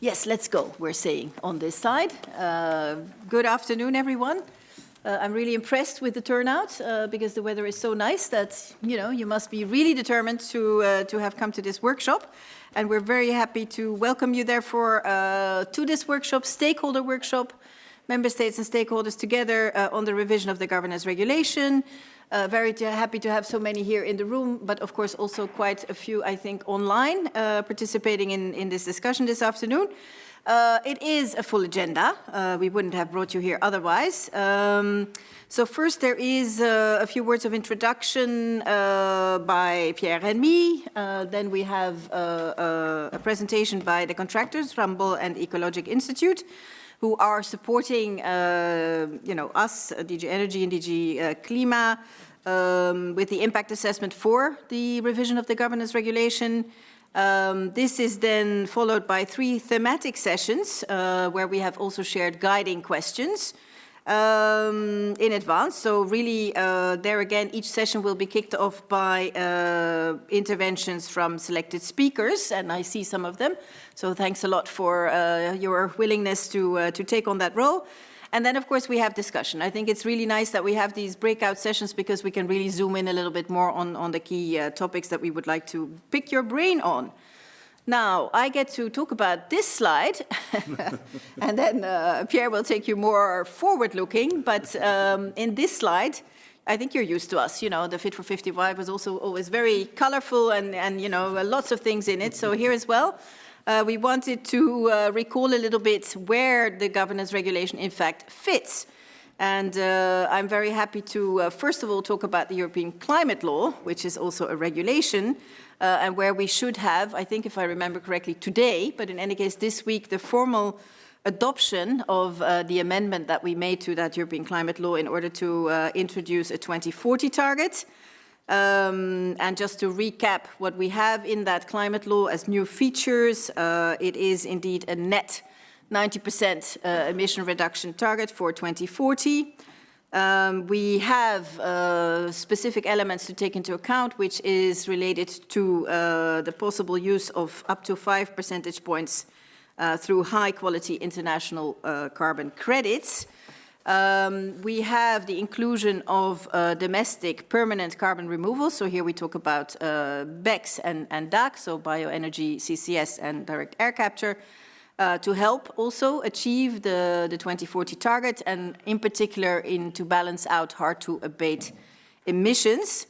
Yes, let's go, we're saying on this side. Good afternoon, everyone. I'm really impressed with the turnout because the weather is so nice that, you must be really determined to have come to this workshop. And we're very happy to welcome you, therefore, to this workshop, stakeholder workshop, member states and stakeholders together on the revision of the governance regulation. Very happy to have so many here in the room, but of course also quite a few, I think, online participating in this discussion this afternoon. It is a full agenda. We wouldn't have brought you here otherwise. So first there is a few words of introduction by Pierre and me. Then we have a presentation by the contractors, Rambo and Ecologic Institute, who are supporting, us, DG Energy and DG Klima, with the impact assessment for the revision of the governance regulation. This is then followed by 3 thematic sessions, where we have also shared guiding questions in advance. So really, there again, each session will be kicked off by interventions from selected speakers, and I see some of them. So thanks a lot for your willingness to take on that role. And then, of course, we have discussion. I think it's really nice that we have these breakout sessions because we can really zoom in a little bit more on the key topics that we would like to pick your brain on. Now, I get to talk about this slide, and then Pierre will take you more forward-looking. But in this slide, I think you're used to us. The Fit for 55 was also always very colorful and lots of things in it. So here as well, we wanted to recall a little bit where the governance regulation, in fact, fits. And I'm very happy to, first of all, talk about the European climate law, which is also a regulation, and where we should have, I think if I remember correctly, today, but in any case this week, the formal adoption of the amendment that we made to that European climate law in order to introduce a 2040 target. And just to recap what we have in that climate law as new features, it is indeed a net 90% emission reduction target for 2040. We have specific elements to take into account, which is related to the possible use of up to 5 percentage points through high-quality international carbon credits. We have the inclusion of domestic permanent carbon removal. So here we talk about BECCS and DAC, so bioenergy, CCS, and direct air capture, to help also achieve the 2040 target, and in particular to balance out hard-to-abate emissions.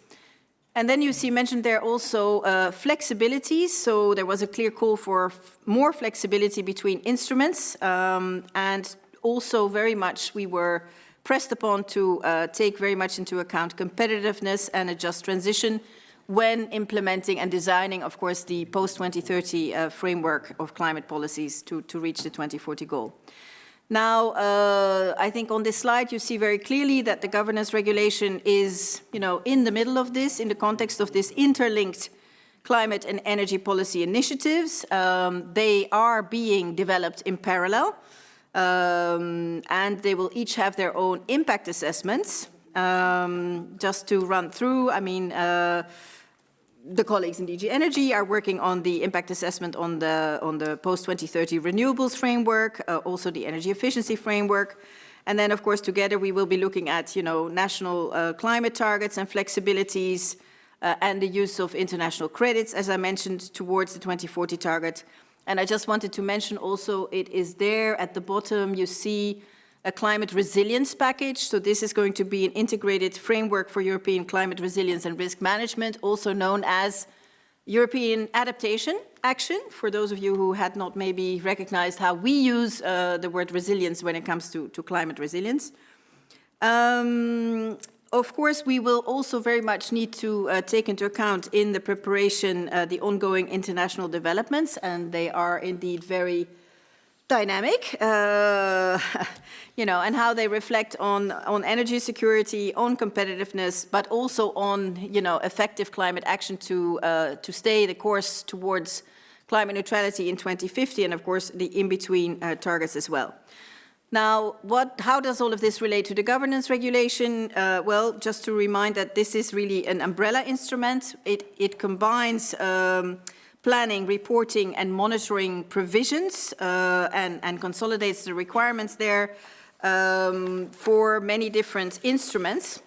And then you see mentioned there also flexibility. So there was a clear call for more flexibility between instruments, and also very much we were pressed upon to take very much into account competitiveness and a just transition when implementing and designing, of course, the post-2030 framework of climate policies to reach the 2040 goal. Now, I think on this slide you see very clearly that the governance regulation is, in the middle of this, in the context of this interlinked climate and energy policy initiatives. They are being developed in parallel. And they will each have their own impact assessments. Just to run through, the colleagues in DG Energy are working on the impact assessment on the post-2030 renewables framework, also the energy efficiency framework. And then, of course, together we will be looking at, national climate targets and flexibilities, and the use of international credits, as I mentioned, towards the 2040 target. And I just wanted to mention also, it is there at the bottom, you see a climate resilience package. So this is going to be an integrated framework for European climate resilience and risk management, also known as European adaptation action, for those of you who had not maybe recognized how we use the word resilience when it comes to climate resilience. Of course, we will also very much need to take into account in the preparation the ongoing international developments, and they are indeed very dynamic, and how they reflect on energy security, on competitiveness, but also on, effective climate action to stay the course towards climate neutrality in 2050, and of course the in-between targets as well. Now, how does all of this relate to the governance regulation? Well, just to remind that this is really an umbrella instrument. It combines planning, reporting, and monitoring provisions and consolidates the requirements there for many different instruments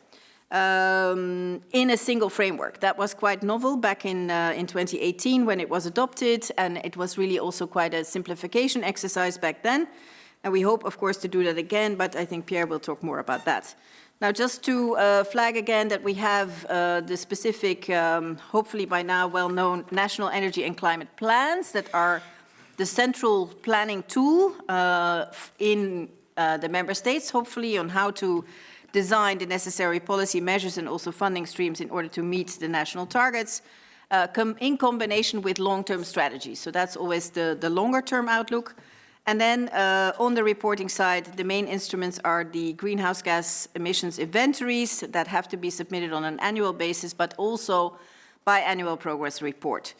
in a single framework. That was quite novel back in 2018 when it was adopted, and it was really also quite a simplification exercise back then. And we hope, of course, to do that again, but I think Pierre will talk more about that. Now, just to flag again that we have the specific, hopefully by now well-known national energy and climate plans that are the central planning tool in the member states, hopefully on how to design the necessary policy measures and also funding streams in order to meet the national targets in combination with long-term strategies. So that's always the longer-term outlook. And then on the reporting side, the main instruments are the greenhouse gas emissions inventories that have to be submitted on an annual basis, but also biannual progress report.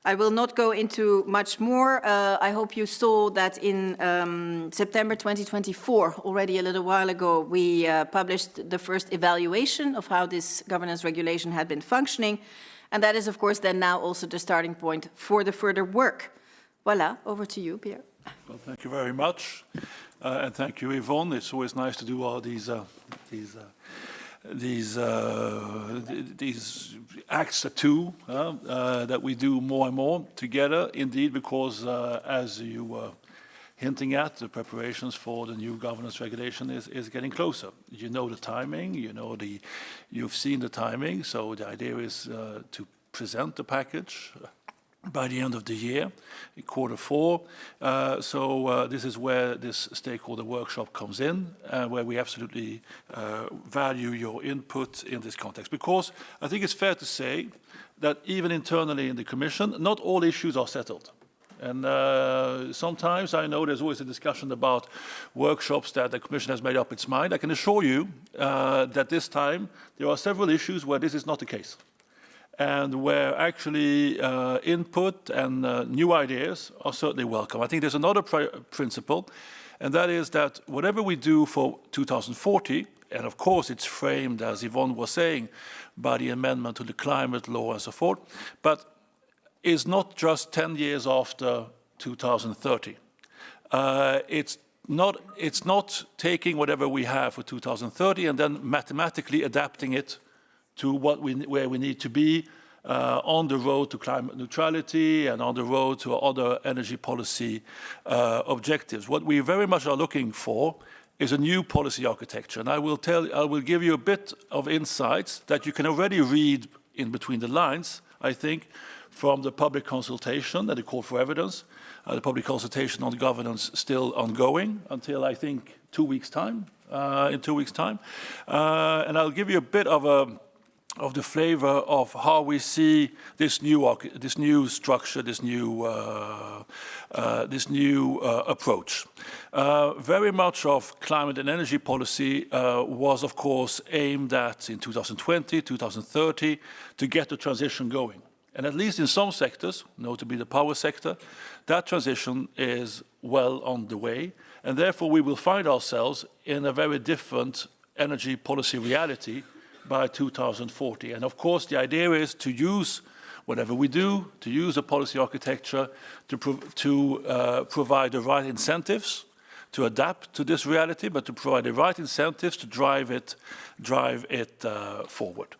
I will not go into much more. I hope you saw that in September 2024, already a little while ago, we published the first evaluation of how this governance regulation had been functioning. And that is, of course, then now also the starting point for the further work. Voilà, over to you, Pierre. Well, thank you very much, and thank you, Yvonne. It's always nice to do all these acts too that we do more and more together. Indeed, because as you were hinting at, the preparations for the new governance regulation is getting closer. You know the timing. You've seen the timing. So the idea is to present the package by the end of the year, in Q4. So this is where this stakeholder workshop comes in, where we absolutely value your input in this context. Because I think it's fair to say that even internally in the Commission, not all issues are settled. And sometimes I know there's always a discussion about workshops that the Commission has made up its mind. I can assure you that this time there are several issues where this is not the case, and where actually input and new ideas are certainly welcome. I think there's another principle, and that is that whatever we do for 2040, and of course it's framed, as Yvonne was saying, by the amendment to the climate law and so forth, but is not just 10 years after 2030. It's not taking whatever we have for 2030 and then mathematically adapting it to where we need to be on the road to climate neutrality and on the road to other energy policy objectives. What we very much are looking for is a new policy architecture. And I will give you a bit of insights that you can already read in between the lines, I think, from the public consultation and the call for evidence. The public consultation on governance still ongoing until, I think, 2 weeks' time, in 2 weeks' time. And I'll give you a bit of the flavor of how we see this new structure, this new approach. Very much of climate and energy policy was, of course, aimed at in 2020, 2030 to get the transition going. And at least in some sectors, notably the power sector, that transition is well on the way. And therefore, we will find ourselves in a very different energy policy reality by 2040. And of course, the idea is to use whatever we do, to use a policy architecture to provide the right incentives to adapt to this reality, but to provide the right incentives to drive it forward.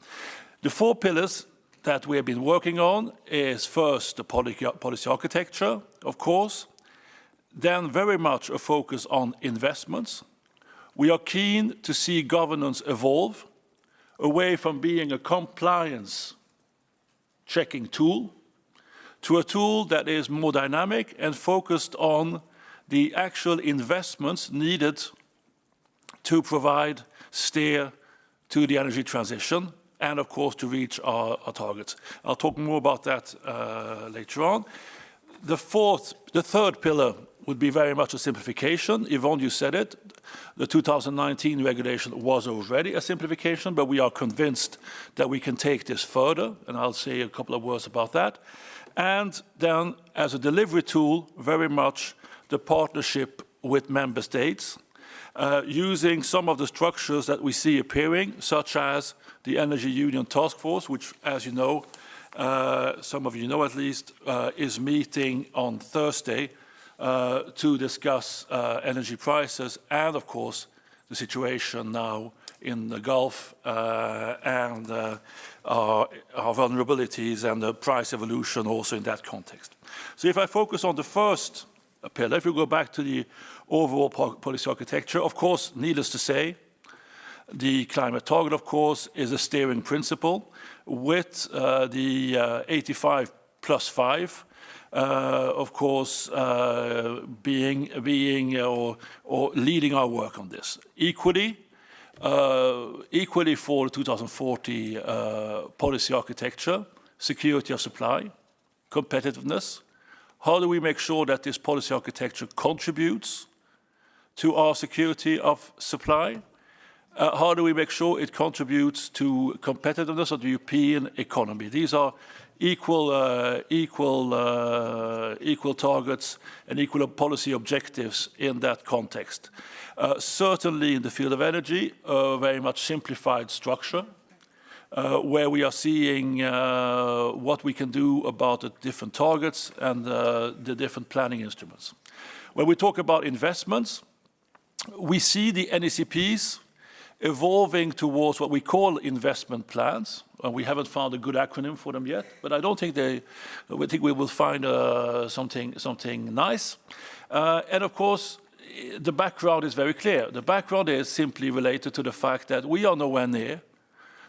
The 4 pillars that we have been working on is first the policy architecture, of course, then very much a focus on investments. We are keen to see governance evolve away from being a compliance checking tool to a tool that is more dynamic and focused on the actual investments needed to provide steer to the energy transition and, of course, to reach our targets. I'll talk more about that later on. The third pillar would be very much a simplification. Yvonne, you said it. The 2019 regulation was already a simplification, but we are convinced that we can take this further, and I'll say a couple of words about that. And then, as a delivery tool, very much the partnership with member states, using some of the structures that we see appearing, such as the Energy Union Task Force, which, as you know, some of you know at least, is meeting on Thursday to discuss energy prices and, of course, the situation now in the Gulf and our vulnerabilities and the price evolution also in that context. So if I focus on the first pillar, if we go back to the overall policy architecture, of course, needless to say, the climate target, of course, is a steering principle with the 85 plus 5, of course, being or leading our work on this. Equally for the 2040 policy architecture, security of supply, competitiveness. How do we make sure that this policy architecture contributes to our security of supply? How do we make sure it contributes to competitiveness of the European economy? These are equal targets and equal policy objectives in that context. Certainly in the field of energy, a very much simplified structure, where we are seeing what we can do about the different targets and the different planning instruments. When we talk about investments, we see the NECPs evolving towards what we call investment plans. We haven't found a good acronym for them yet, but I don't think we think we will find something nice. And of course, the background is very clear. The background is simply related to the fact that we are nowhere near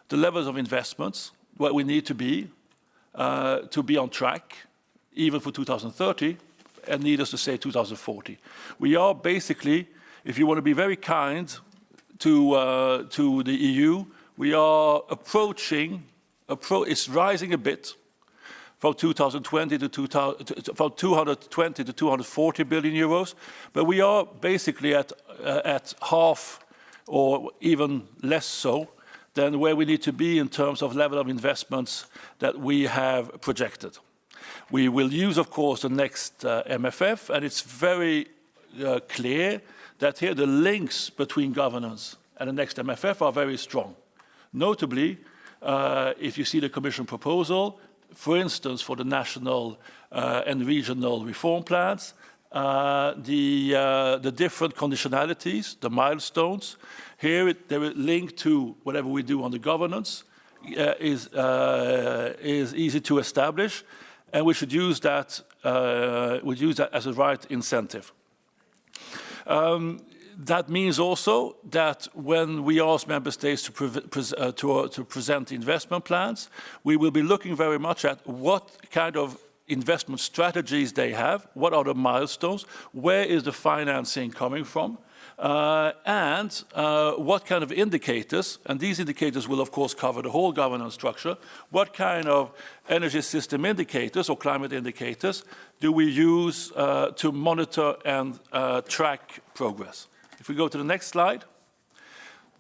the levels of investments where we need to be on track, even for 2030, and needless to say 2040. We are basically, if you want to be very kind to the EU, we are approaching, it's rising a bit from 2020 to from 220 to 240 billion euros, but we are basically at half or even less so than where we need to be in terms of level of investments that we have projected. We will use, of course, the next MFF, and it's very clear that here the links between governance and the next MFF are very strong. Notably, if you see the Commission proposal, for instance, for the national and regional reform plans, the different conditionalities, the milestones, here they're linked to whatever we do on the governance is easy to establish, and we should use that as a right incentive. That means also that when we ask member states to present investment plans, we will be looking very much at what kind of investment strategies they have, what are the milestones, where is the financing coming from, and what kind of indicators, and these indicators will of course cover the whole governance structure, what kind of energy system indicators or climate indicators do we use to monitor and track progress. If we go to the next slide,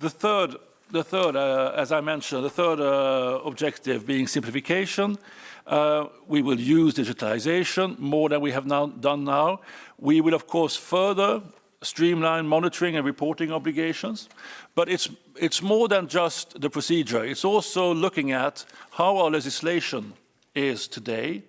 the third, as I mentioned, the third objective being simplification. We will use digitalization more than we have done now. We will, of course, further streamline monitoring and reporting obligations, but it's more than just the procedure. It's also looking at how our legislation is today.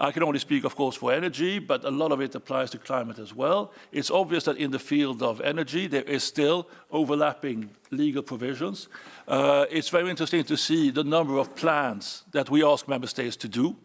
I can only speak, of course, for energy, but a lot of it applies to climate as well. It's obvious that in the field of energy, there is still overlapping legal provisions. It's very interesting to see the number of plans that we ask member states to do.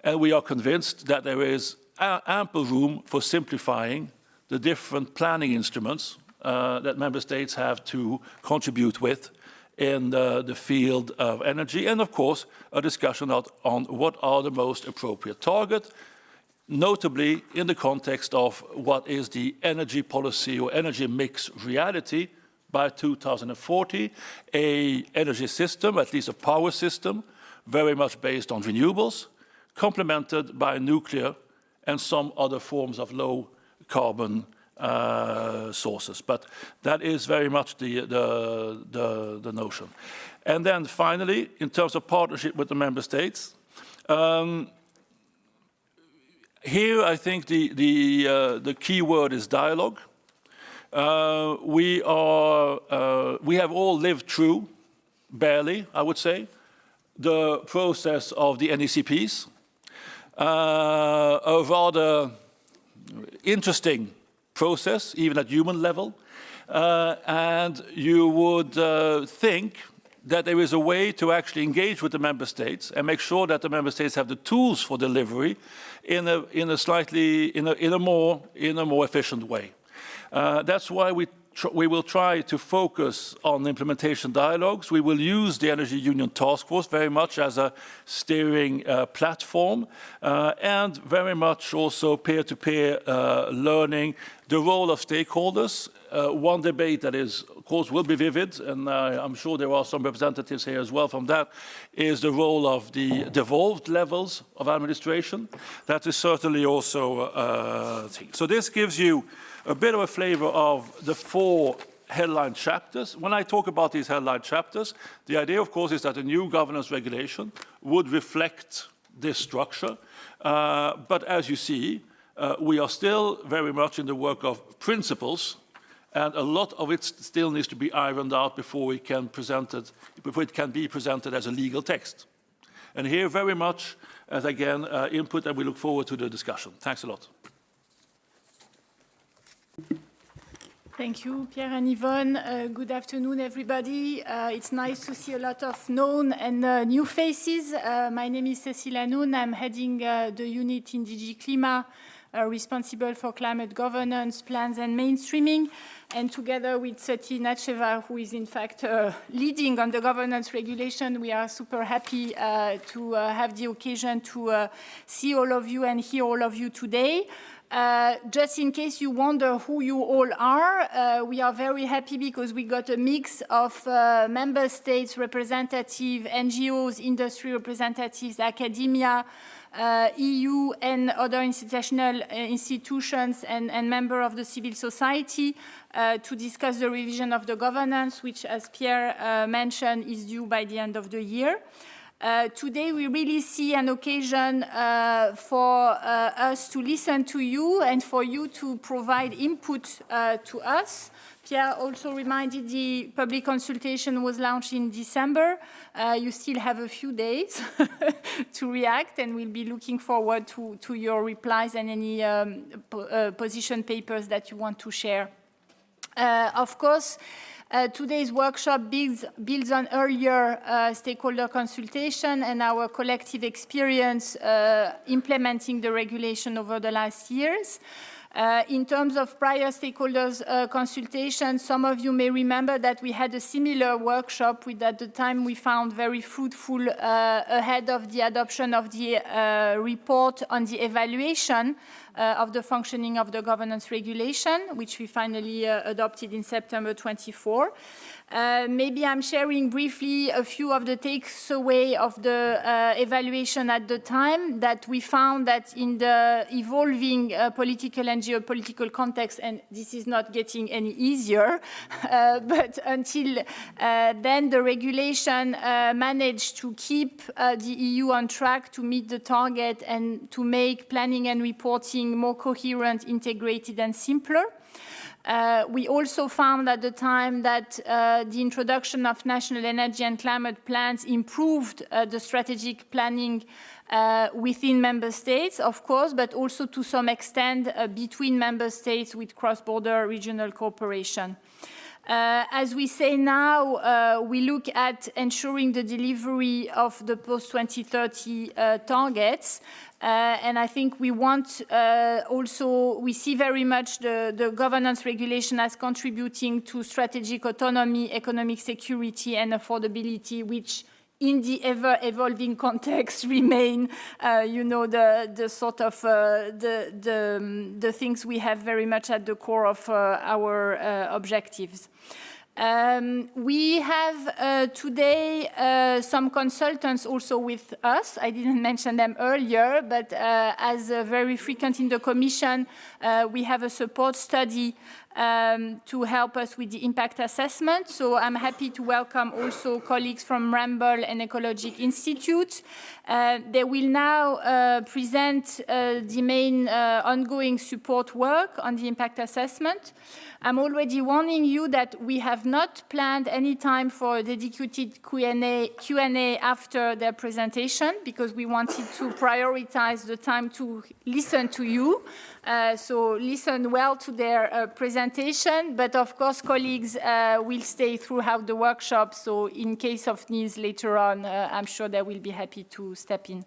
And we are convinced that there is ample room for simplifying the different planning instruments that member states have to contribute with in the field of energy, and of course a discussion on what are the most appropriate targets, notably in the context of what is the energy policy or energy mix reality by 2040, an energy system, at least a power system, very much based on renewables, complemented by nuclear and some other forms of low carbon sources. But that is very much the notion. And then finally, in terms of partnership with the member states, here I think the key word is dialogue. We have all lived through, barely, I would say, the process of the NECPs, a rather interesting process, even at human level, and you would think that there is a way to actually engage with the member states and make sure that the member states have the tools for delivery in a more efficient way. That's why we will try to focus on implementation dialogues. We will use the Energy Union Task Force very much as a steering platform, and very much also peer-to-peer learning, the role of stakeholders. One debate that is, of course, will be vivid, and I'm sure there are some representatives here as well from that, is the role of the devolved levels of administration. That is certainly also a thing. So this gives you a bit of a flavor of the 4 headline chapters. When I talk about these headline chapters, the idea, of course, is that a new governance regulation would reflect this structure. But as you see, we are still very much in the work of principles, and a lot of it still needs to be ironed out before it can be presented as a legal text. And here very much, as again, input, and we look forward to the discussion. Thanks a lot. Thank you, Pierre and Yvonne. Good afternoon, everybody. It's nice to see a lot of known and new faces. My name is Cécile Hanoun. I'm heading the unit in DG Clima, responsible for climate governance, plans, and mainstreaming. And together with Sati Nacheva, who is in fact leading on the governance regulation, we are super happy to have the occasion to see all of you and hear all of you today. Just in case you wonder who you all are, we are very happy because we got a mix of member states representative, NGOs, industry representatives, academia, EU and other international institutions and members of the civil society to discuss the revision of the governance, which, as Pierre mentioned, is due by the end of the year. Today, we really see an occasion for us to listen to you and for you to provide input to us. Pierre also reminded the public consultation was launched in December. You still have a few days to react, and we'll be looking forward to your replies and any position papers that you want to share. Of course, today's workshop builds on earlier stakeholder consultation and our collective experience implementing the regulation over the last years. In terms of prior stakeholders consultation, some of you may remember that we had a similar workshop which at the time we found very fruitful ahead of the adoption of the report on the evaluation of the functioning of the governance regulation, which we finally adopted in September 24. Maybe I'm sharing briefly a few of the takeaways of the evaluation at the time, that we found that in the evolving political and geopolitical context, and this is not getting any easier, but until then the regulation managed to keep the EU on track to meet the target and to make planning and reporting more coherent, integrated, and simpler. We also found at the time that the introduction of national energy and climate plans improved the strategic planning within member states, of course, but also to some extent between member states with cross-border regional cooperation. As we say now, we look at ensuring the delivery of the post-2030 targets. And I think we want we see very much the governance regulation as contributing to strategic autonomy, economic security, and affordability, which in the ever-evolving context remain, the sort of the things we have very much at the core of our objectives. We have today some consultants also with us. I didn't mention them earlier, but as very frequent in the Commission, we have a support study to help us with the impact assessment. So I'm happy to welcome also colleagues from Ramble and Ecologic Institute. They will now present the main ongoing support work on the impact assessment. I'm already warning you that we have not planned any time for a dedicated Q&A after their presentation, because we wanted to prioritize the time to listen to you. So listen well to their presentation, but of course colleagues will stay throughout the workshop, so in case of needs later on, I'm sure they will be happy to step in.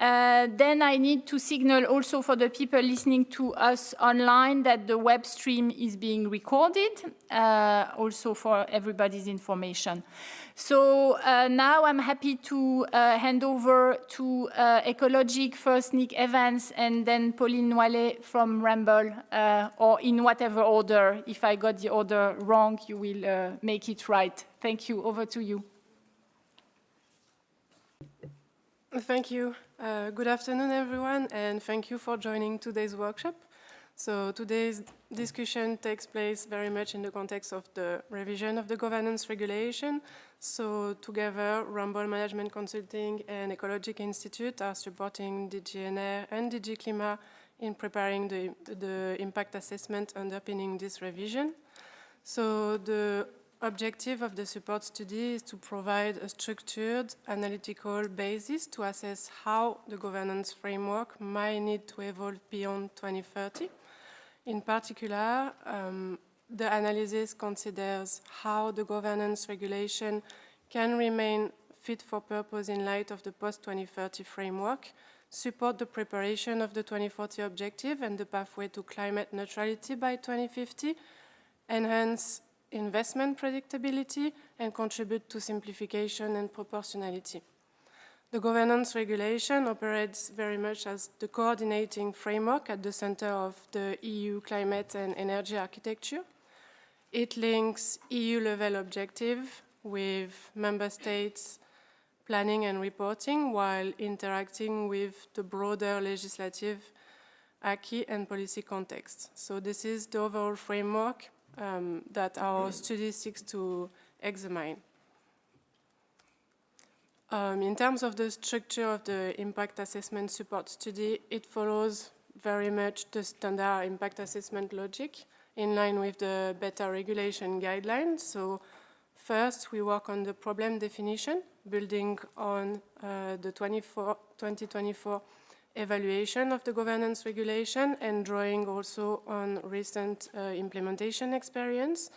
Then I need to signal also for the people listening to us online that the web stream is being recorded, also for everybody's information. So now I'm happy to hand over to Ecologic, first Nick Evans, and then Pauline Noillet from Ramble, or in whatever order. If I got the order wrong, you will make it right. Thank you. Over to you. Thank you. Good afternoon, everyone, and thank you for joining today's workshop. So today's discussion takes place very much in the context of the revision of the governance regulation. So together, Ramble Management Consulting and Ecologic Institute are supporting DG NR and DG Clima in preparing the impact assessment underpinning this revision. So the objective of the support study is to provide a structured analytical basis to assess how the governance framework might need to evolve beyond 2030. In particular, the analysis considers how the governance regulation can remain fit for purpose in light of the post-2030 framework, support the preparation of the 2040 objective and the pathway to climate neutrality by 2050, enhance investment predictability, and contribute to simplification and proportionality. The governance regulation operates very much as the coordinating framework at the center of the EU climate and energy architecture. It links EU-level objectives with member states' planning and reporting while interacting with the broader legislative acquis and policy context. So this is the overall framework that our study seeks to examine. In terms of the structure of the impact assessment support study, it follows very much the standard impact assessment logic in line with the better regulation guidelines. So first, we work on the problem definition, building on the 2024 evaluation of the governance regulation and drawing also on recent implementation experience.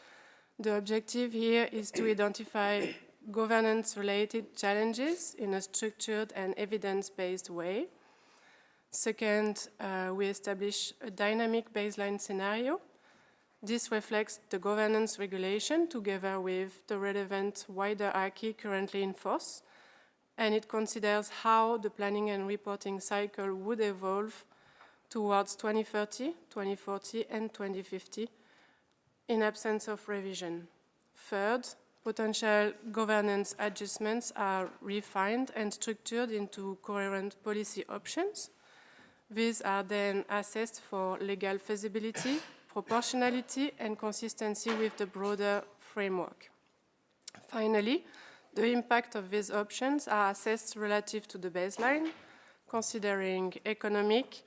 The objective here is to identify governance-related challenges in a structured and evidence-based way. Second, we establish a dynamic baseline scenario. This reflects the governance regulation together with the relevant wider acquis currently in force, and it considers how the planning and reporting cycle would evolve towards 2030, 2040, and 2050 in absence of revision. Third, potential governance adjustments are refined and structured into coherent policy options. These are then assessed for legal feasibility, proportionality, and consistency with the broader framework. Finally, the impact of these options are assessed relative to the baseline, considering economic,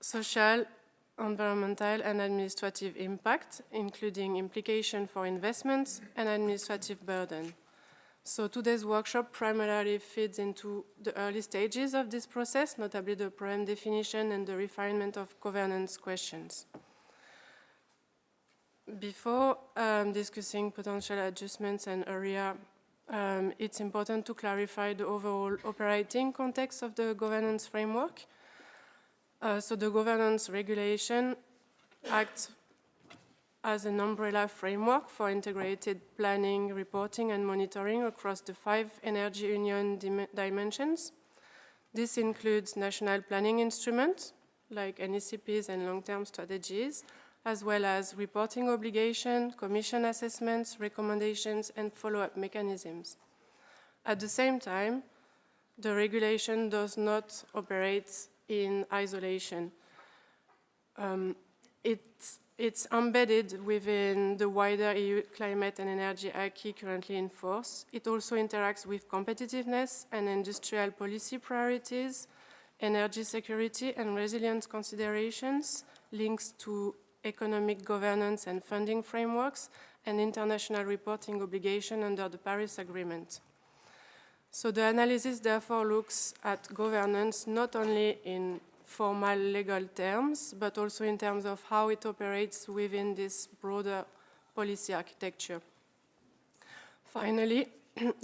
social, environmental, and administrative impact, including implication for investments and administrative burden. So today's workshop primarily feeds into the early stages of this process, notably the problem definition and the refinement of governance questions. Before discussing potential adjustments and area, it's important to clarify the overall operating context of the governance framework. So the governance regulation acts as an umbrella framework for integrated planning, reporting, and monitoring across the 5 Energy Union dimensions. This includes national planning instruments, like NECPs and long-term strategies, as well as reporting obligation, commission assessments, recommendations, and follow-up mechanisms. At the same time, the regulation does not operate in isolation. It It's embedded within the wider EU climate and energy acquis currently in force. It also interacts with competitiveness and industrial policy priorities, energy security and resilience considerations, links to economic governance and funding frameworks, and international reporting obligation under the Paris Agreement. So the analysis therefore looks at governance not only in formal legal terms, but also in terms of how it operates within this broader policy architecture. Finally,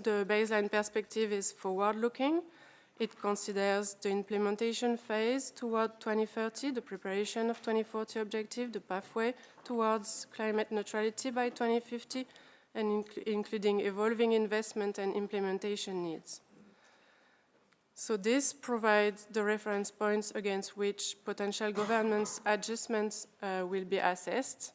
the baseline perspective is forward-looking. It considers the implementation phase toward 2030, the preparation of 2040 objective, the pathway towards climate neutrality by 2050, and including evolving investment and implementation needs. So this provides the reference points against which potential governance adjustments will be assessed.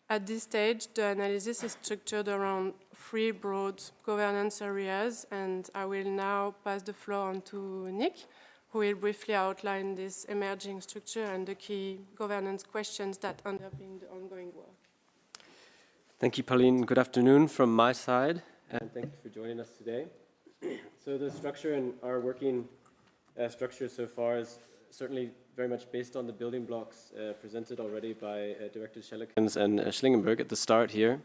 At this stage, the analysis is structured around 3 broad governance areas, and I will now pass the floor on to Nick, who will briefly outline this emerging structure and the key governance questions that underpin the ongoing work. Thank you, Pauline. Good afternoon from my side, and thank you for joining us today. So the structure and our working structure so far is certainly very much based on the building blocks presented already by Directors Schellekens and Schlingenberg at the start here.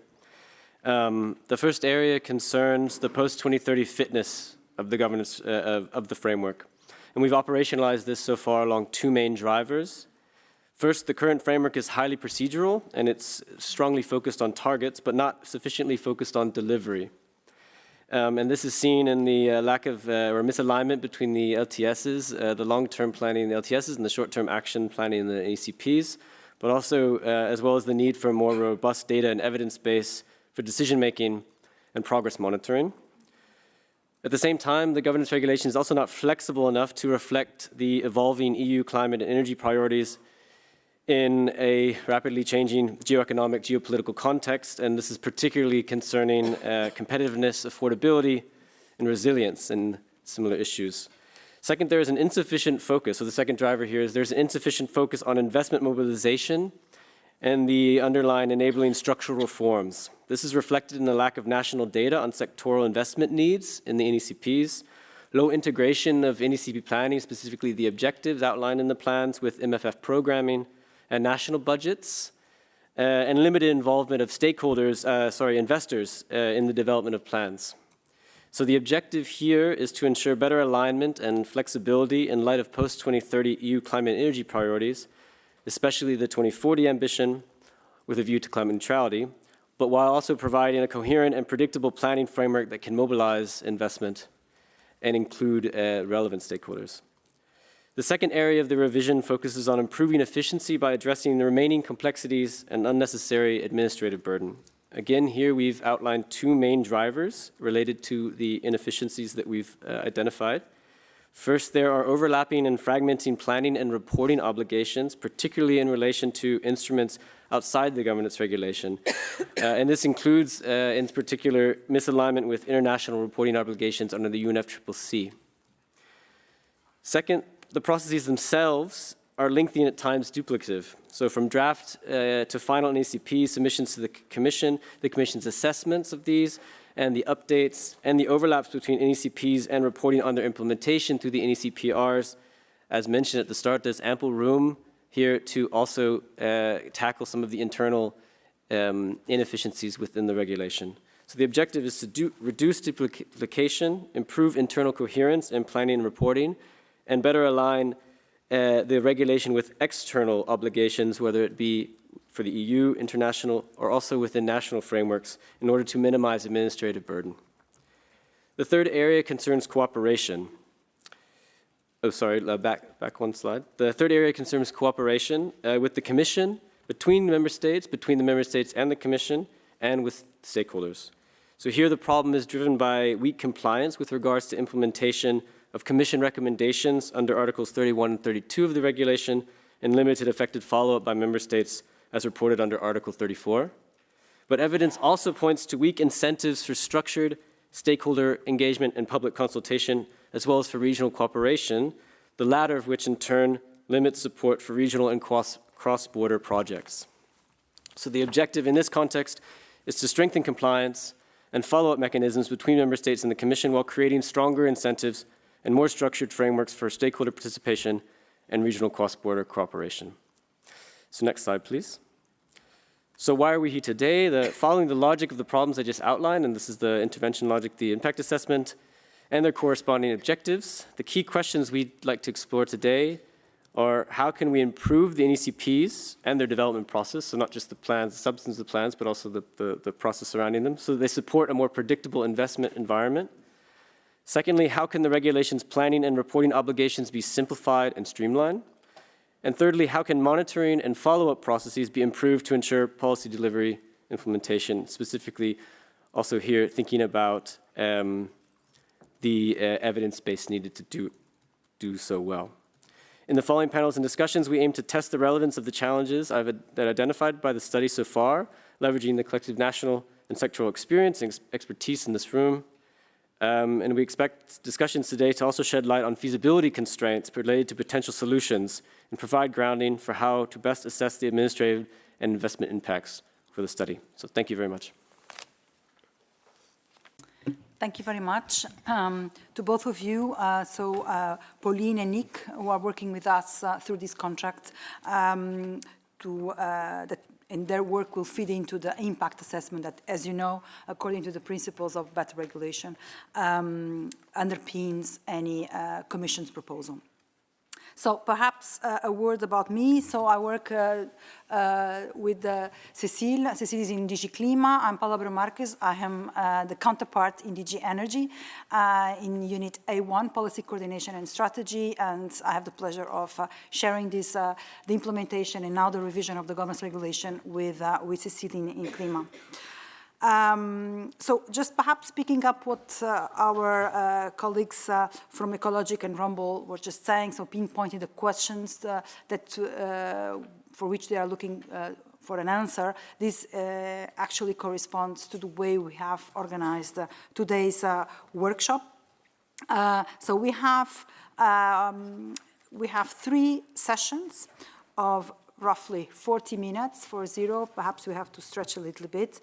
The first area concerns the post-2030 fitness of the governance of the framework. And we've operationalized this so far along 2 main drivers. First, the current framework is highly procedural, and it's strongly focused on targets, but not sufficiently focused on delivery. And this is seen in the lack of or misalignment between the LTSs, the long-term planning in the LTSs and the short-term action planning in the ACPs, but also as well as the need for a more robust data and evidence base for decision-making and progress monitoring. At the same time, the governance regulation is also not flexible enough to reflect the evolving EU climate and energy priorities in a rapidly changing geoeconomic, geopolitical context, and this is particularly concerning competitiveness, affordability, and resilience and similar issues. Second, there is an insufficient focus. So the second driver here is there's an insufficient focus on investment mobilization and the underlying enabling structural reforms. This is reflected in the lack of national data on sectoral investment needs in the NECPs, low integration of NECP planning, specifically the objectives outlined in the plans with MFF programming and national budgets, and limited involvement of stakeholders, investors in the development of plans. So the objective here is to ensure better alignment and flexibility in light of post-2030 EU climate and energy priorities, especially the 2040 ambition with a view to climate neutrality, but while also providing a coherent and predictable planning framework that can mobilize investment and include relevant stakeholders. The second area of the revision focuses on improving efficiency by addressing the remaining complexities and unnecessary administrative burden. Again, here we've outlined 2 main drivers related to the inefficiencies that we've identified. First, there are overlapping and fragmenting planning and reporting obligations, particularly in relation to instruments outside the governance regulation. And this includes, in particular, misalignment with international reporting obligations under the UNFCCC. Second, the processes themselves are lengthy and at times duplicative. So from draft to final NECP submissions to the Commission's assessments of these, and the updates and the overlaps between NECPs and reporting on their implementation through the NECPRs. As mentioned at the start, there's ample room here to also tackle some of the internal inefficiencies within the regulation. So the objective is to reduce duplication, improve internal coherence in planning and reporting, and better align the regulation with external obligations, whether it be for the EU, international, or also within national frameworks, in order to minimize administrative burden. The third area concerns cooperation. Oh, sorry, back 1 slide. The third area concerns cooperation with the Commission, between the Member States and the Commission, and with stakeholders. So here the problem is driven by weak compliance with regards to implementation of Commission recommendations under Articles 31 and 32 of the regulation, and limited effective follow-up by Member States as reported under Article 34. But evidence also points to weak incentives for structured stakeholder engagement and public consultation, as well as for regional cooperation, the latter of which in turn limits support for regional and cross-border projects. So the objective in this context is to strengthen compliance and follow-up mechanisms between member states and the Commission while creating stronger incentives and more structured frameworks for stakeholder participation and regional cross-border cooperation. So next slide, please. So why are we here today? Following the logic of the problems I just outlined, and this is the intervention logic, the impact assessment, and their corresponding objectives, the key questions we'd like to explore today are how can we improve the NECPs and their development process, so not just the plans, the substance of the plans, but also the process surrounding them, so they support a more predictable investment environment. Secondly, how can the regulations, planning, and reporting obligations be simplified and streamlined? And thirdly, how can monitoring and follow-up processes be improved to ensure policy delivery implementation, specifically also here thinking about the evidence base needed to do so well. In the following panels and discussions, we aim to test the relevance of the challenges that identified by the study so far, leveraging the collective national and sectoral experience and expertise in this room. And we expect discussions today to also shed light on feasibility constraints related to potential solutions and provide grounding for how to best assess the administrative and investment impacts for the study. So thank you very much. Thank you very much to both of you. Pauline and Nick, who are working with us through this contract, and their work will feed into the impact assessment that, as you know, according to the principles of better regulation, underpins any Commission's proposal. So perhaps a word about me. So I work with Cecile. Cecile is in DG Clima. I'm Palabra Marquez. I am the counterpart in DG Energy in Unit A1, Policy Coordination and Strategy. And I have the pleasure of sharing this, the implementation and now the revision of the governance regulation with Cecile in Clima. So just perhaps picking up what our colleagues from Ecologic and Rumble were just saying, so pinpointing the questions for which they are looking for an answer, this actually corresponds to the way we have organized today's workshop. So we have 3 sessions of roughly 40 minutes, 40, perhaps we have to stretch a little bit,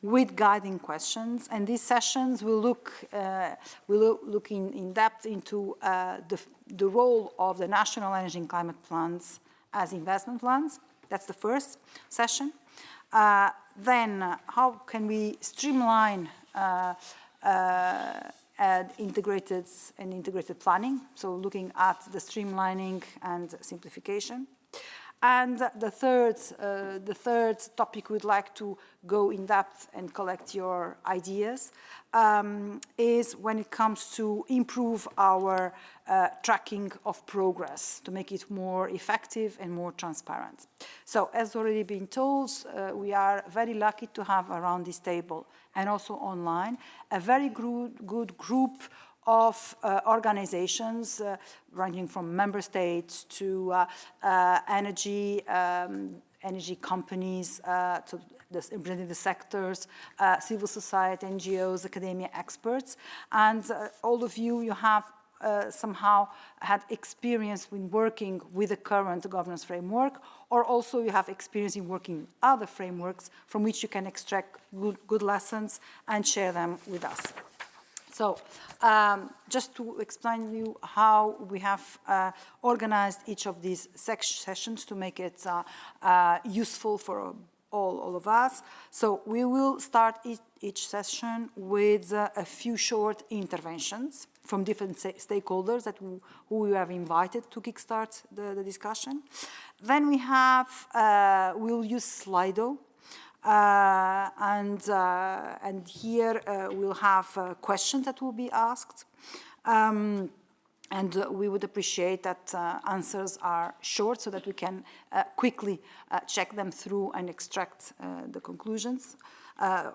with guiding questions. And these sessions will look in depth into the role of the national energy and climate plans as investment plans. That's the first session. Then how can we streamline integrated planning, so looking at the streamlining and simplification. And the third topic we'd like to go in depth and collect your ideas is when it comes to improve our tracking of progress, to make it more effective and more transparent. So as already been told, we are very lucky to have around this table and also online a very good group of organizations ranging from member states to energy companies, to representing the sectors, civil society, NGOs, academia, experts. And all of you have somehow had experience in working with the current governance framework, or also you have experience in working with other frameworks from which you can extract good lessons and share them with us. So just to explain to you how we have organized each of these sessions to make it useful for all of us. So we will start each session with a few short interventions from different stakeholders who we have invited to kickstart the discussion. Then we'll use Slido. And here we'll have questions that will be asked. And we would appreciate that answers are short so that we can quickly check them through and extract the conclusions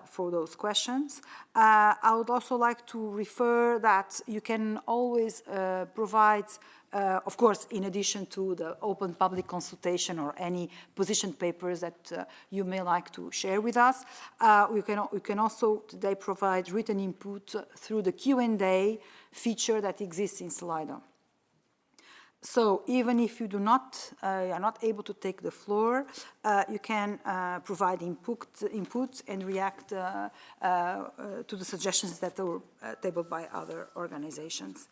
for those questions. I would also like to refer that you can always provide, of course, in addition to the open public consultation or any position papers that you may like to share with us, we can also today provide written input through the Q&A feature that exists in Slido. So even if you do not, are not able to take the floor, you can provide input and react to the suggestions that were tabled by other organizations.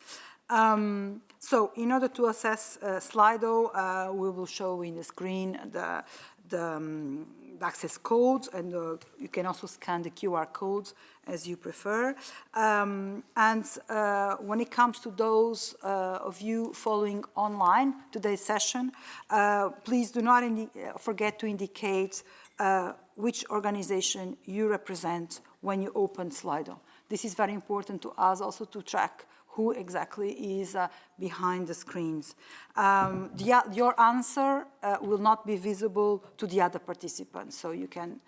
So in order to access Slido, we will show in the screen the access codes, and you can also scan the QR codes as you prefer. And when it comes to those of you following online today's session, please do not forget to indicate which organization you represent when you open Slido. This is very important to us also to track who exactly is behind the screens. Your answer will not be visible to the other participants, so you can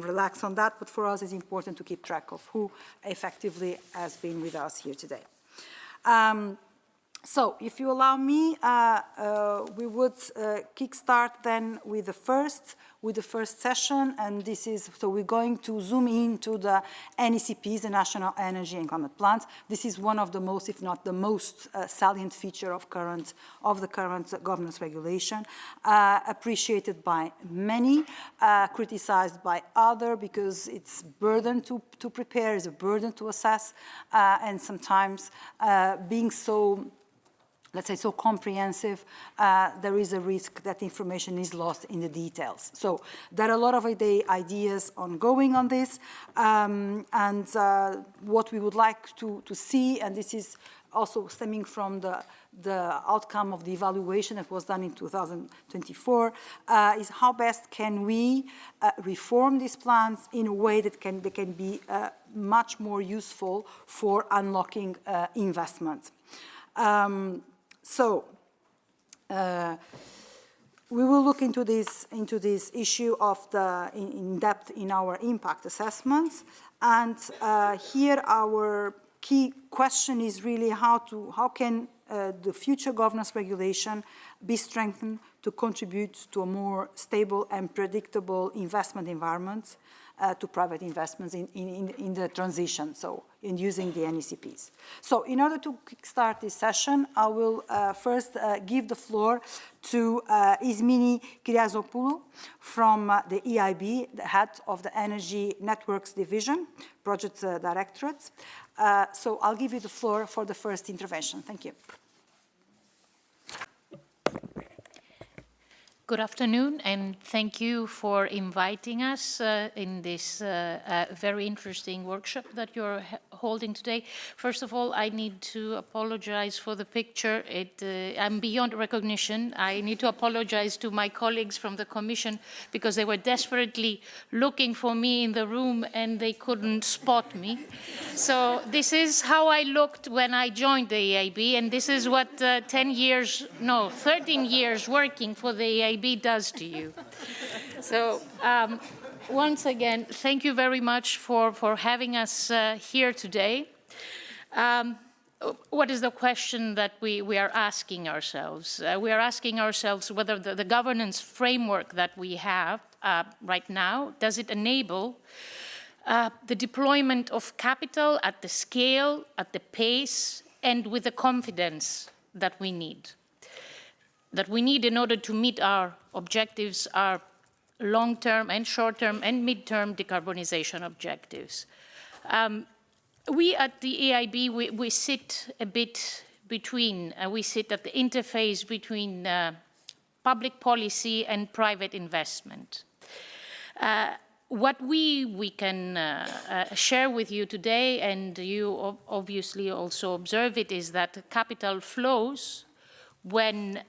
relax on that, but for us it's important to keep track of who effectively has been with us here today. So if you allow me, we would kickstart then with the first session, and this is, so we're going to zoom into the NECPs, the National Energy and Climate Plans. This is one of the most, if not the most, salient feature of the current governance regulation, appreciated by many, criticized by others because it's a burden to prepare, it's a burden to assess, and sometimes being so, let's say, so comprehensive, there is a risk that information is lost in the details. So there are a lot of ideas ongoing on this, and what we would like to see, and this is also stemming from the outcome of the evaluation that was done in 2024, is how best can we reform these plans in a way that they can be much more useful for unlocking investment. So we will look into this issue of in depth in our impact assessments, and here our key question is really how can the future governance regulation be strengthened to contribute to a more stable and predictable investment environment to private investments in the transition, so in using the NECPs. So in order to kickstart this session, I will first give the floor to Ismini Kyriazopoulou from the EIB, the head of the Energy Networks Division, Project Directorates. So I'll give you the floor for the first intervention. Thank you. Good afternoon, and thank you for inviting us in this very interesting workshop that you're holding today. First of all, I need to apologize for the picture. I'm beyond recognition. I need to apologize to my colleagues from the Commission because they were desperately looking for me in the room and they couldn't spot me. So this is how I looked when I joined the EIB, and this is what 13 years working for the EIB does to you. So once again, thank you very much for having us here today. What is the question that we are asking ourselves? We are asking ourselves whether the governance framework that we have right now, does it enable the deployment of capital at the scale, at the pace, and with the confidence that we need? That we need in order to meet our objectives, our long-term and short-term and mid-term decarbonization objectives. We at the EIB, we sit a bit between, we sit at the interface between public policy and private investment. What we can share with you today, and you obviously also observe it, is that capital flows when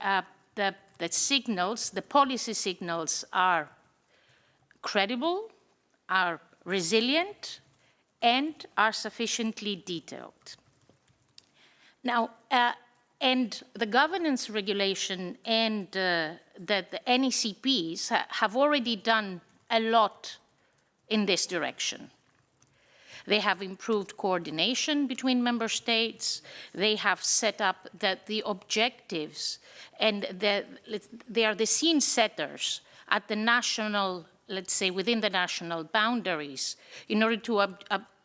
the signals, the policy signals are credible, are resilient, and are sufficiently detailed. Now, and the governance regulation and the NECPs have already done a lot in this direction. They have improved coordination between member states. They have set up the objectives, and they are the scene setters at the national, let's say, within the national boundaries in order to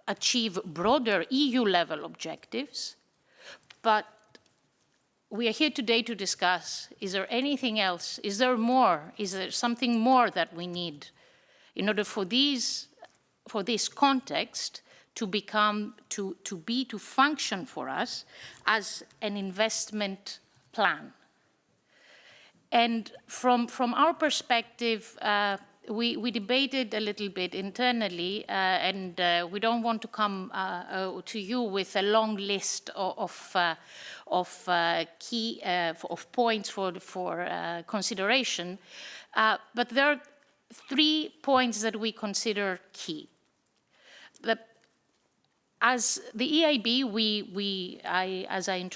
achieve broader EU-level objectives. But we are here today to discuss, is there anything else? Is there more? Is there something more that we need in order for this context to become, to function for us as an investment plan? And from our perspective, we debated a little bit internally, and we don't want to come to you with a long list of points for consideration, but there are 3 points that we consider key. As the EIB, as I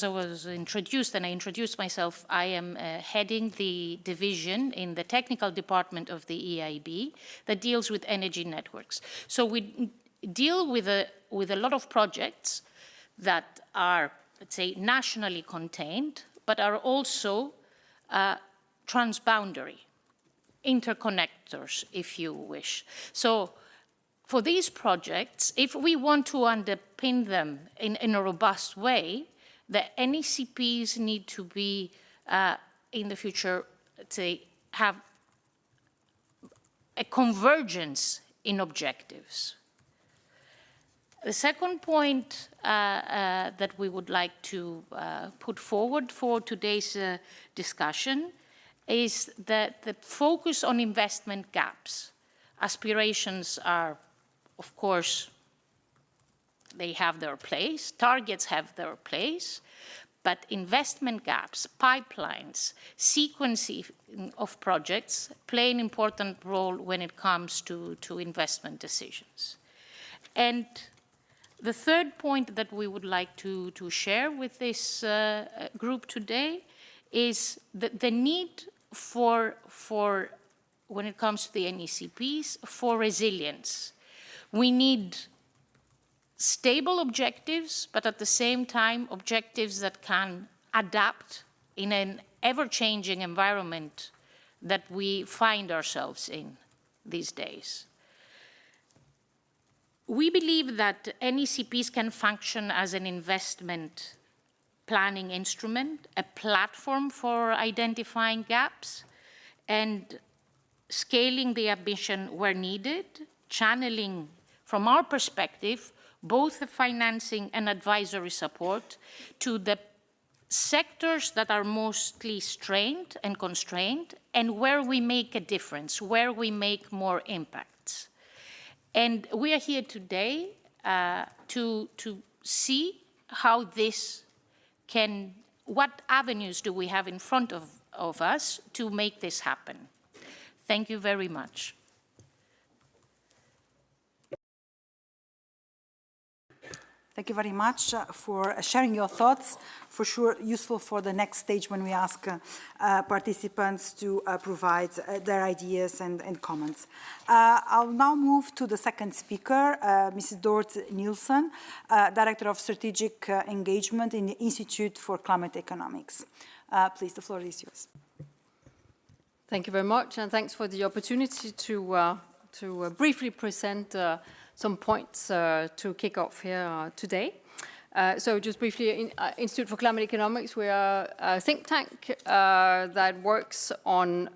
was introduced and I introduced myself, I am heading the division in the technical department of the EIB that deals with energy networks. So we deal with a lot of projects that are, let's say, nationally contained, but are also transboundary, interconnectors, if you wish. So for these projects, if we want to underpin them in a robust way, the NECPs need to be, in the future, let's say, have a convergence in objectives. The second point that we would like to put forward for today's discussion is that the focus on investment gaps. Aspirations are, of course, they have their place, targets have their place, but investment gaps, pipelines, sequencing of projects play an important role when it comes to investment decisions. And the third point that we would like to share with this group today is the need for, when it comes to the NECPs, for resilience. We need stable objectives, but at the same time, objectives that can adapt in an ever-changing environment that we find ourselves in these days. We believe that NECPs can function as an investment planning instrument, a platform for identifying gaps, and scaling the ambition where needed, channeling, from our perspective, both the financing and advisory support to the sectors that are mostly strained and constrained, and where we make a difference, where we make more impacts. And we are here today to see how this can, what avenues do we have in front of us to make this happen. Thank you very much. Thank you very much for sharing your thoughts. For sure, useful for the next stage when we ask participants to provide their ideas and comments. I'll now move to the second speaker, Mrs. Dort Nielsen, Director of Strategic Engagement in the Institute for Climate Economics. Please, the floor is yours. Thank you very much, and thanks for the opportunity to briefly present some points to kick off here today. So just briefly, Institute for Climate Economics, we are a think tank that works on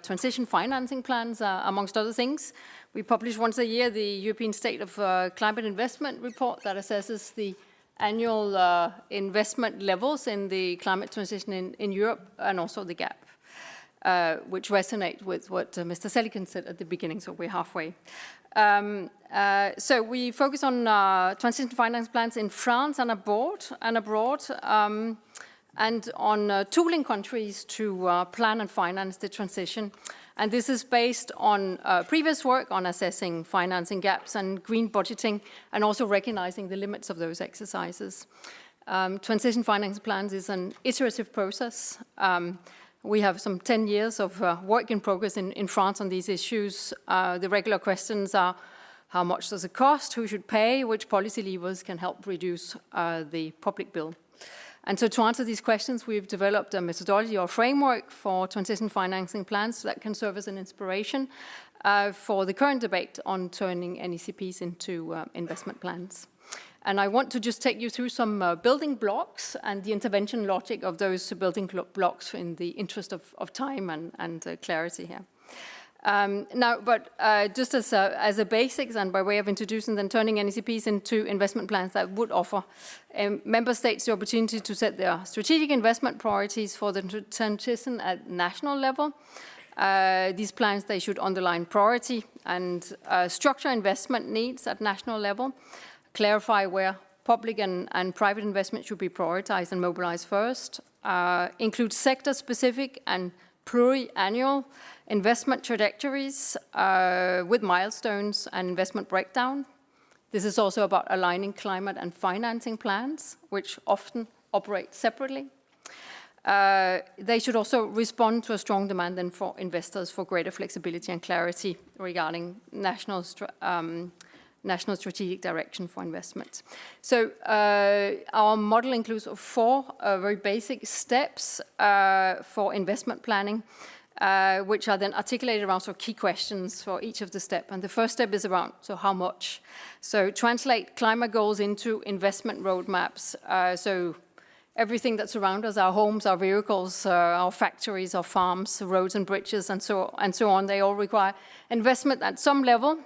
transition financing plans, amongst other things. We publish once a year the European State of Climate Investment report that assesses the annual investment levels in the climate transition in Europe, and also the gap, which resonate with what Mr. Selikin said at the beginning, so we're halfway. So we focus on transition finance plans in France and abroad, and on tooling countries to plan and finance the transition. And this is based on previous work on assessing financing gaps and green budgeting, and also recognizing the limits of those exercises. Transition finance plans is an iterative process. We have some 10 years of work in progress in France on these issues. The regular questions are, how much does it cost, who should pay, which policy levers can help reduce the public bill? And so to answer these questions, we've developed a methodology or framework for transition financing plans that can serve as an inspiration for the current debate on turning NECPs into investment plans. And I want to just take you through some building blocks and the intervention logic of those building blocks in the interest of time and clarity here. Just as a basics and by way of introducing then turning NECPs into investment plans that would offer member states the opportunity to set their strategic investment priorities for the transition at national level. These plans, they should underline priority and structure investment needs at national level, clarify where public and private investment should be prioritized and mobilized first, include sector-specific and pluri-annual investment trajectories with milestones and investment breakdown. This is also about aligning climate and financing plans, which often operate separately. They should also respond to a strong demand then for investors for greater flexibility and clarity regarding national strategic direction for investments. So our model includes 4 very basic steps for investment planning, which are then articulated around sort of key questions for each of the steps. And the first step is around, so how much? So translate climate goals into investment roadmaps. So everything that's around us, our homes, our vehicles, our factories, our farms, roads and bridges, and so on, they all require investment at some level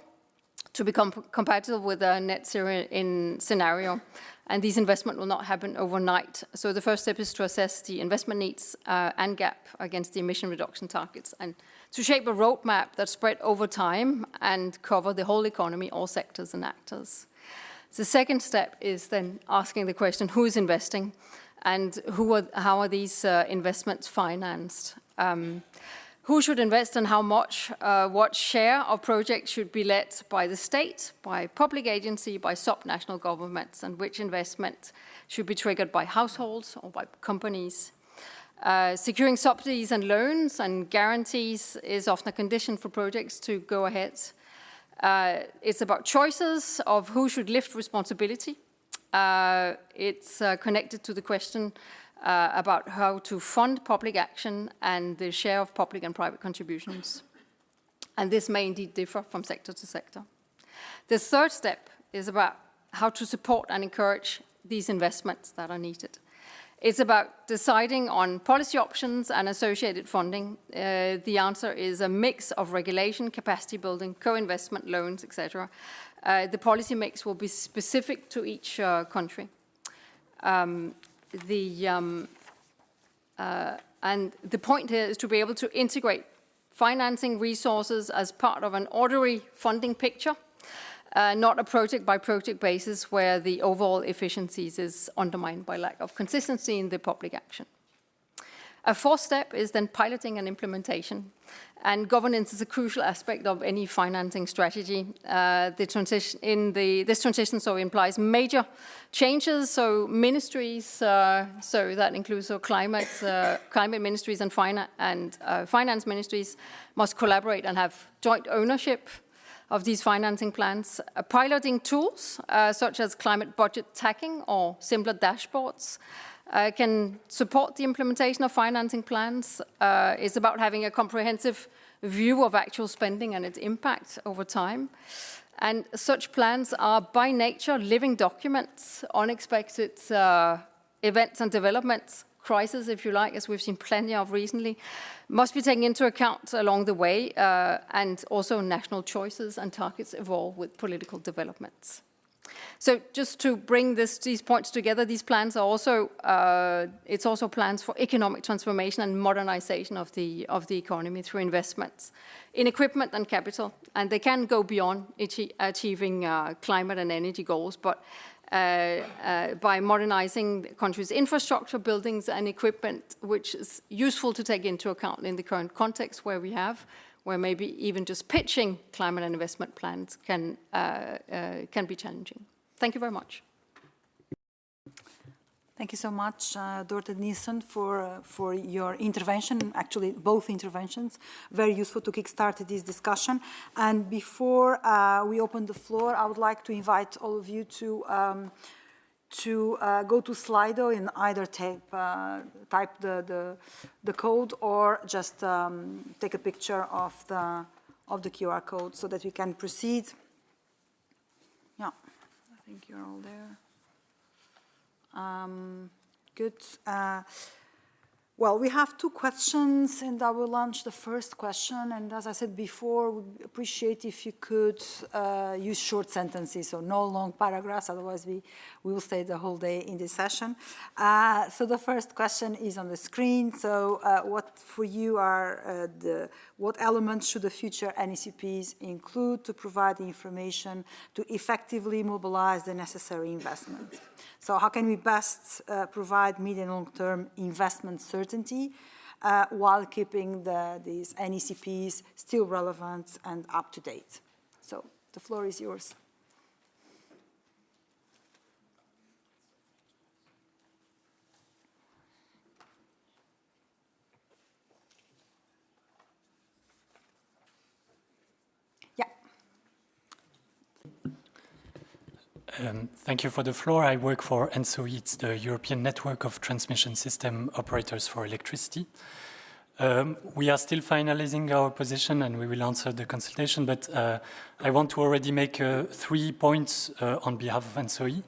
to become compatible with a net zero in scenario. And these investments will not happen overnight. So the first step is to assess the investment needs and gap against the emission reduction targets and to shape a roadmap that's spread over time and cover the whole economy, all sectors and actors. The second step is then asking the question, who is investing and how are these investments financed? Who should invest and how much? What share of projects should be led by the state, by public agency, by sub-national governments, and which investment should be triggered by households or by companies? Securing subsidies and loans and guarantees is often a condition for projects to go ahead. It's about choices of who should lift responsibility. It's connected to the question about how to fund public action and the share of public and private contributions. And this may indeed differ from sector to sector. The third step is about how to support and encourage these investments that are needed. It's about deciding on policy options and associated funding. The answer is a mix of regulation, capacity building, co-investment, loans, etc. The policy mix will be specific to each country. And the point here is to be able to integrate financing resources as part of an orderly funding picture, not a project-by-project basis where the overall efficiencies is undermined by lack of consistency in the public action. A fourth step is then piloting and implementation. And governance is a crucial aspect of any financing strategy. This transition implies major changes. So ministries, so that includes climate ministries and finance ministries must collaborate and have joint ownership of these financing plans. Piloting tools such as climate budget tracking or simpler dashboards can support the implementation of financing plans. It's about having a comprehensive view of actual spending and its impact over time. And such plans are by nature living documents, unexpected events and developments, crises, if you like, as we've seen plenty of recently, must be taken into account along the way, and also national choices and targets evolve with political developments. So just to bring these points together, these plans are also, it's also plans for economic transformation and modernization of the economy through investments in equipment and capital. And they can go beyond achieving climate and energy goals, but by modernizing the country's infrastructure, buildings and equipment, which is useful to take into account in the current context where maybe even just pitching climate and investment plans can be challenging. Thank you very much. Thank you so much, Dorte Nielsen, for your intervention, actually both interventions. Very useful to kickstart this discussion. And before we open the floor, I would like to invite all of you to go to Slido and either type the code or just take a picture of the QR code so that we can proceed. Yeah, I think you're all there. Good. Well, we have two questions, and I will launch the first question. And as I said before, we'd appreciate if you could use short sentences, so no long paragraphs, otherwise we will stay the whole day in this session. So the first question is on the screen. So what for you are what elements should the future NECPs include to provide the information to effectively mobilize the necessary investment? So how can we best provide medium and long-term investment certainty while keeping these NECPs still relevant and up-to-date? So the floor is yours. Thank you for the floor. I work for ENSOE, it's the European Network of Transmission System Operators for Electricity. We are still finalizing our position and we will answer the consultation, but I want to already make 3 points on behalf of ENSOE.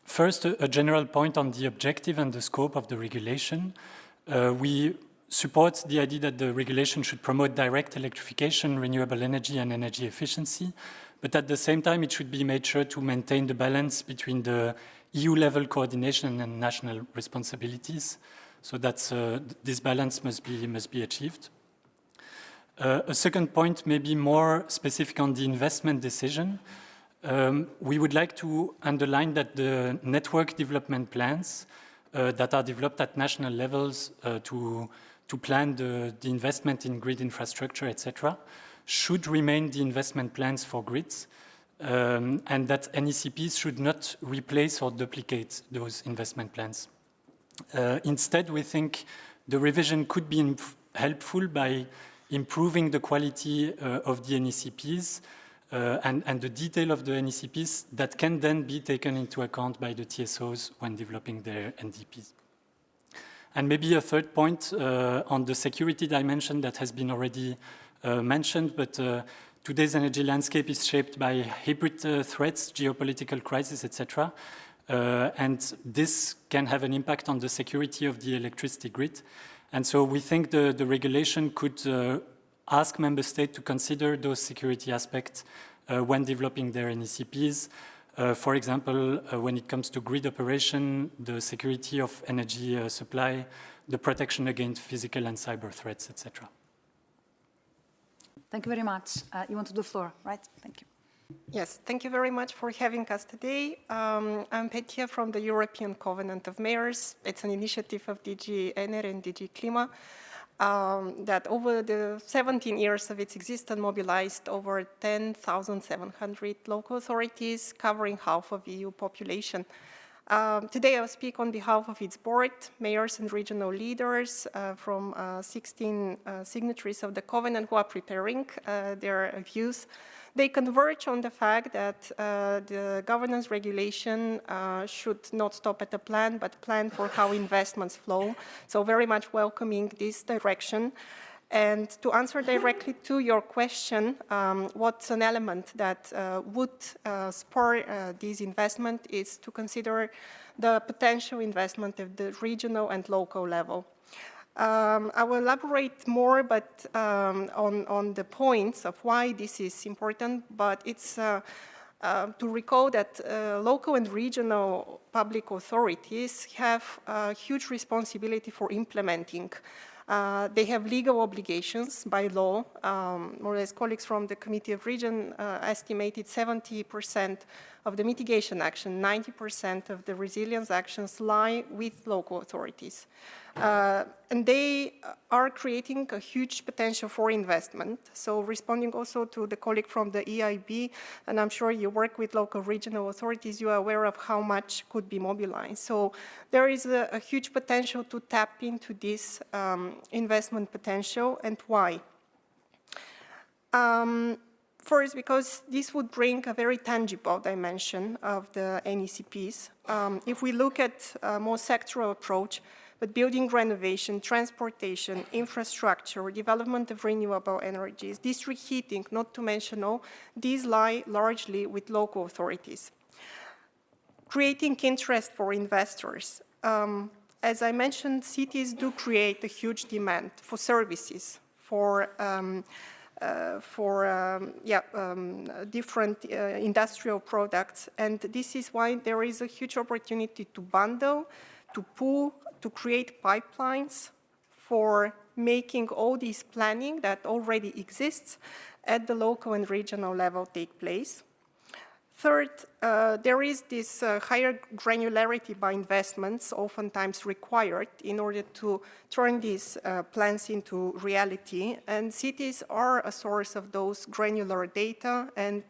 First, a general point on the objective and the scope of the regulation. We support the idea that the regulation should promote direct electrification, renewable energy and energy efficiency. But at the same time, it should be made sure to maintain the balance between the EU-level coordination and national responsibilities. So that's, this balance must be achieved. A second point may be more specific on the investment decision. We would like to underline that the network development plans that are developed at national levels to plan the investment in grid infrastructure, etc., should remain the investment plans for grids, and that NECPs should not replace or duplicate those investment plans. Instead, we think the revision could be helpful by improving the quality of the NECPs and the detail of the NECPs that can then be taken into account by the TSOs when developing their NDPs. And maybe a third point on the security dimension that has been already mentioned, but today's energy landscape is shaped by hybrid threats, geopolitical crisis, etc. And this can have an impact on the security of the electricity grid. And so we think the regulation could ask member states to consider those security aspects when developing their NECPs. For example, when it comes to grid operation, the security of energy supply, the protection against physical and cyber threats, etc. Thank you very much. You want to do the floor, right? Thank you. Yes, thank you very much for having us today. I'm Petia from the European Covenant of Mayors. It's an initiative of DG Ener and DG Klima that over the 17 years of its existence mobilized over 10,700 local authorities covering half of EU population. Today I'll speak on behalf of its board, mayors and regional leaders from 16 signatories of the Covenant who are preparing their views. They converge on the fact that the governance regulation should not stop at a plan, but plan for how investments flow. So very much welcoming this direction. And to answer directly to your question, what's an element that would spur this investment is to consider the potential investment at the regional and local level. I will elaborate more but on the points of why this is important, but it's to recall that local and regional public authorities have a huge responsibility for implementing. They have legal obligations by law. More or less, colleagues from the Committee of Region estimated 70% of the mitigation action, 90% of the resilience actions lie with local authorities. And they are creating a huge potential for investment. So responding also to the colleague from the EIB, and I'm sure you work with local regional authorities, you are aware of how much could be mobilized. So there is a huge potential to tap into this investment potential, and why? First, because this would bring a very tangible dimension of the NECPs. If we look at a more sectoral approach, but building renovation, transportation, infrastructure, development of renewable energies, district heating, not to mention all, these lie largely with local authorities. creating interest for investors. As I mentioned, cities do create a huge demand for services, for different industrial products. And this is why there is a huge opportunity to bundle, to pool, to create pipelines for making all this planning that already exists at the local and regional level take place. Third, there is this higher granularity by investments oftentimes required in order to turn these plans into reality. And cities are a source of those granular data and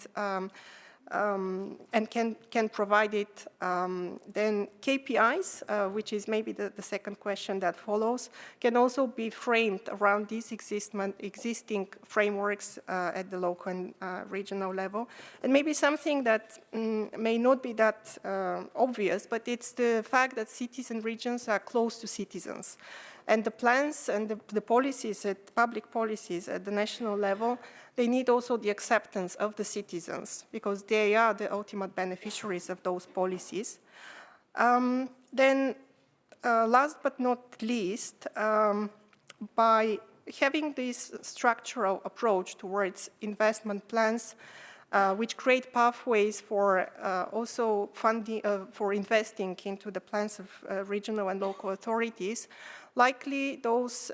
can provide it. Then KPIs, which is maybe the second question that follows, can also be framed around these existing frameworks at the local and regional level. And maybe something that may not be that obvious, but it's the fact that cities and regions are close to citizens. And the plans and the policies, public policies at the national level, they need also the acceptance of the citizens because they are the ultimate beneficiaries of those policies. Then, last but not least, by having this structural approach towards investment plans, which create pathways for also funding, for investing into the plans of regional and local authorities, likely those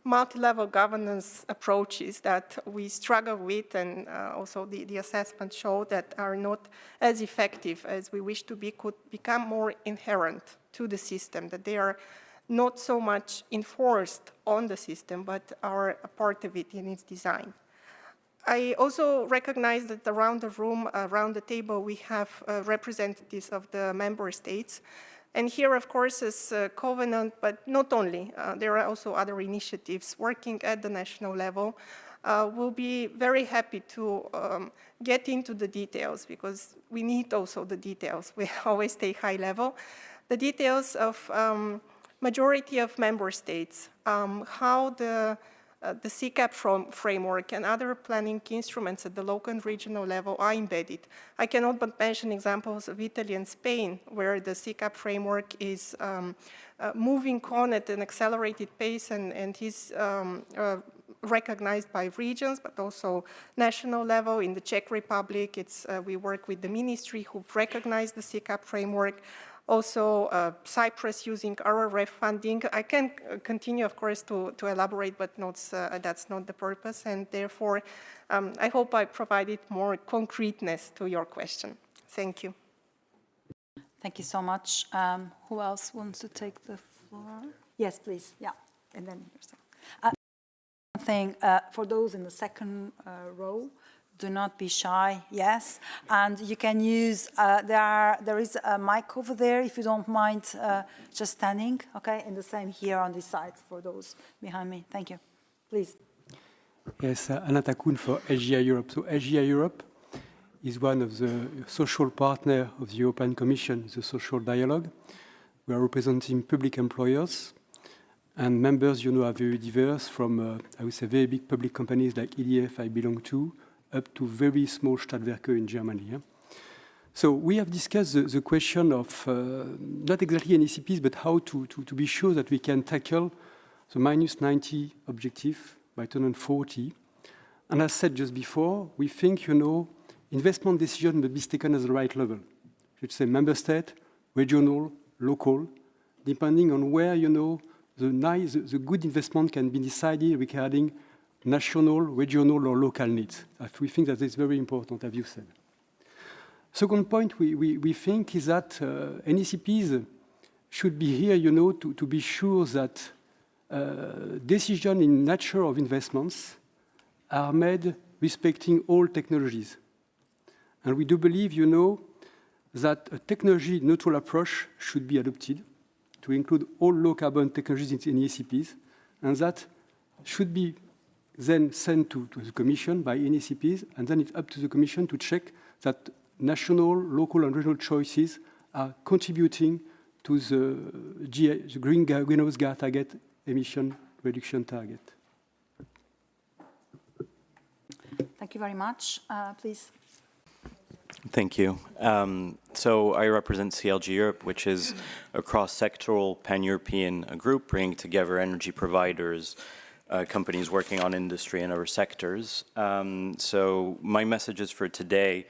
multi-level governance approaches that we struggle with and also the assessment show that are not as effective as we wish to be could become more inherent to the system, that they are not so much enforced on the system, but are a part of it in its design. I also recognize that around the room, around the table, we have representatives of the member states. And here, of course, is Covenant, but not only. There are also other initiatives working at the national level. We'll be very happy to get into the details because we need also the details. We always stay high level. The details of majority of member states, how the CCAP framework and other planning instruments at the local and regional level are embedded. I cannot but mention examples of Italy and Spain, where the CCAP framework is moving on at an accelerated pace and is recognized by regions, but also national level. In the Czech Republic, we work with the ministry who've recognized the CCAP framework. Also, Cyprus using RRF funding. I can continue, of course, to elaborate, but that's not the purpose. And therefore, I hope I provided more concreteness to your question. Thank you. Thank you so much. Who else wants to take the floor? Yes, please. Yeah, and then yourself. One thing for those in the second row. Do not be shy, yes. And you can use, there is a mic over there, if you don't mind just standing, okay? And the same here on this side for those behind me. Thank you. Please. Yes, Anata Kuhn for SGI Europe. So SGI Europe is one of the social partners of the European Commission, the social dialogue. We are representing public employers. And members, you know, are very diverse from, I would say, very big public companies like EDF I belong to, up to very small Stadtwerke in Germany. Yeah? So we have discussed the question of not exactly NECPs, but how to be sure that we can tackle the -90 objective by 2040. And as said just before, we think, you know, investment decision must be taken at the right level. Should say member state, regional, local, depending on where, you know, the good investment can be decided regarding national, regional, or local needs. We think that is very important, as you said. Second point we think is that NECPs should be here, you know, to be sure that decisions in nature of investments are made respecting all technologies. And we do believe, you know, that a technology-neutral approach should be adopted to include all low-carbon technologies in NECPs, and that should be then sent to the Commission by NECPs, and then it's up to the Commission to check that national, local, and regional choices are contributing to the greenhouse gas target emission reduction target. Thank you very much. Please. Thank you. So I represent CLG Europe, which is a cross-sectoral pan-European group bringing together energy providers, companies working on industry and other sectors. So my messages for today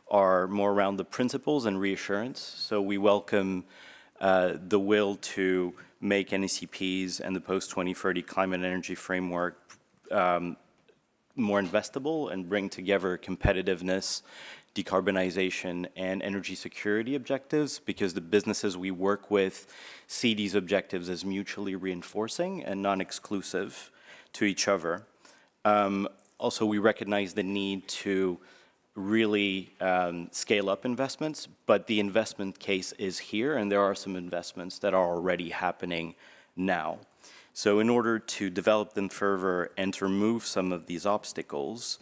are more around the principles and reassurance. So we welcome the will to make NECPs and the post-2030 climate and energy framework more investable and bring together competitiveness, decarbonization, and energy security objectives, because the businesses we work with see these objectives as mutually reinforcing and non-exclusive to each other. Also, we recognize the need to really scale up investments, but the investment case is here, and there are some investments that are already happening now. So in order to develop them further and to remove some of these obstacles,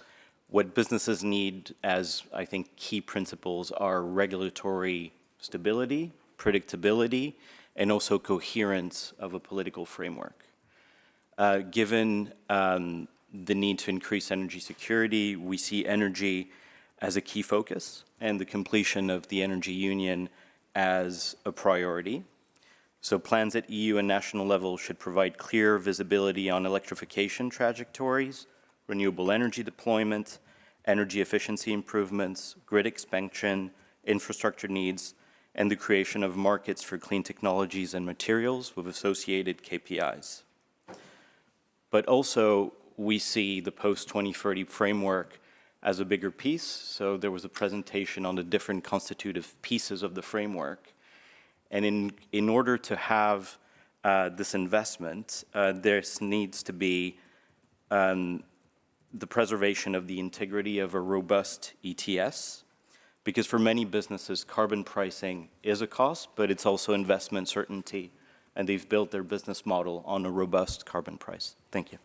what businesses need as, I think, key principles are regulatory stability, predictability, and also coherence of a political framework. Given the need to increase energy security, we see energy as a key focus and the completion of the energy union as a priority. So plans at EU and national level should provide clear visibility on electrification trajectories, renewable energy deployment, energy efficiency improvements, grid expansion, infrastructure needs, and the creation of markets for clean technologies and materials with associated KPIs. But also, we see the post-2030 framework as a bigger piece. So there was a presentation on the different constitutive pieces of the framework. And in order to have this investment, there needs to be the preservation of the integrity of a robust ETS, because for many businesses, carbon pricing is a cost, but it's also investment certainty, and they've built their business model on a robust carbon price. Thank you.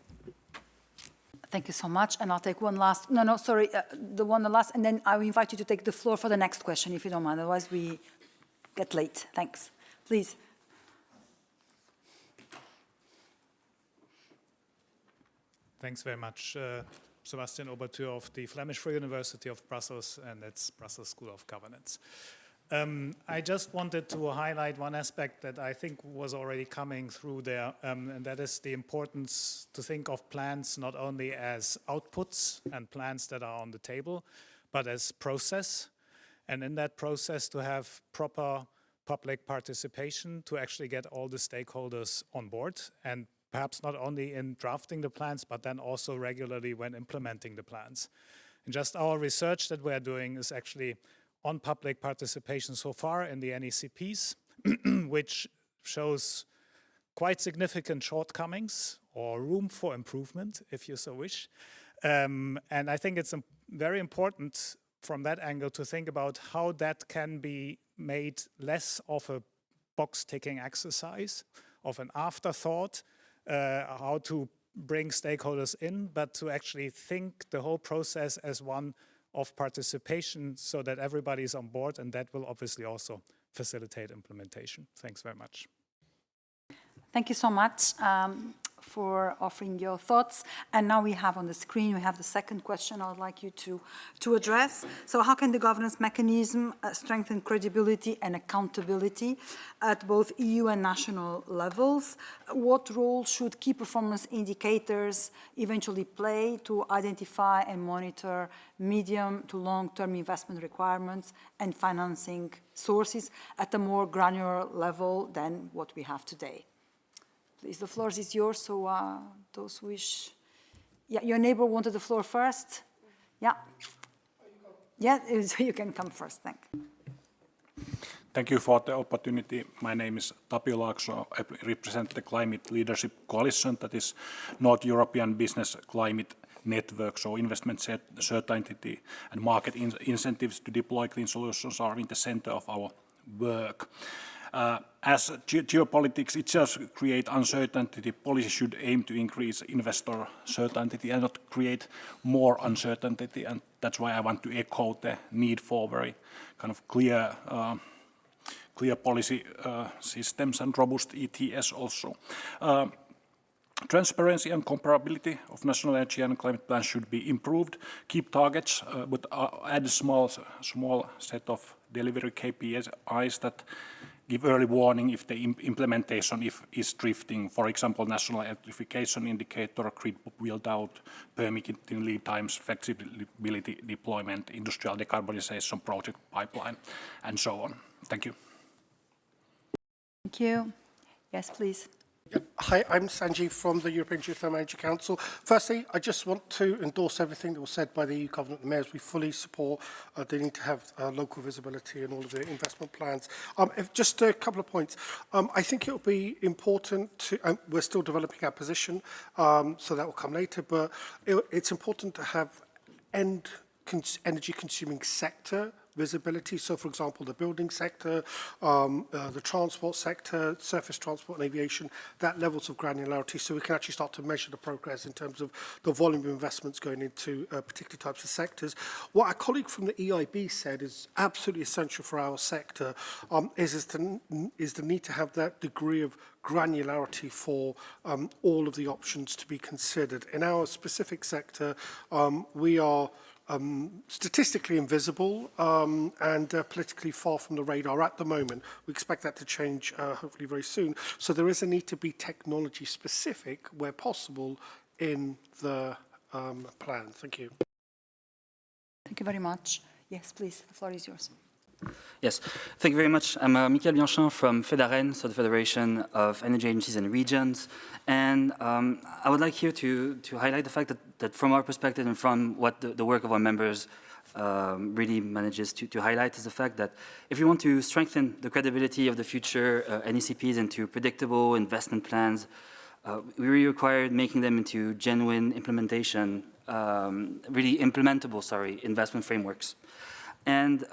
Thank you so much. And I'll take one last, the last, and then I will invite you to take the floor for the next question, if you don't mind. Otherwise, we get late. Thanks. Please. Thanks very much. Sebastian Obertür of the Flemish Free University of Brussels, and it's Brussels School of Governance. I just wanted to highlight one aspect that I think was already coming through there, and that is the importance to think of plans not only as outputs and plans that are on the table, but as process. And in that process, to have proper public participation to actually get all the stakeholders on board, and perhaps not only in drafting the plans, but then also regularly when implementing the plans. And just our research that we're doing is actually on public participation so far in the NECPs, which shows quite significant shortcomings or room for improvement, if you so wish. And I think it's very important from that angle to think about how that can be made less of a box-ticking exercise, of an afterthought, how to bring stakeholders in, but to actually think the whole process as one of participation so that everybody is on board, and that will obviously also facilitate implementation. Thanks very much. Thank you so much for offering your thoughts. And now we have on the screen, we have the second question I would like you to address. So how can the governance mechanism strengthen credibility and accountability at both EU and national levels? What role should key performance indicators eventually play to identify and monitor medium to long-term investment requirements and financing sources at a more granular level than what we have today? Please, the floor is yours, so those who wish. Yeah, your neighbor wanted the floor first. Yeah. Yeah, so you can come first, thank you. Thank you for the opportunity. My name is Tapio Laakso. I represent the Climate Leadership Coalition, that is North European Business Climate Network. So investment certainty and market incentives to deploy clean solutions are in the center of our work. As geopolitics itself create uncertainty, the policy should aim to increase investor certainty and not create more uncertainty. And that's why I want to echo the need for very kind of clear policy systems and robust ETS also. Transparency and comparability of national energy and climate plans should be improved. Keep targets, but add a small set of delivery KPIs that give early warning if the implementation is drifting. For example, national electrification indicator, grid build-out, permitting lead times, flexibility deployment, industrial decarbonization project pipeline, and so on. Thank you. Thank you. Yes, please. Hi, I'm Sanjeev from the European Geothermal Energy Council. Firstly, I just want to endorse everything that was said by the EU Covenant of Mayors. We fully support the need to have local visibility in all of the investment plans. Just a couple of points. I think it will be important to, we're still developing our position, so that will come later, but it's important to have energy consuming sector visibility. So, for example, the building sector, the transport sector, surface transport and aviation, that levels of granularity, so we can actually start to measure the progress in terms of the volume of investments going into particular types of sectors. What our colleague from the EIB said is absolutely essential for our sector, is the need to have that degree of granularity for all of the options to be considered. In our specific sector, we are statistically invisible and politically far from the radar at the moment. We expect that to change hopefully very soon. So there is a need to be technology specific where possible in the plan. Thank you. Thank you very much. Yes, please, the floor is yours. Yes, thank you very much. I'm Michael Bianchin from FEDAREN, so the Federation of Energy Agencies and Regions. And I would like here to highlight the fact that from our perspective and from what the work of our members really manages to highlight is the fact that if you want to strengthen the credibility of the future NECPs into predictable investment plans, we really require making them into genuine implementation, really implementable, investment frameworks. And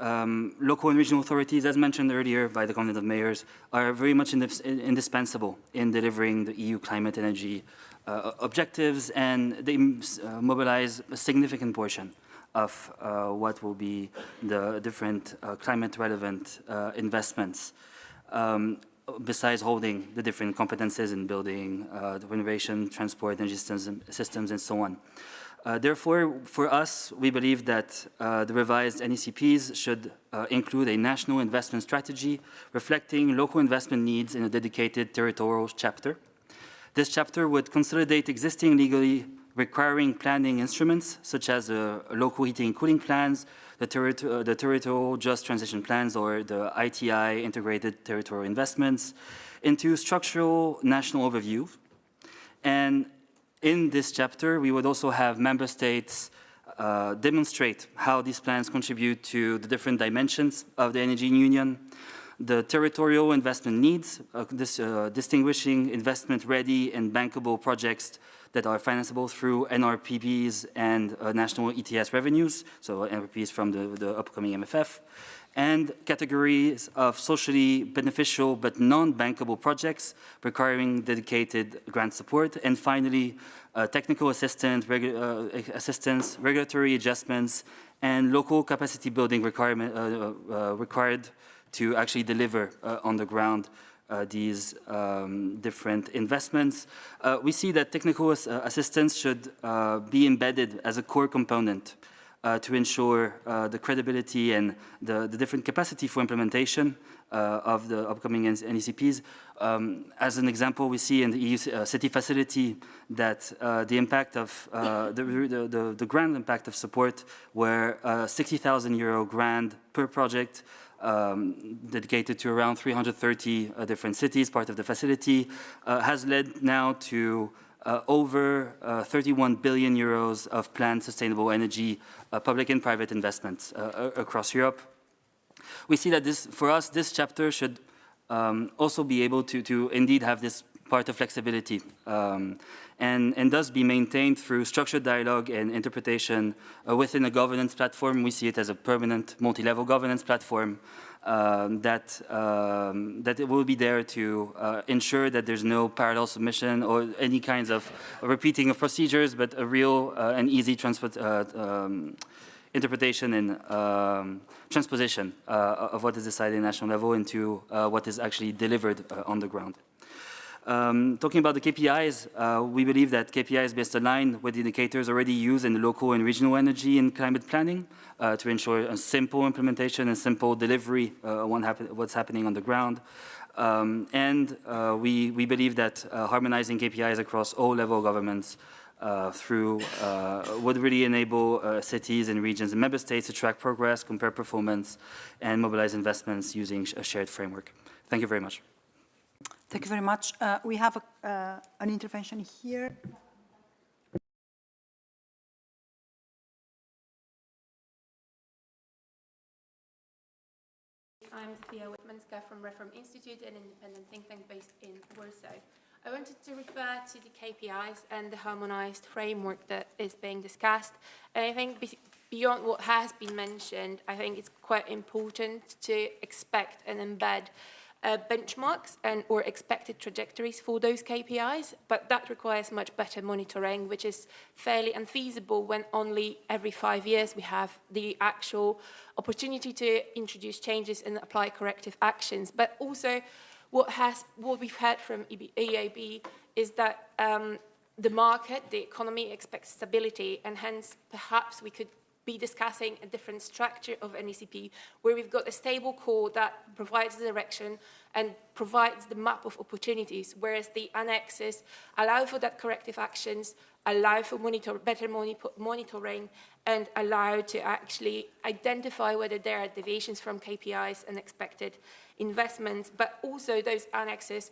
local and regional authorities, as mentioned earlier by the Covenant of Mayors, are very much indispensable in delivering the EU climate energy objectives, and they mobilize a significant portion of what will be the different climate-relevant investments, besides holding the different competences in building, the renovation, transport, energy systems, and so on. Therefore, for us, we believe that the revised NECPs should include a national investment strategy reflecting local investment needs in a dedicated territorial chapter. This chapter would consolidate existing legally requiring planning instruments, such as local heating and cooling plans, the territorial just transition plans, or the ITI, integrated territorial investments, into structural national overview. And in this chapter, we would also have member states demonstrate how these plans contribute to the different dimensions of the energy union, the territorial investment needs, distinguishing investment-ready and bankable projects that are financeable through NRPPs and national ETS revenues, so NRPPs from the upcoming MFF, and categories of socially beneficial but non-bankable projects requiring dedicated grant support, and finally, technical assistance, regulatory adjustments, and local capacity building required to actually deliver on the ground these different investments. We see that technical assistance should be embedded as a core component to ensure the credibility and the different capacity for implementation of the upcoming NECPs. As an example, we see in the EU city facility that the impact of the grant impact of support, where €60,000 grant per project dedicated to around 330 different cities, part of the facility, has led now to over 31 billion euros of planned sustainable energy, public and private investments across Europe. We see that for us, this chapter should also be able to indeed have this part of flexibility and thus be maintained through structured dialogue and interpretation within a governance platform. We see it as a permanent multi-level governance platform that it will be there to ensure that there's no parallel submission or any kinds of repeating of procedures, but a real and easy interpretation and transposition of what is decided at national level into what is actually delivered on the ground. Talking about the KPIs, we believe that KPIs best align with the indicators already used in local and regional energy and climate planning to ensure a simple implementation and simple delivery on what's happening on the ground. We believe that harmonizing KPIs across all level governments would really enable cities and regions and member states to track progress, compare performance, and mobilize investments using a shared framework. Thank you very much. Thank you very much. We have an intervention here. I'm Thea Whitmanska from Reform Institute, an independent think tank based in Warsaw. I wanted to refer to the KPIs and the harmonized framework that is being discussed. And I think beyond what has been mentioned, I think it's quite important to expect and embed benchmarks or expected trajectories for those KPIs, but that requires much better monitoring, which is fairly unfeasible when only every 5 years we have the actual opportunity to introduce changes and apply corrective actions. But also what we've heard from EIB is that the market, the economy expects stability, and hence perhaps we could be discussing a different structure of NECP where we've got a stable core that provides the direction and provides the map of opportunities, whereas the annexes allow for that corrective actions, allow for better monitoring, and allow to actually identify whether there are deviations from KPIs and expected investments, but also those annexes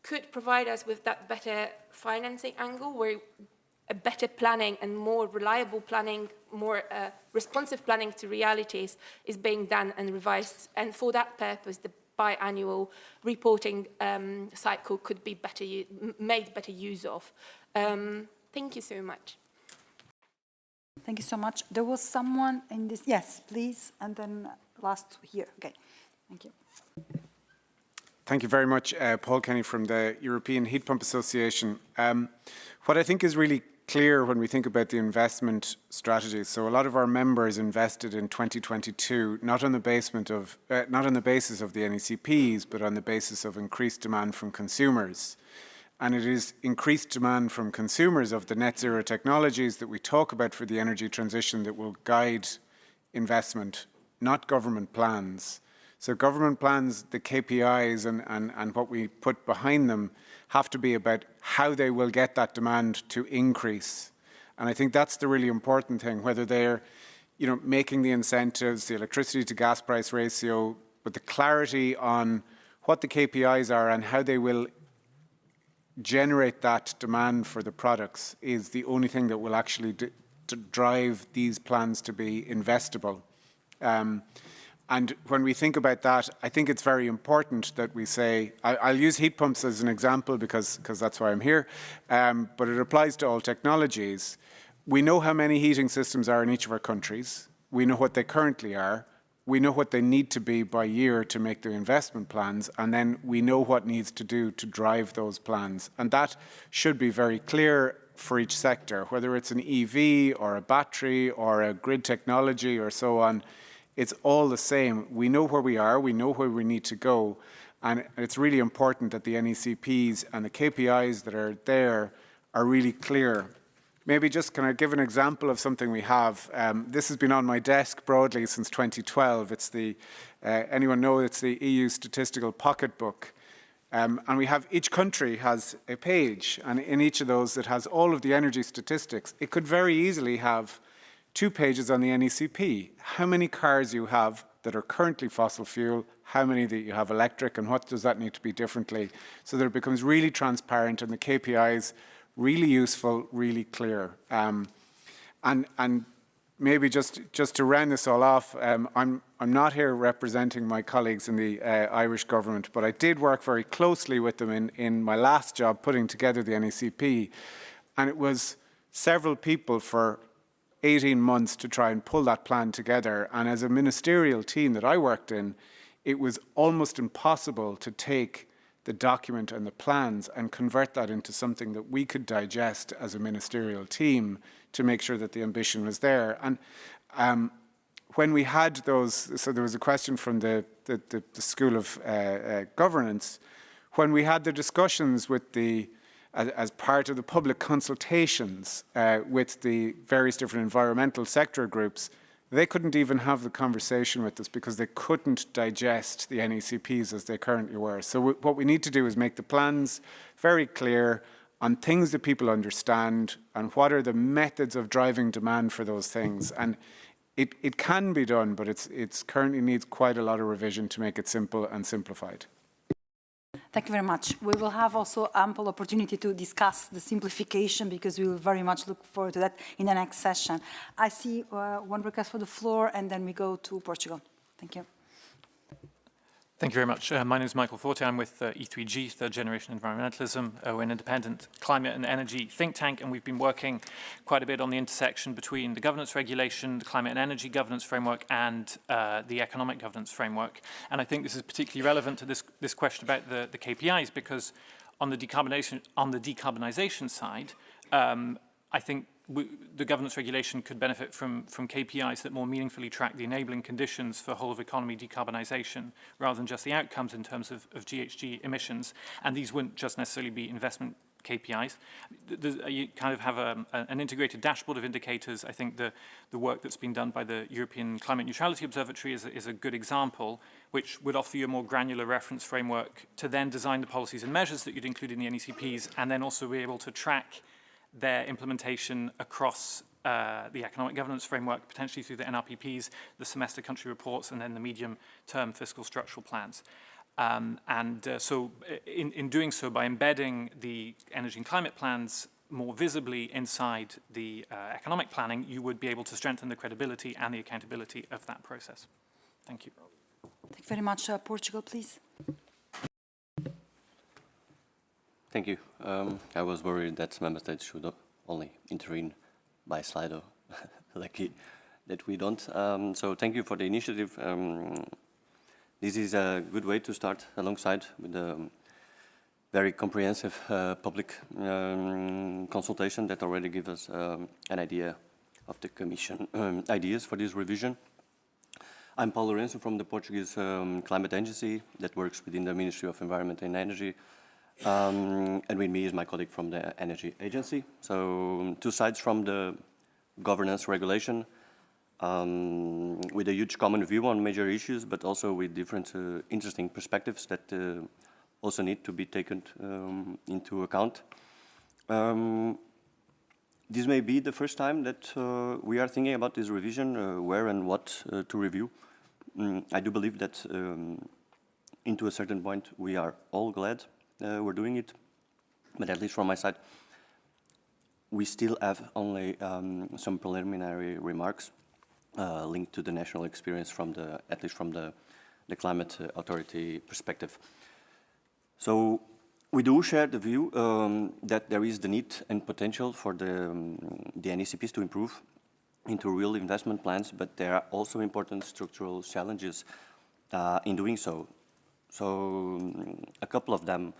could provide us with that better financing angle where a better planning and more reliable planning, more responsive planning to realities is being done and revised. And for that purpose, the biannual reporting cycle could be made better use of. Thank you so much. Thank you so much. There was someone in this. Yes, please. And then last here. Okay. Thank you. Thank you very much. Paul Kenny from the European Heat Pump Association. What I think is really clear when we think about the investment strategies. So a lot of our members invested in 2022, not on the basis of the NECPs, but on the basis of increased demand from consumers. And it is increased demand from consumers of the net zero technologies that we talk about for the energy transition that will guide investment, not government plans. So government plans, the KPIs and what we put behind them have to be about how they will get that demand to increase. And I think that's the really important thing, whether they're making the incentives, the electricity to gas price ratio, but the clarity on what the KPIs are and how they will generate that demand for the products is the only thing that will actually to drive these plans to be investable. And when we think about that, I think it's very important that we say, I'll use heat pumps as an example because that's why I'm here, but it applies to all technologies. We know how many heating systems are in each of our countries. We know what they currently are. We know what they need to be by year to make the investment plans, and then we know what needs to do to drive those plans. And that should be very clear for each sector, whether it's an EV or a battery or a grid technology or so on. It's all the same. We know where we are, we know where we need to go, and it's really important that the NECPs and the KPIs that are there are really clear. Maybe just can I give an example of something we have? This has been on my desk broadly since 2012. It's anyone know it's the EU Statistical Pocketbook. And we have, each country has a page, and in each of those it has all of the energy statistics. It could very easily have 2 pages on the NECP, how many cars you have that are currently fossil fuel, how many that you have electric, and what does that need to be differently, so that it becomes really transparent and the KPIs really useful, really clear. And maybe just to round this all off, I'm not here representing my colleagues in the Irish government, but I did work very closely with them in my last job putting together the NECP, and it was several people for 18 months to try and pull that plan together. And as a ministerial team that I worked in, it was almost impossible to take the document and the plans and convert that into something that we could digest as a ministerial team to make sure that the ambition was there. And when we had those, so there was a question from the School of Governance, when we had the discussions with as part of the public consultations with the various different environmental sector groups, they couldn't even have the conversation with us because they couldn't digest the NECPs as they currently were. So what we need to do is make the plans very clear on things that people understand and what are the methods of driving demand for those things. And it can be done, but it's currently needs quite a lot of revision to make it simple and simplified. Thank you very much. We will have also ample opportunity to discuss the simplification because we will very much look forward to that in the next session. I see one request for the floor and then we go to Portugal. Thank you. Thank you very much. My name is Michael Forte. I'm with E3G, Third Generation Environmentalism. We're an independent climate and energy think tank, and we've been working quite a bit on the intersection between the governance regulation, the climate and energy governance framework, and the economic governance framework. And I think this is particularly relevant to this question about the KPIs, because on the decarbonization side, I think the governance regulation could benefit from KPIs that more meaningfully track the enabling conditions for whole of economy decarbonisation rather than just the outcomes in terms of GHG emissions. And these wouldn't just necessarily be investment KPIs. You kind of have an integrated dashboard of indicators. I think the work that's been done by the European Climate Neutrality Observatory is a good example, which would offer you a more granular reference framework to then design the policies and measures that you'd include in the NECPs, and then also be able to track their implementation across the economic governance framework, potentially through the NRPPs, the semester country reports, and then the medium-term fiscal structural plans. So in doing so, by embedding the energy and climate plans more visibly inside the economic planning, you would be able to strengthen the credibility and the accountability of that process. Thank you. Thank you very much. Portugal, please. Thank you. I was worried that member states should only intervene by Slido, lucky that we don't. So thank you for the initiative. This is a good way to start alongside with the very comprehensive public consultation that already gives us an idea of the Commission ideas for this revision. I'm Paulo Lourenço from the Portuguese Climate Agency that works within the Ministry of Environment and Energy. And with me is my colleague from the Energy Agency. So two sides from the governance regulation with a huge common view on major issues, but also with different interesting perspectives that also need to be taken into account. This may be the first time that we are thinking about this revision, where and what to review. I do believe that into a certain point we are all glad we're doing it, but at least from my side, we still have only some preliminary remarks linked to the national experience from at least from the climate authority perspective. So we do share the view that there is the need and potential for the NECPs to improve into real investment plans, but there are also important structural challenges in doing so. So a couple of them,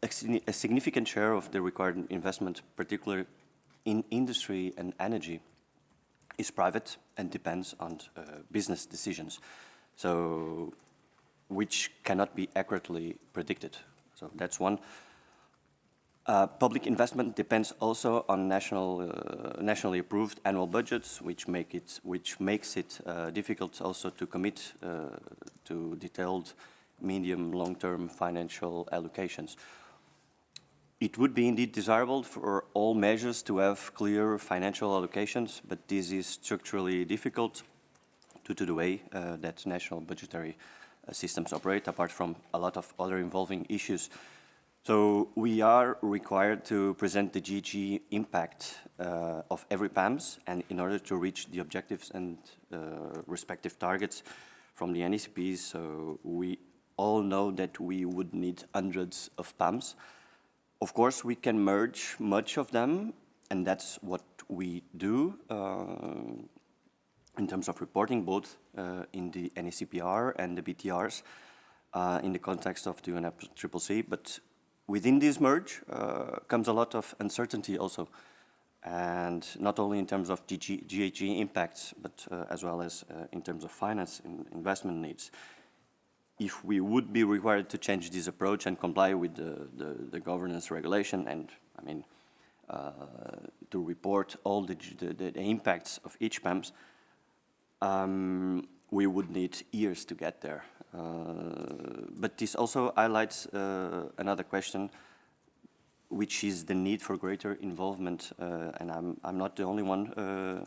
a significant share of the required investment, particularly in industry and energy, is private and depends on business decisions, so which cannot be accurately predicted. So that's one. Public investment depends also on nationally approved annual budgets, which makes it difficult also to commit to detailed medium, long-term financial allocations. It would be indeed desirable for all measures to have clear financial allocations, but this is structurally difficult due to the way that national budgetary systems operate, apart from a lot of other involving issues. So we are required to present the GHG impact of every PAMS, and in order to reach the objectives and respective targets from the NECPs, so we all know that we would need hundreds of PAMs. Of course, we can merge much of them, and that's what we do in terms of reporting, both in the NECPR and the BTRs in the context of the UNFCCC. But within this merge comes a lot of uncertainty also, and not only in terms of GHG impacts, but as well as in terms of finance and investment needs. if we would be required to change this approach and comply with the governance regulation and, I mean, to report all the impacts of each PAMS, we would need years to get there. But this also highlights another question, which is the need for greater involvement, and I'm not the only one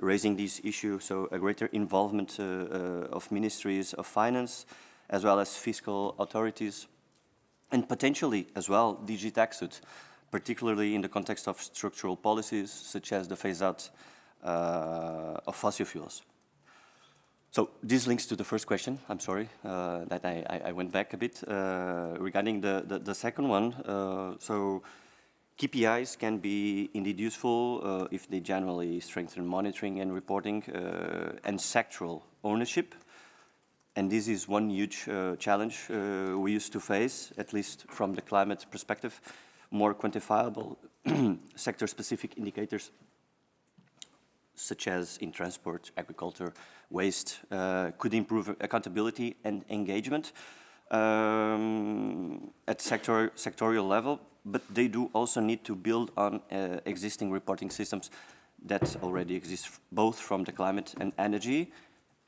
raising this issue, so a greater involvement of ministries of finance, as well as fiscal authorities, and potentially as well DG Taxud, particularly in the context of structural policies, such as the phase-out of fossil fuels. So this links to the first question. I'm sorry that I went back a bit regarding the second one. So KPIs can be indeed useful if they generally strengthen monitoring and reporting and sectoral ownership. And this is one huge challenge we used to face, at least from the climate perspective. More quantifiable sector-specific indicators, such as in transport, agriculture, waste, could improve accountability and engagement at sectorial level, but they do also need to build on existing reporting systems that already exist, both from the climate and energy,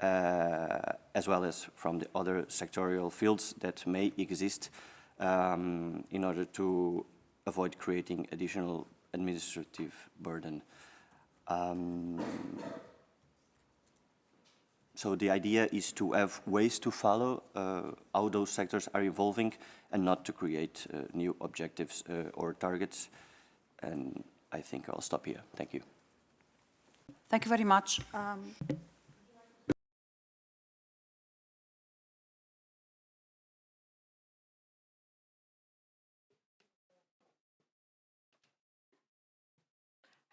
as well as from the other sectorial fields that may exist in order to avoid creating additional administrative burden. So the idea is to have ways to follow how those sectors are evolving and not to create new objectives or targets. And I think I'll stop here. Thank you. Thank you very much.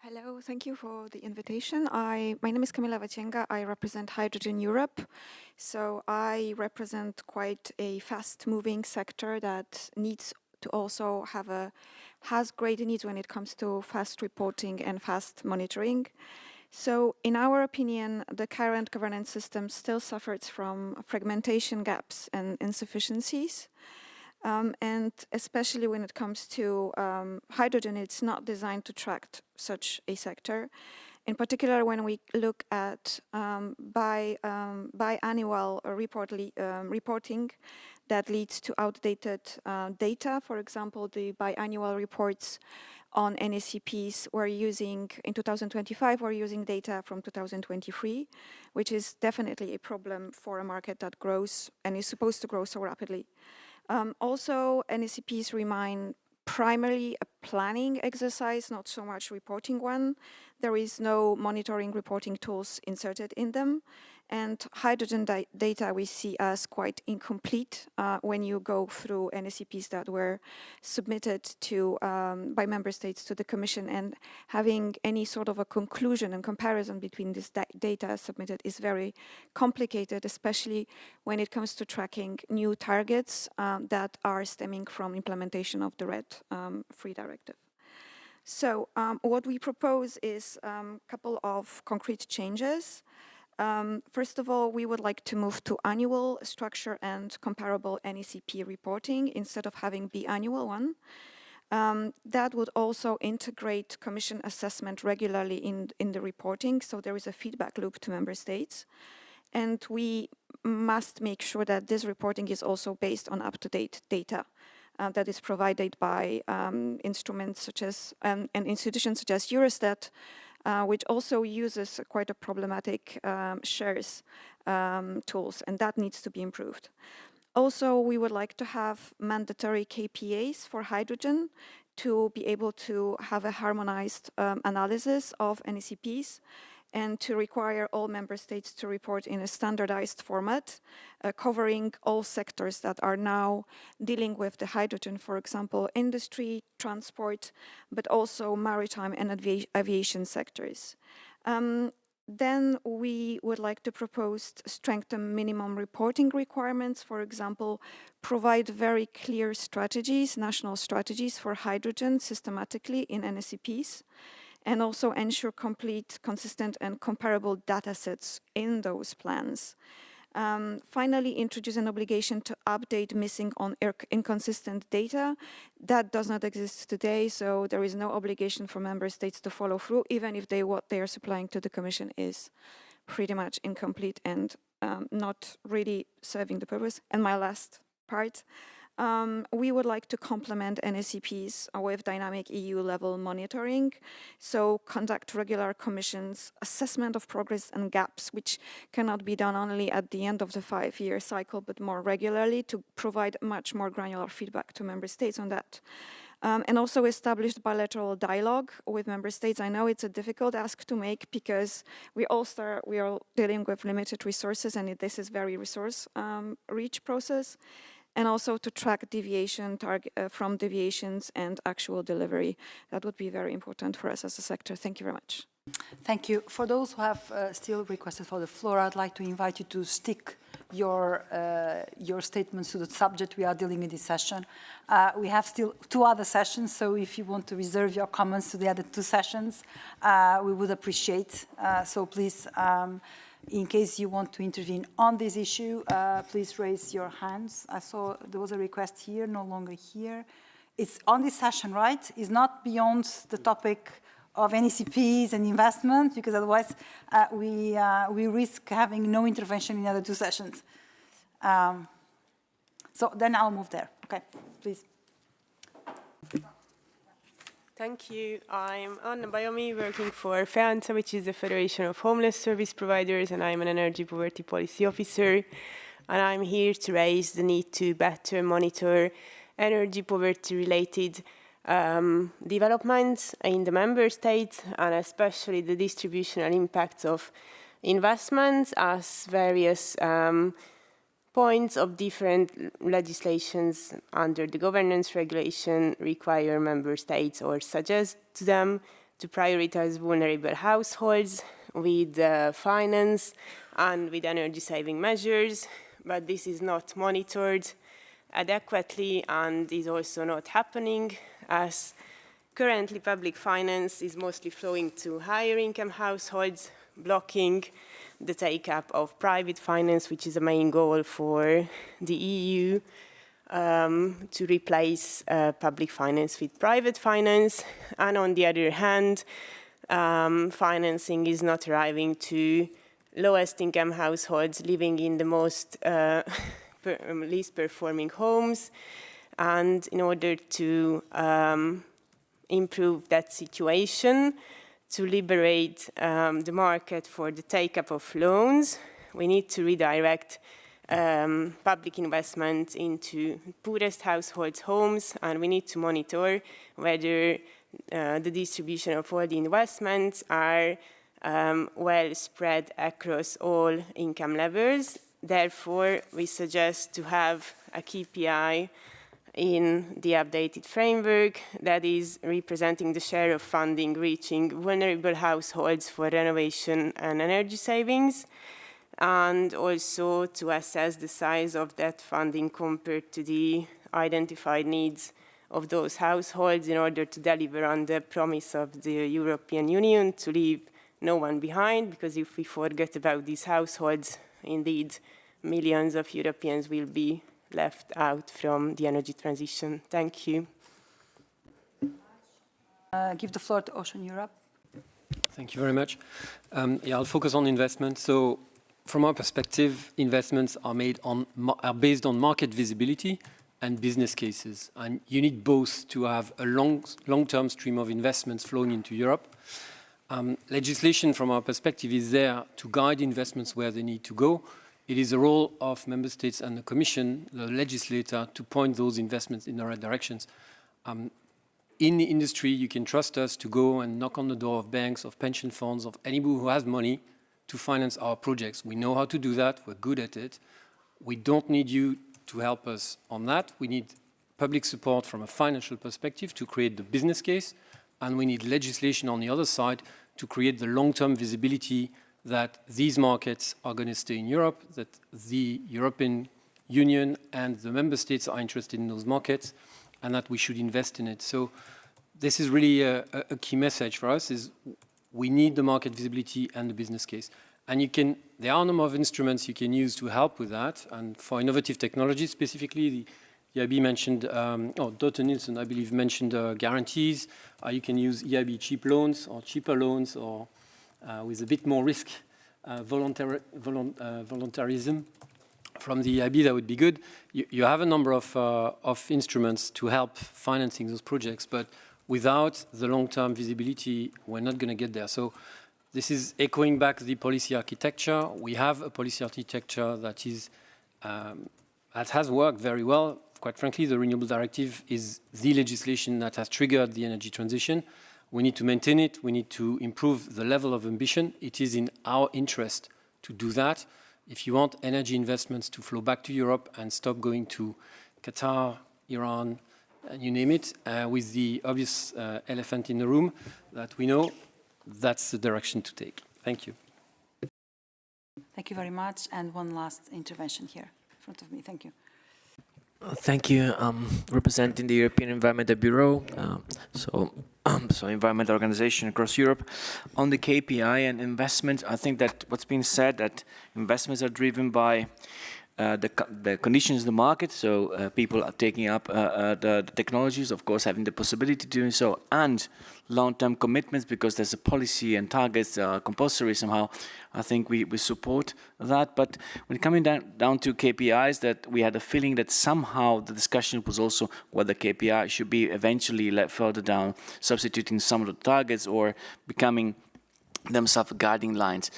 Hello, thank you for the invitation. My name is Camila Vacenga. I represent Hydrogen Europe. So I represent quite a fast-moving sector that needs to also has great needs when it comes to fast reporting and fast monitoring. So in our opinion, the current governance system still suffers from fragmentation gaps and insufficiencies. And especially when it comes to hydrogen, it's not designed to track such a sector. In particular, when we look at biannual reporting that leads to outdated data. For example, the biannual reports on NSCPs we're using in 2025, we're using data from 2023, which is definitely a problem for a market that grows and is supposed to grow so rapidly. Also, NSCPs remain primarily a planning exercise, not so much reporting one. There is no monitoring reporting tools inserted in them. And hydrogen data we see as quite incomplete when you go through NSCPs that were submitted to by member states to the Commission, and having any sort of a conclusion and comparison between this data submitted is very complicated, especially when it comes to tracking new targets that are stemming from implementation of the RED III directive. So what we propose is a couple of concrete changes. First of all, we would like to move to annual structure and comparable NECP reporting instead of having biannual one. That would also integrate Commission assessment regularly in the reporting, so there is a feedback loop to member states. And we must make sure that this reporting is also based on up-to-date data that is provided by instruments such as, and institutions such as Eurostat, which also uses quite a problematic shares tools, and that needs to be improved. Also, we would like to have mandatory KPIs for hydrogen to be able to have a harmonized analysis of NECPs and to require all member states to report in a standardized format, covering all sectors that are now dealing with the hydrogen, for example, industry, transport, but also maritime and aviation sectors. Then we would like to propose strengthen minimum reporting requirements, for example, provide very clear strategies, national strategies for hydrogen systematically in NSCPs, and also ensure complete, consistent, and comparable data sets in those plans. Finally, introduce an obligation to update missing or inconsistent data. That does not exist today, so there is no obligation for member states to follow through, even if what they are supplying to the Commission is pretty much incomplete and not really serving the purpose. And my last part, we would like to complement NSCPs with dynamic EU-level monitoring, so conduct regular Commission's assessment of progress and gaps, which cannot be done only at the end of the 5-year cycle, but more regularly to provide much more granular feedback to Member States on that. And also established bilateral dialogue with Member States. I know it's a difficult ask to make because we are dealing with limited resources, and this is very resource-rich process. And also to track deviation from deviations and actual delivery. That would be very important for us as a sector. Thank you very much. Thank you. For those who have still requested for the floor, I'd like to invite you to stick your statements to the subject we are dealing in this session. We have still 2 other sessions, so if you want to reserve your comments to the other 2 sessions, we would appreciate. So please, in case you want to intervene on this issue, please raise your hands. I saw there was a request here, no longer here. It's on this session, right? It's not beyond the topic of NECPs and investment, because otherwise we risk having no intervention in the other 2 sessions. So then I'll move there. Okay, please. Thank you. I'm Anna Bayomi, working for FEANSA, which is the Federation of Homeless Service Providers, and I'm an Energy Poverty Policy Officer. And I'm here to raise the need to better monitor energy poverty-related developments in the member states, and especially the distributional impacts of investments as various points of different legislations under the governance regulation require member states or suggest to them to prioritize vulnerable households with finance and with energy saving measures, but this is not monitored adequately and is also not happening, as currently public finance is mostly flowing to higher income households, blocking the take-up of private finance, which is a main goal for the EU, to replace public finance with private finance. And on the other hand, financing is not arriving to lowest income households living in the most least performing homes. And in order to improve that situation, to liberate the market for the take-up of loans, we need to redirect public investment into poorest households' homes, and we need to monitor whether the distribution of all the investments are well spread across all income levels. Therefore, we suggest to have a KPI in the updated framework that is representing the share of funding reaching vulnerable households for renovation and energy savings, and also to assess the size of that funding compared to the identified needs of those households in order to deliver on the promise of the European Union to leave no one behind, because if we forget about these households, indeed, millions of Europeans will be left out from the energy transition. Thank you. Give the floor to Ocean Europe. Thank you very much. Yeah, I'll focus on investment. So, from our perspective, investments are based on market visibility and business cases, and you need both to have a long-term stream of investments flowing into Europe. Legislation, from our perspective, is there to guide investments where they need to go. It is the role of member states and the Commission, the legislator, to point those investments in the right directions. In the industry, you can trust us to go and knock on the door of banks, of pension funds, of anybody who has money to finance our projects. We know how to do that. We're good at it. We don't need you to help us on that. We need public support from a financial perspective to create the business case, and we need legislation on the other side to create the long-term visibility that these markets are going to stay in Europe, that the European Union and the member states are interested in those markets, and that we should invest in it. So this is really a key message for us, is we need the market visibility and the business case. And there are a number of instruments you can use to help with that. And for innovative technologies specifically, the EIB mentioned, Dr. Nielsen, I believe, mentioned guarantees. You can use EIB cheap loans or cheaper loans or with a bit more risk, voluntarism from the EIB, that would be good. You have a number of instruments to help financing those projects, but without the long-term visibility, we're not going to get there. So this is echoing back the policy architecture. We have a policy architecture that has worked very well. Quite frankly, the Renewable Directive is the legislation that has triggered the energy transition. We need to maintain it. We need to improve the level of ambition. It is in our interest to do that. If you want energy investments to flow back to Europe and stop going to Qatar, Iran, you name it, with the obvious elephant in the room that we know, that's the direction to take. Thank you. Thank you very much. And one last intervention here in front of me. Thank you. Thank you. Representing the European Environmental Bureau, so environmental organization across Europe. On the KPI and investments, I think that what's been said, that investments are driven by the conditions in the market, so people are taking up the technologies, of course, having the possibility to do so, and long-term commitments, because there's a policy and targets compulsory somehow. I think we support that. But when coming down to KPIs, that we had a feeling that somehow the discussion was also whether KPI should be eventually let further down, substituting some of the targets or becoming themselves guiding lines.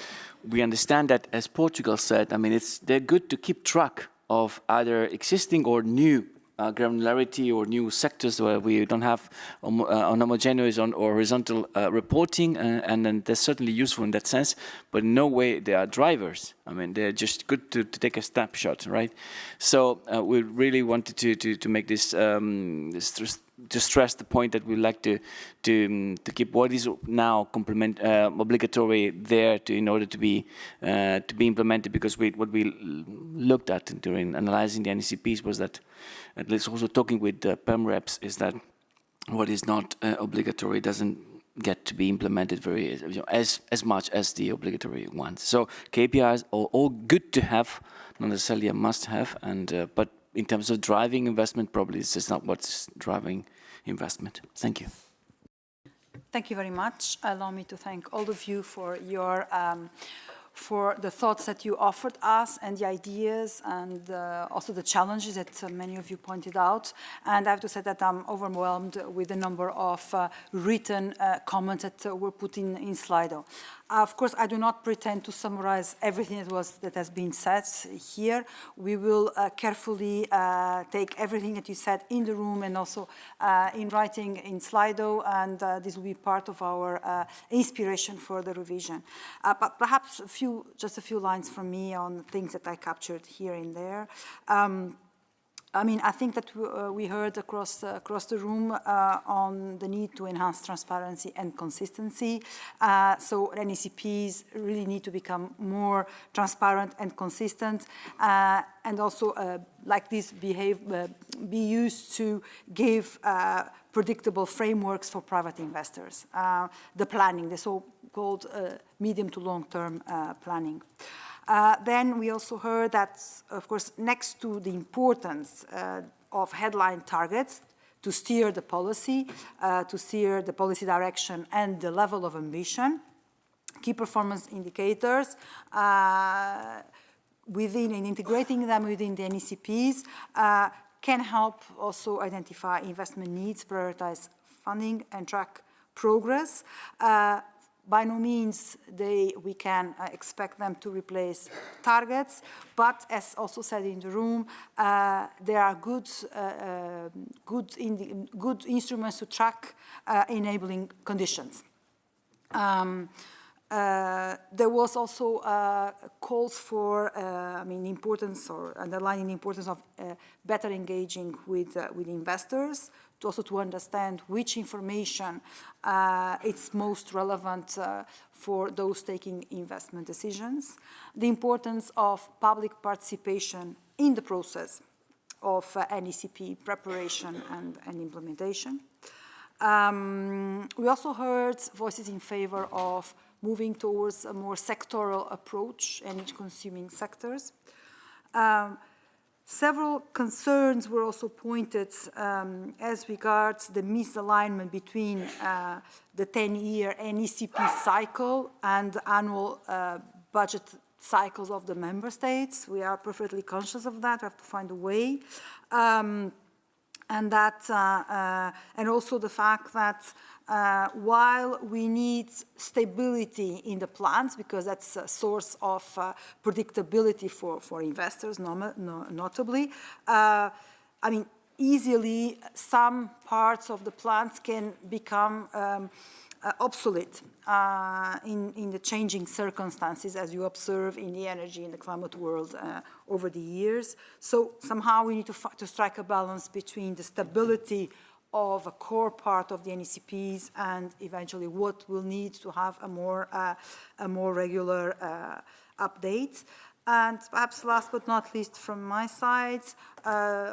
We understand that, as Portugal said, I mean, they're good to keep track of either existing or new granularity or new sectors where we don't have homogeneous or horizontal reporting, and then they're certainly useful in that sense, but in no way they are drivers. I mean, they're just good to take a snapshot, right? So we really wanted to make this, to stress the point that we like to keep what is now obligatory there in order to be implemented, because what we looked at during analyzing the NECPs was that, at least also talking with the PEM reps, is that what is not obligatory doesn't get to be implemented as much as the obligatory ones. So KPIs are all good to have, not necessarily a must-have, and but in terms of driving investment, probably this is not what's driving investment. Thank you. Thank you very much. Allow me to thank all of you for your for the thoughts that you offered us and the ideas and also the challenges that many of you pointed out. And I have to say that I'm overwhelmed with the number of written comments that were put in Slido. Of course, I do not pretend to summarize everything that has been said here. We will carefully take everything that you said in the room and also in writing in Slido, and this will be part of our inspiration for the revision. But perhaps just a few lines from me on things that I captured here and there. I mean, I think that we heard across the room on the need to enhance transparency and consistency. So NECPs really need to become more transparent and consistent, and also like this be used to give predictable frameworks for private investors. The planning, the so-called medium to long-term planning. Then we also heard that, of course, next to the importance of headline targets to steer the policy direction and the level of ambition, key performance indicators within and integrating them within the NECPs can help also identify investment needs, prioritize funding, and track progress. By no means we can expect them to replace targets, but as also said in the room, there are good instruments to track enabling conditions. There was also calls for, importance or underlining the importance of better engaging with investors, to understand which information is most relevant for those taking investment decisions, the importance of public participation in the process of NECP preparation and implementation, We also heard voices in favor of moving towards a more sectoral approach in each consuming sectors. Several concerns were also pointed as regards the misalignment between the 10-year NECP cycle and the annual budget cycles of the member states. We are perfectly conscious of that. We have to find a way. And also the fact that while we need stability in the plans, because that's a source of predictability for investors, notably, I mean, easily some parts of the plans can become obsolete in the changing circumstances, as you observe in the energy and the climate world over the years. So somehow we need to strike a balance between the stability of a core part of the NECPs and eventually what we'll need to have a more regular update. And perhaps last but not least from my side,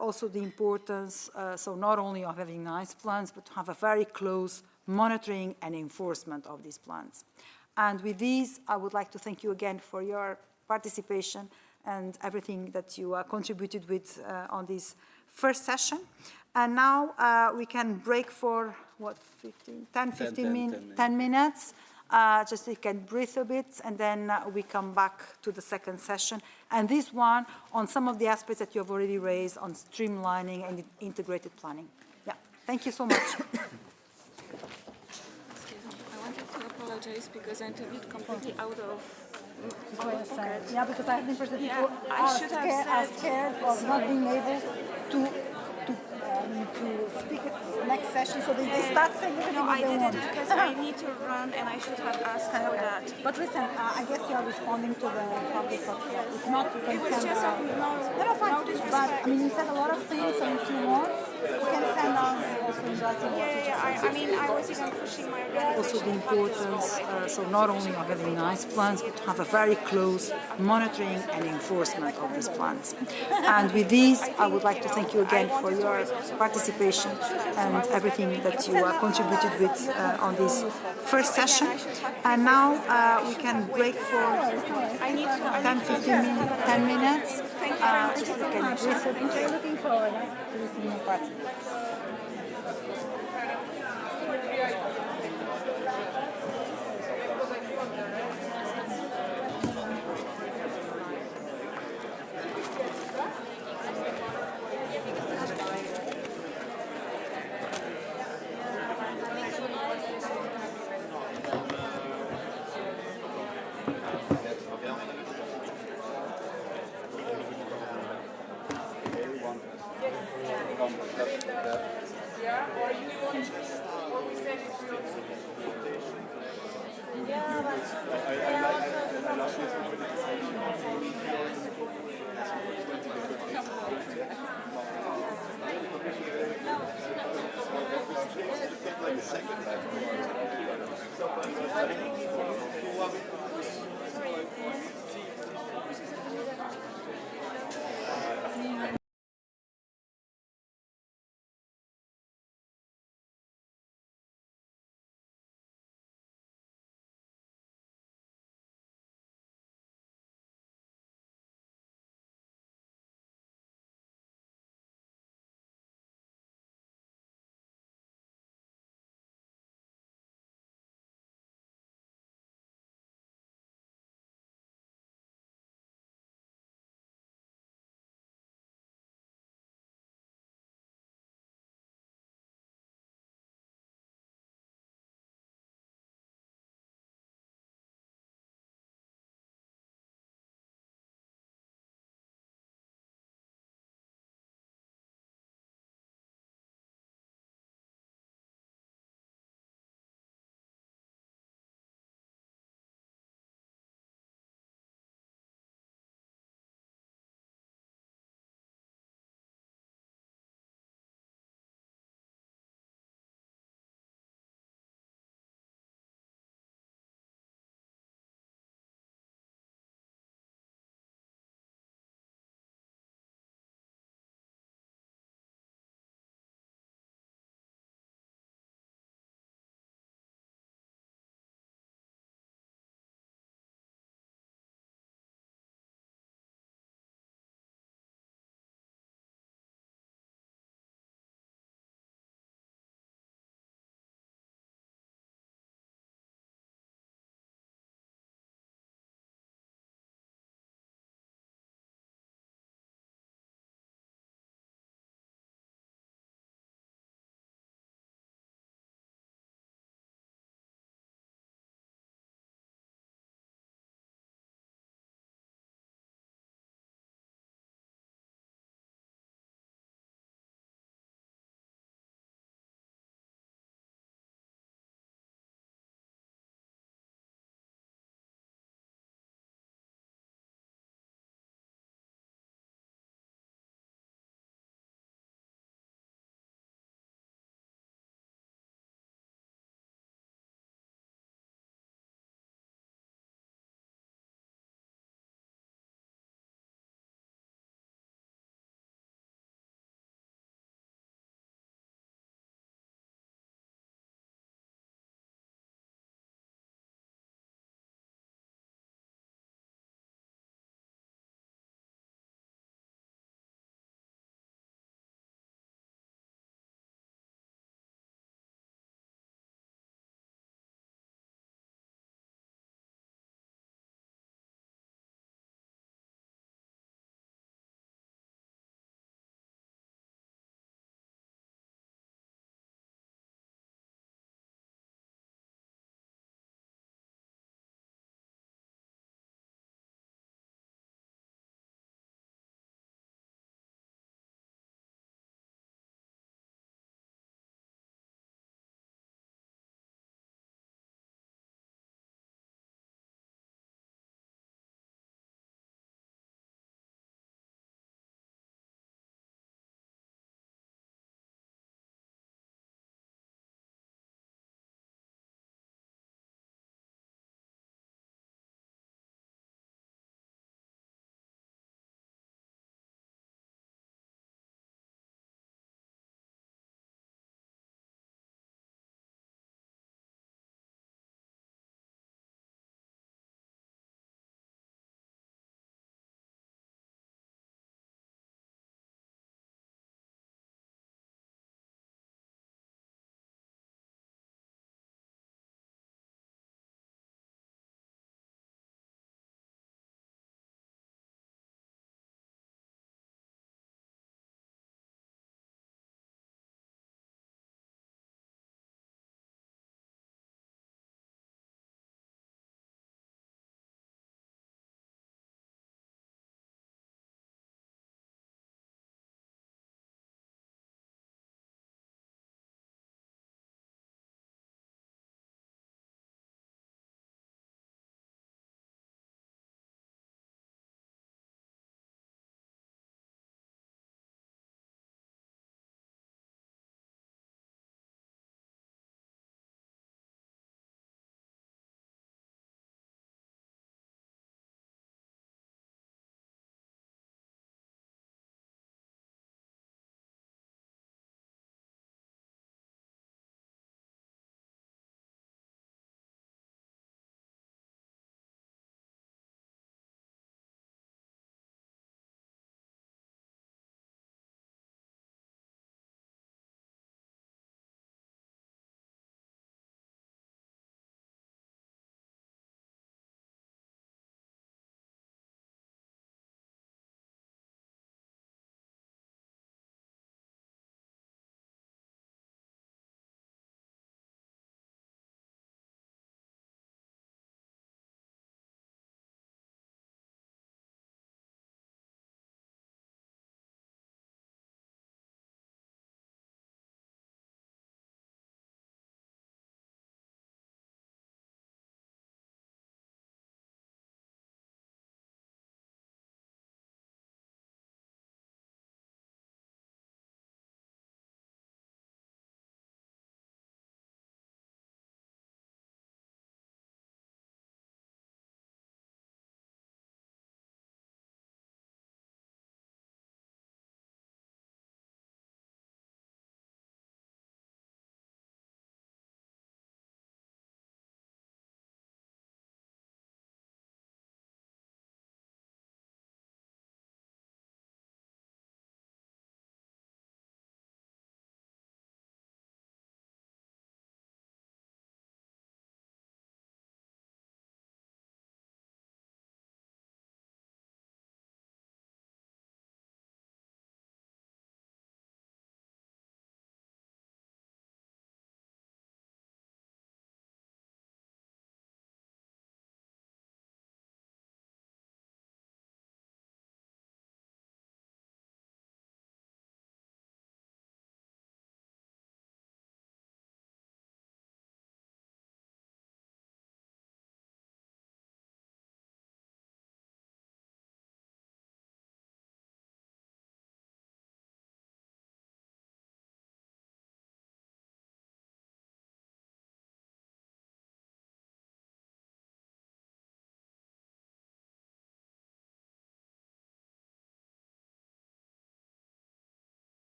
also the importance, so not only of having nice plans, but to have a very close monitoring and enforcement of these plans. And with these, I would like to thank you again for your participation and everything that you contributed with on this first session. And now we can break for, what, 10 minutes. Just so you can breathe a bit, and then we come back to the second session. And this one on some of the aspects that you have already raised on streamlining and integrated planning. Yeah, thank you so much. I wanted to apologize because I'm a bit completely out of pocket. Yeah, because I have the impression that people are scared of not being able to speak at the next session, so they start saying everything I they did want. it because I need to run and I should have asked for that. But listen, I guess you are responding to the public. If not, you can It was send just out. No, fine. But I mean, you said a lot of things, so if you want, you can send us also in writing. I mean, I was even pushing my organization. Also the importance, so not only of having nice plans, but to have a very close monitoring and enforcement of these plans. And with these, I would like to thank you again for your participation and everything that you contributed with on this first session. And now we can break for 10 minutes. Just we can breathe a bit. Looking forward to receiving your party.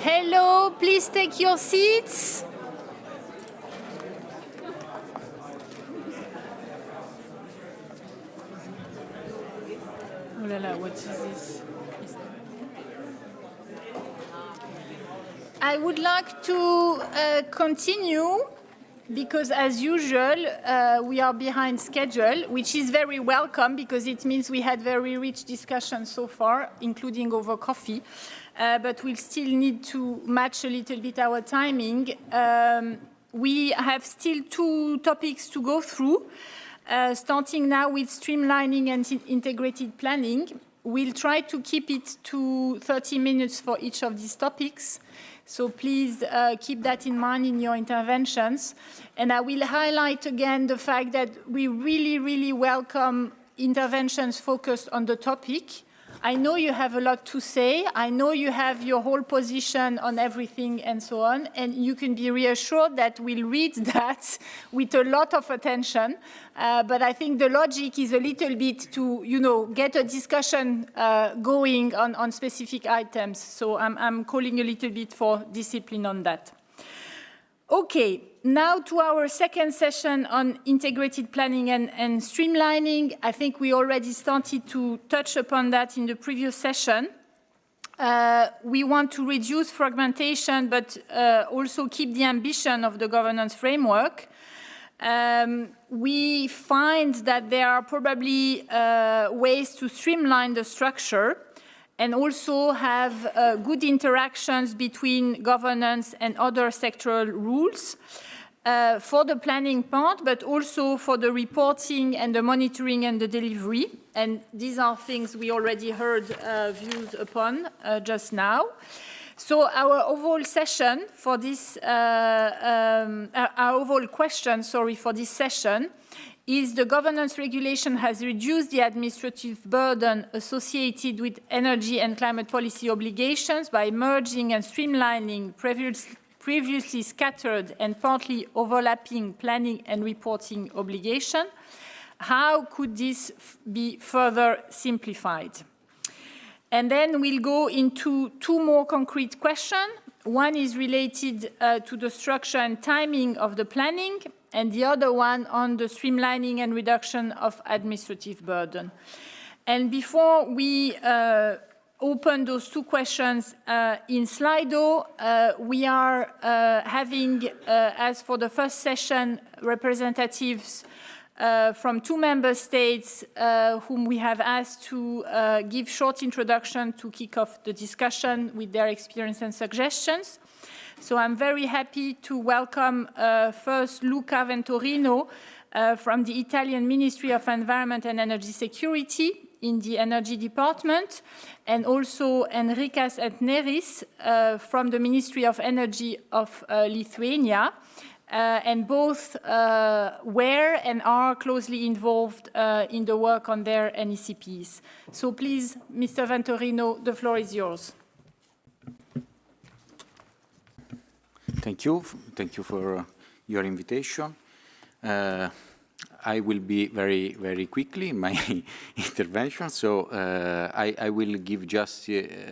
Hello, please take your seats. Oh la la, what is this? I would like to continue because, as usual, we are behind schedule, which is very welcome because it means we had very rich discussions so far, including over coffee. But we'll still need to match a little bit our timing. We have still 2 topics to go through, starting now with streamlining and integrated planning. We'll try to keep it to 30 minutes for each of these topics. So please keep that in mind in your interventions. And I will highlight again the fact that we really, really welcome interventions focused on the topic. I know you have a lot to say. I know you have your whole position on everything and so on. And you can be reassured that we'll read that with a lot of attention. But I think the logic is a little bit to, get a discussion going on specific items. So I'm calling a little bit for discipline on that. Okay, now to our second session on integrated planning and streamlining. I think we already started to touch upon that in the previous session. We want to reduce fragmentation, but also keep the ambition of the governance framework. We find that there are probably ways to streamline the structure and also have good interactions between governance and other sectoral rules for the planning part, but also for the reporting and the monitoring and the delivery. And these are things we already heard views upon just now. So our overall session for this, our overall question, for this session is the governance regulation has reduced the administrative burden associated with energy and climate policy obligations by merging and streamlining previously scattered and partly overlapping planning and reporting obligations. How could this be further simplified? And then we'll go into 2 more concrete questions. One is related to the structure and timing of the planning, and the other one on the streamlining and reduction of administrative burden. And before we open those 2 questions in Slido, we are having, as for the first session, representatives from 2 member states whom we have asked to give short introduction to kick off the discussion with their experience and suggestions. So I'm very happy to welcome first Luca Ventorino from the Italian Ministry of Environment and Energy Security in the Energy Department, and also Enrikas Etneris from the Ministry of Energy of Lithuania. And both were and are closely involved in the work on their NECPs. So please, Mr. Ventorino, the floor is yours. Thank you. Thank you for your invitation. I will be very, very quickly in my intervention. So I will give just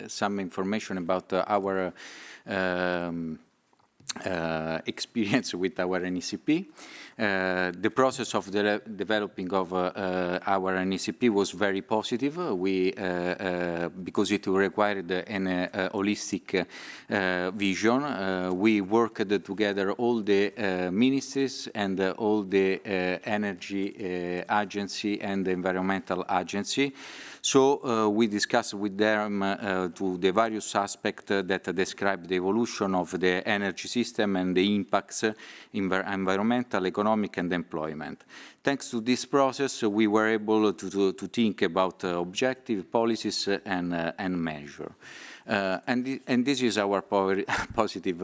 some information about our experience with our NECP. The process of developing of our NECP was very positive. Because it required an holistic vision. We worked together all the ministries and all the energy agency and the environmental agency. So we discussed with them to the various aspects that describe the evolution of the energy system and the impacts, environmental, economic, and employment. Thanks to this process, we were able to think about objective policies and measure. And this is our positive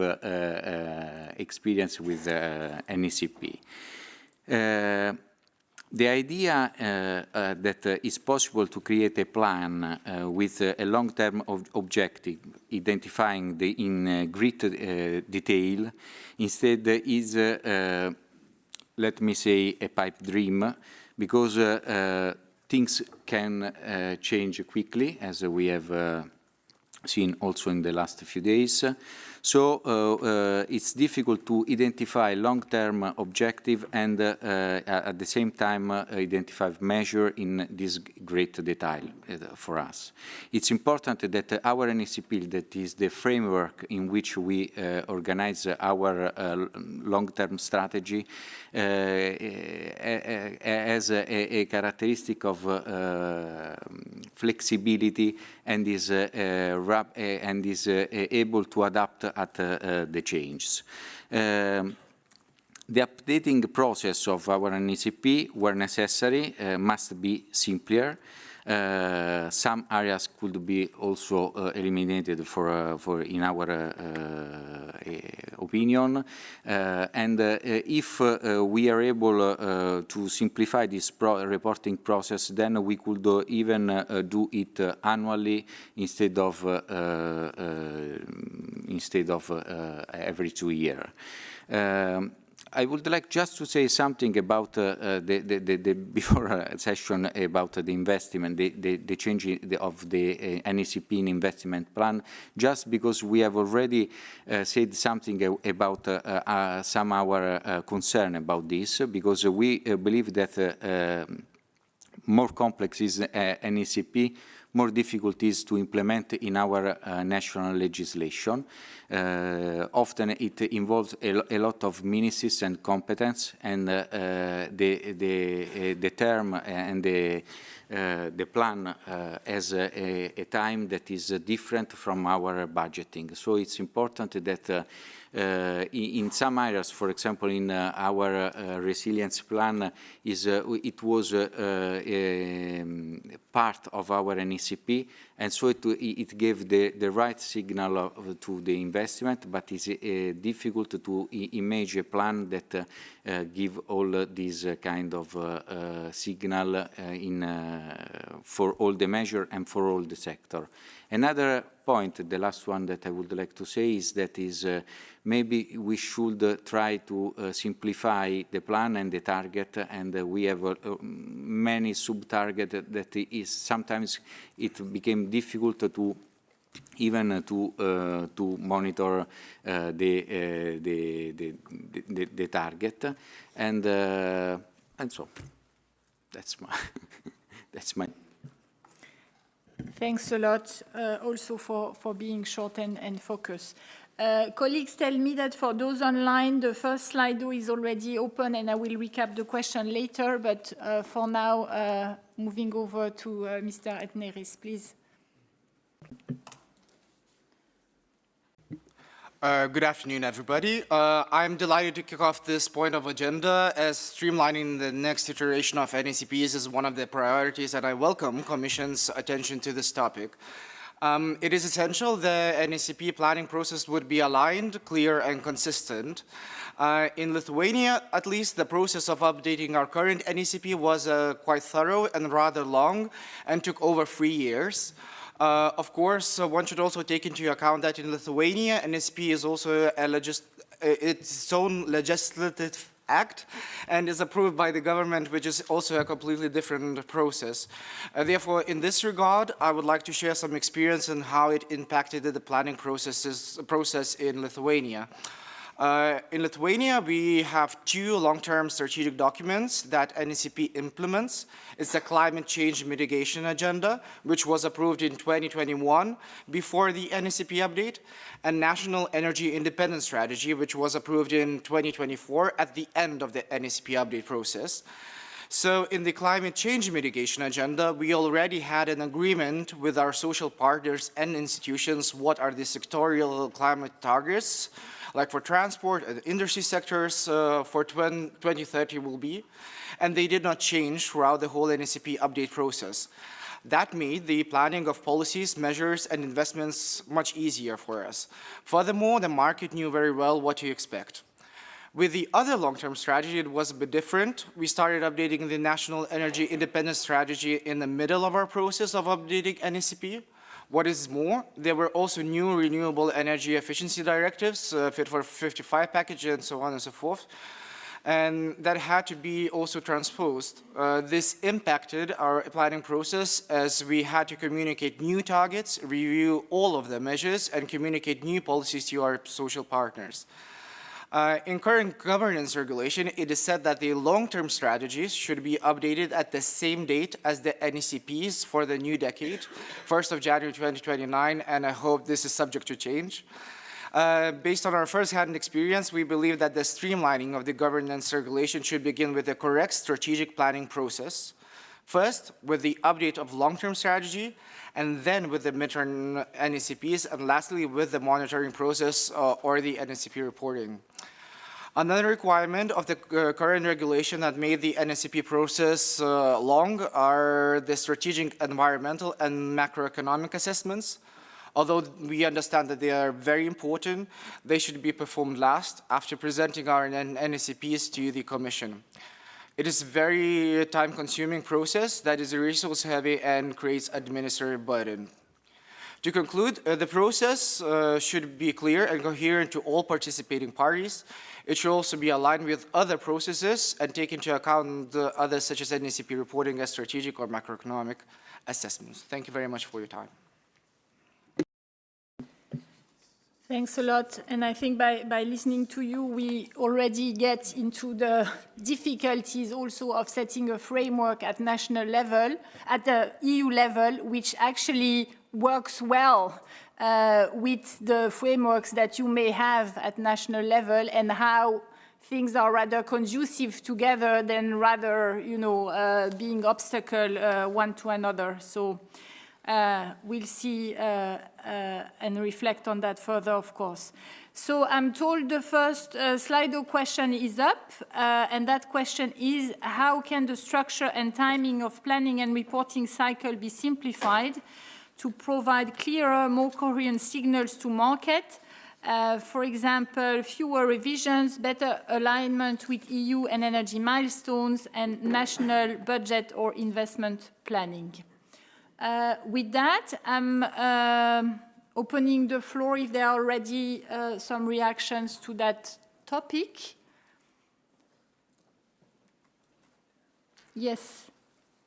experience with NECP. The idea that it's possible to create a plan with a long-term objective, identifying in great detail, instead is, let me say, a pipe dream, because things can change quickly, as we have seen also in the last few days. So it's difficult to identify long-term objective and at the same time identify measure in this great detail for us. It's important that our NECP, that is the framework in which we organize our long-term strategy, has a characteristic of flexibility and is able to adapt at the changes. The updating process of our NECP, where necessary, must be simpler. Some areas could be also eliminated for in our opinion, and if we are able to simplify this reporting process, then we could even do it annually instead of every 2 years. I would like just to say something about the before session about the investment, the change of the NECP in investment plan, just because we have already said something about some our concern about this, because we believe that more complex is NECP, more difficulties to implement in our national legislation. Often it involves a lot of ministries and competence, and the term and the plan has a time that is different from our budgeting. So it's important that in some areas, for example, in our resilience plan, it was part of our NECP, and so it gave the right signal to the investment, but it's difficult to imagine a plan that give all these kind of signal for all the measure and for all the sector. Another point, the last one that I would like to say, is that maybe we should try to simplify the plan and the target, and we have many sub-targets that is sometimes it became difficult to even to monitor the target, and so that's my. Thanks a lot also for being short and focused. Colleagues tell me that for those online, the first Slido is already open, and I will recap the question later, but for now, moving over to Mr. Etneris, please. Good afternoon, everybody. I'm delighted to kick off this point of agenda, as streamlining the next iteration of NECPs is one of the priorities, and I welcome Commission's attention to this topic. It is essential the NECP planning process would be aligned, clear, and consistent. In Lithuania, at least, the process of updating our current NECP was quite thorough and rather long, and took over 3 years. Of course, one should also take into account that in Lithuania, NECP is also its own legislative act and is approved by the government, which is also a completely different process. Therefore, in this regard, I would like to share some experience on how it impacted the planning process in Lithuania. In Lithuania, we have 2 long-term strategic documents that NECP implements. It's the Climate Change Mitigation Agenda, which was approved in 2021 before the NECP update, and National Energy Independence Strategy, which was approved in 2024 at the end of the NECP update process. So in the Climate Change Mitigation Agenda, we already had an agreement with our social partners and institutions what are the sectorial climate targets, like for transport and industry sectors for 2030 will be, and they did not change throughout the whole NECP update process. That made the planning of policies, measures, and investments much easier for us. Furthermore, the market knew very well what to expect. With the other long-term strategy, it was a bit different. We started updating the National Energy Independence Strategy in the middle of our process of updating NECP. What is more, there were also new renewable energy efficiency directives, Fit for 55 package, and so on and so forth. and that had to be also transposed. This impacted our planning process as we had to communicate new targets, review all of the measures, and communicate new policies to our social partners. In current governance regulation, it is said that the long-term strategies should be updated at the same date as the NECPs for the new decade, 1st of January 2029, and I hope this is subject to change. Based on our first-hand experience, we believe that the streamlining of the governance regulation should begin with a correct strategic planning process. First, with the update of long-term strategy, and then with the midterm NECPs, and lastly, with the monitoring process or the NECP reporting. Another requirement of the current regulation that made the NECP process long are the strategic, environmental, and macroeconomic assessments. Although we understand that they are very important, they should be performed last after presenting our NECPs to the Commission. It is a very time-consuming process that is resource-heavy and creates administrative burden. To conclude, the process should be clear and coherent to all participating parties. It should also be aligned with other processes and take into account others such as NECP reporting as strategic or macroeconomic assessments. Thank you very much for your time. Thanks a lot. And I think by listening to you, we already get into the difficulties also of setting a framework at national level, at the EU level, which actually works well with the frameworks that you may have at national level, and how things are rather conducive together than rather, being obstacle one to another. So we'll see and reflect on that further, of course. So I'm told the first Slido question is up, and that question is, how can the structure and timing of planning and reporting cycle be simplified to provide clearer, more coherent signals to market? For example, fewer revisions, better alignment with EU and energy milestones, and national budget or investment planning. With that, I'm opening the floor if there are already some reactions to that topic. Yes,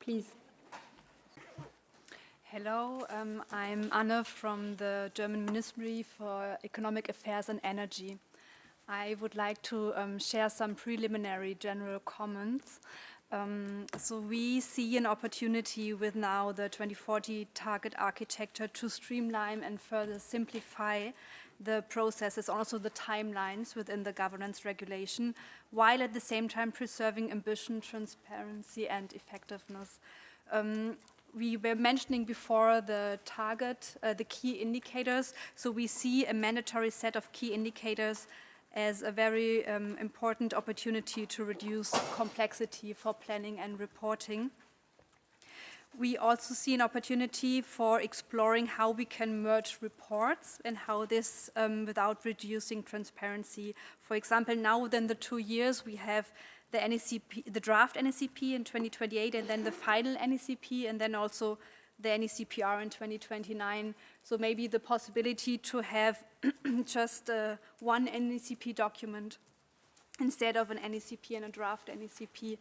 please. Hello, I'm Anne from the German Ministry for Economic Affairs and Energy. I would like to share some preliminary general comments. So we see an opportunity with now the 2040 target architecture to streamline and further simplify the processes, also the timelines within the governance regulation, while at the same time preserving ambition, transparency, and effectiveness. We were mentioning before the target, the key indicators. So we see a mandatory set of key indicators as a very important opportunity to reduce complexity for planning and reporting. We also see an opportunity for exploring how we can merge reports and how this without reducing transparency. For example, now within the 2 years, we have the NECP, the draft NECP in 2028, and then the final NECP, and then also the NECPR in 2029. So maybe the possibility to have just one NECP document instead of an NECP and a draft NECP.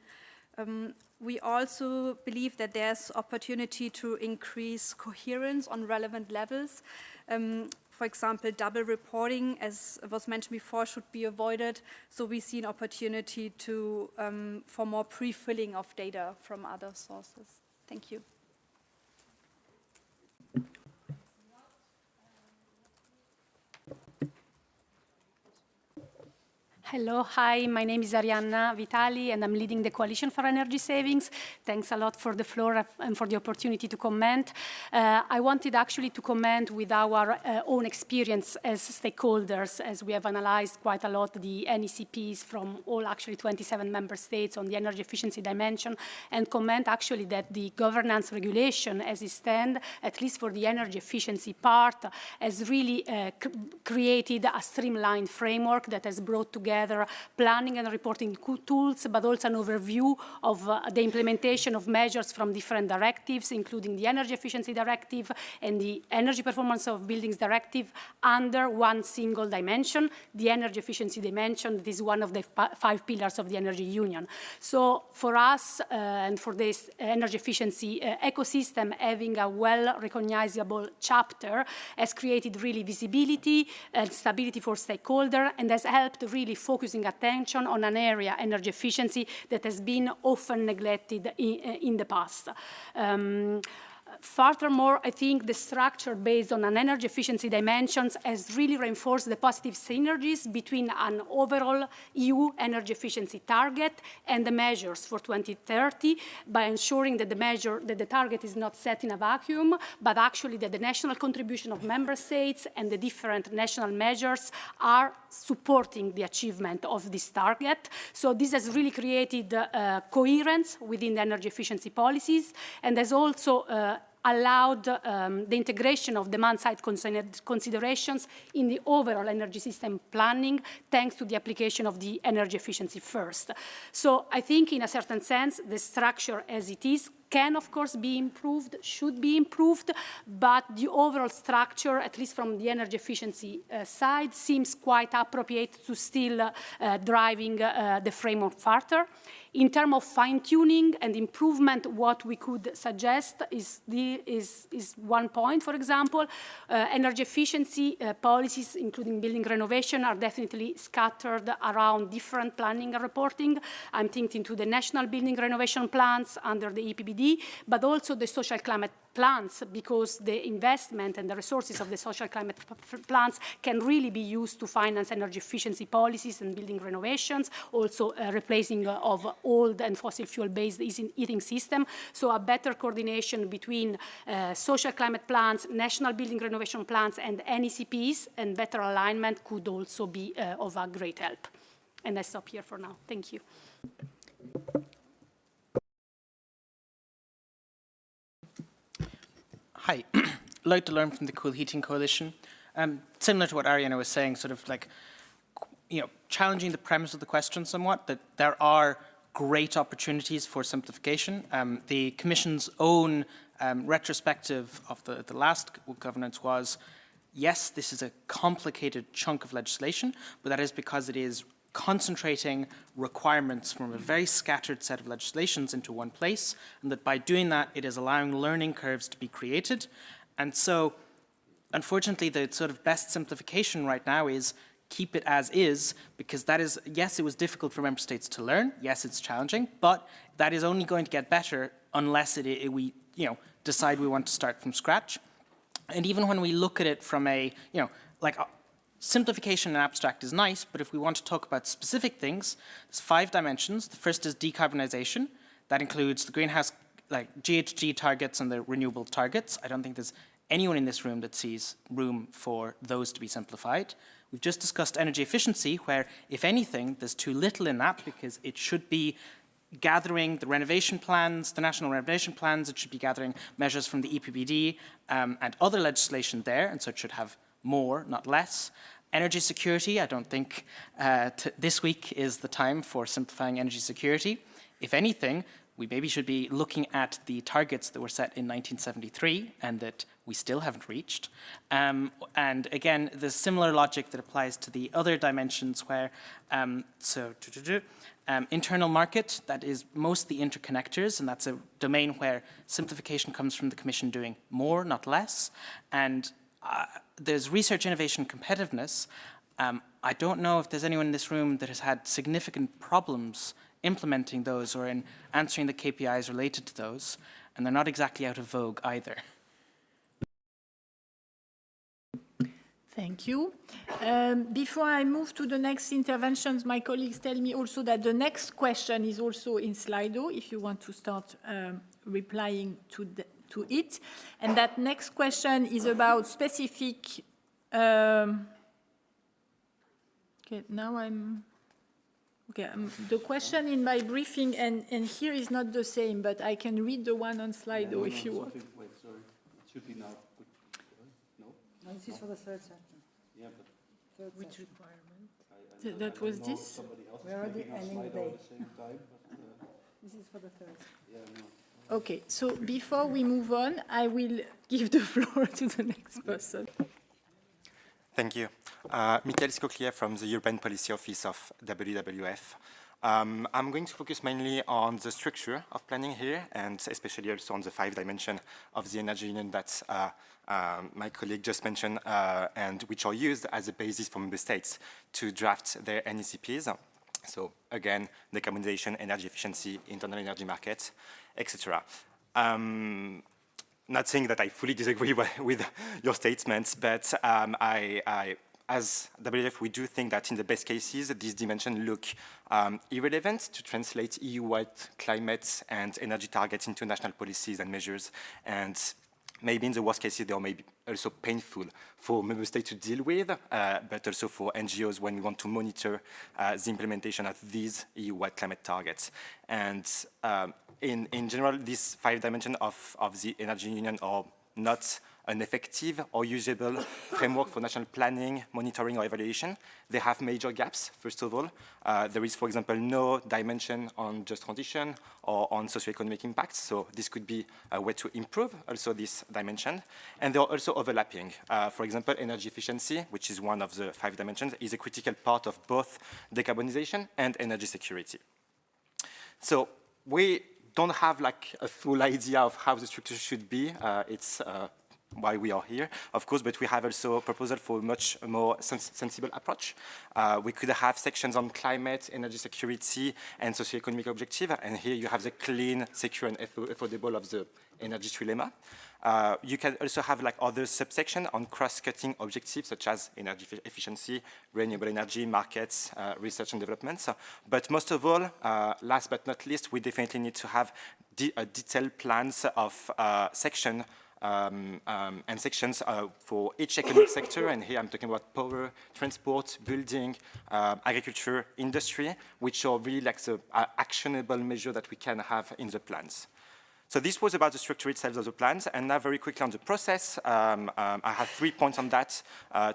We also believe that there's opportunity to increase coherence on relevant levels. For example, double reporting, as was mentioned before, should be avoided. So we see an opportunity to, for more pre-filling of data from other sources. Thank you. Hello, hi, my name is Arianna Vitali and I'm leading the Coalition for Energy Savings. Thanks a lot for the floor and for the opportunity to comment. I wanted actually to comment with our own experience as stakeholders, as we have analyzed quite a lot the NECPs from all actually 27 member states on the energy efficiency dimension, and comment actually that the governance regulation as it stands, at least for the energy efficiency part, has really created a streamlined framework that has brought together together planning and reporting tools, but also an overview of the implementation of measures from different directives, including the Energy Efficiency Directive and the Energy Performance of Buildings Directive, under one single dimension, the energy efficiency dimension. That is one of the 5 pillars of the Energy Union. So for us and for this energy efficiency ecosystem, having a well-recognizable chapter has created really visibility and stability for stakeholders, and has helped really focusing attention on an area, energy efficiency, that has been often neglected in the past. Furthermore, I think the structure based on an energy efficiency dimensions has really reinforced the positive synergies between an overall EU energy efficiency target and the measures for 2030, by ensuring that the target is not set in a vacuum, but actually that the national contribution of member states and the different national measures are supporting the achievement of this target. So this has really created coherence within the energy efficiency policies, and has also allowed the integration of demand-side considerations in the overall energy system planning, thanks to the application of the energy efficiency first. So I think, in a certain sense, the structure as it is can, of course, be improved, should be improved, but the overall structure, at least from the energy efficiency side, seems quite appropriate to still driving the framework further. In terms of fine-tuning and improvement, what we could suggest is one point, for example. Energy efficiency policies, including building renovation, are definitely scattered around different planning and reporting. I'm thinking to the national building renovation plans under the EPBD, but also the social climate plans, because the investment and the resources of the social climate plans can really be used to finance energy efficiency policies and building renovations, also replacing of old and fossil fuel-based heating system. So a better coordination between social climate plans, national building renovation plans, and NECPs, and better alignment could also be of a great help. And I stop here for now. Thank you. Hi, I'd like to learn from the Cool Heating Coalition. Similar to what Ariana was saying, sort of like, challenging the premise of the question somewhat, that there are great opportunities for simplification. The Commission's own retrospective of the last governance was, yes, this is a complicated chunk of legislation, but that is because it is concentrating requirements from a very scattered set of legislations into one place, and that by doing that, it is allowing learning curves to be created. And so, unfortunately, the sort of best simplification right now is keep it as is, because that is, yes, it was difficult for member states to learn, yes, it's challenging, but that is only going to get better unless we decide we want to start from scratch. And even when we look at it from a, simplification in abstract is nice, but if we want to talk about specific things, there's 5 dimensions. The first is decarbonization. That includes the greenhouse, GHG targets and the renewable targets. I don't think there's anyone in this room that sees room for those to be simplified. We've just discussed energy efficiency, where, if anything, there's too little in that, because it should be gathering the renovation plans, the national renovation plans. It should be gathering measures from the EPBD and other legislation there, and so it should have more, not less. Energy security, I don't think this week is the time for simplifying energy security. If anything, we maybe should be looking at the targets that were set in 1973 and that we still haven't reached. And again, there's similar logic that applies to the other dimensions where, internal market, that is mostly interconnectors, and that's a domain where simplification comes from the Commission doing more, not less. And there's research, innovation, competitiveness. I don't know if there's anyone in this room that has had significant problems implementing those or in answering the KPIs related to those, and they're not exactly out of vogue either. Thank you. Before I move to the next interventions, my colleagues tell me also that the next question is also in Slido, if you want to start replying to it. And that next question is about specific... okay, now I'm... Okay, the question in my briefing and here is not the same, but I can read the one on Slido if you want. Wait, sorry. It should be now. No? No, this is for the third section. Yeah, but Which requirement? That was this? We're already ending the day. This is for the third. Okay, so before we move on, I will give the floor to the next person. Thank you. Michael Scoclier from the European Policy Office of WWF. I'm going to focus mainly on the structure of planning here, and especially also on the 5 dimensions of the energy union that my colleague just mentioned, and which are used as a basis for member states to draft their NECPs. So again, decarbonization, energy efficiency, internal energy markets, etc. Not saying that I fully disagree with your statements, but as WWF, we do think that in the best cases, these dimensions look irrelevant to translate EU-wide climate and energy targets into national policies and measures. And maybe in the worst cases, they may be also painful for member states to deal with, but also for NGOs when we want to monitor the implementation of these EU-wide climate targets. And in general, these 5 dimensions of the energy union are not an effective or usable framework for national planning, monitoring, or evaluation. They have major gaps, first of all. There is, for example, no dimension on just transition or on socioeconomic impacts, so this could be a way to improve also this dimension. And they are also overlapping. For example, energy efficiency, which is one of the 5 dimensions, is a critical part of both decarbonization and energy security. So we don't have like a full idea of how the structure should be. It's why we are here, of course, but we have also a proposal for a much more sensible approach. We could have sections on climate, energy security, and socioeconomic objective, and here you have the clean, secure, and affordable of the energy trilemma. You can also have like other subsections on cross-cutting objectives, such as energy efficiency, renewable energy, markets, research and development. But most of all, last but not least, we definitely need to have detailed plans of section and sections for each economic sector, and here I'm talking about power, transport, building, agriculture, industry, which are really like the actionable measure that we can have in the plans. So this was about the structure itself of the plans, and now very quickly on the process. I have 3 points on that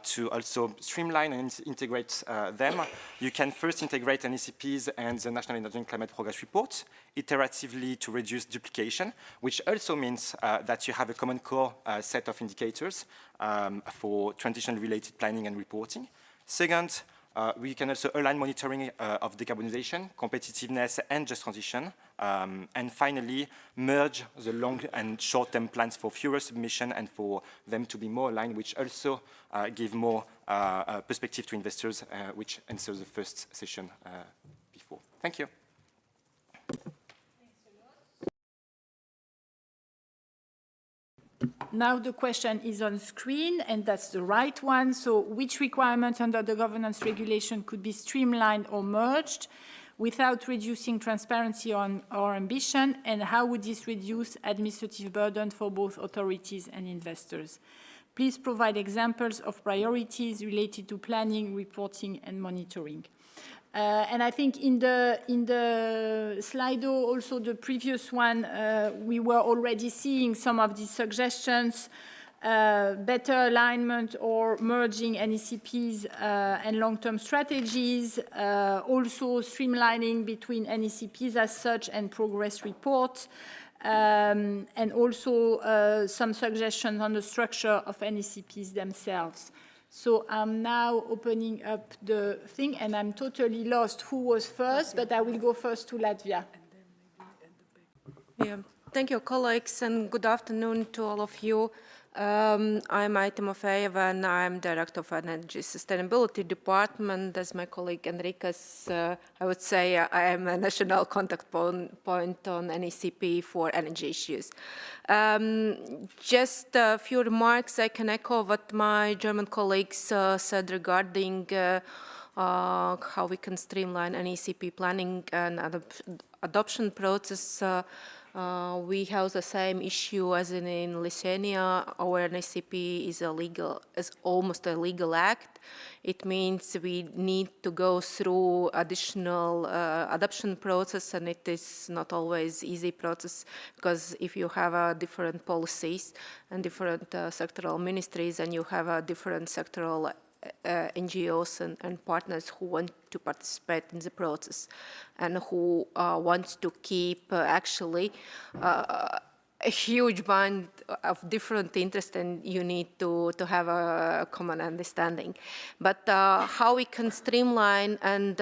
to also streamline and integrate them. You can first integrate NECPs and the National Energy and Climate Progress Report iteratively to reduce duplication, which also means that you have a common core set of indicators for transition-related planning and reporting. Second, we can also align monitoring of decarbonization, competitiveness, and just transition. And finally, merge the long and short-term plans for fewer submission and for them to be more aligned, which also give more perspective to investors, which answers the first session before. Thank you. Now the question is on screen, and that's the right one. So which requirements under the governance regulation could be streamlined or merged without reducing transparency on our ambition, and how would this reduce administrative burden for both authorities and investors? Please provide examples of priorities related to planning, reporting, and monitoring. And I think in the Slido, also the previous one, we were already seeing some of these suggestions, better alignment or merging NECPs and long-term strategies, also streamlining between NECPs as such and progress reports, and also some suggestions on the structure of NECPs themselves. So I'm now opening up the thing, and I'm totally lost who was first, but I will go first to Latvia. Yeah. Thank you, colleagues, and good afternoon to all of you. I'm Aita Timofeyeva, and I'm Director of Energy Sustainability Department. As my colleague Enriquez, I would say I am a national contact point on NECP for energy issues. Just a few remarks. I can echo what my German colleagues said regarding how we can streamline NECP planning and adoption process. We have the same issue as in Lithuania. Our NECP is almost a legal act. It means we need to go through additional adoption process, and it is not always easy process, because if you have different policies and different sectoral ministries, and you have different sectoral NGOs and partners who want to participate in the process and who wants to keep actually a huge band of different interests, and you need to have a common understanding. But how we can streamline and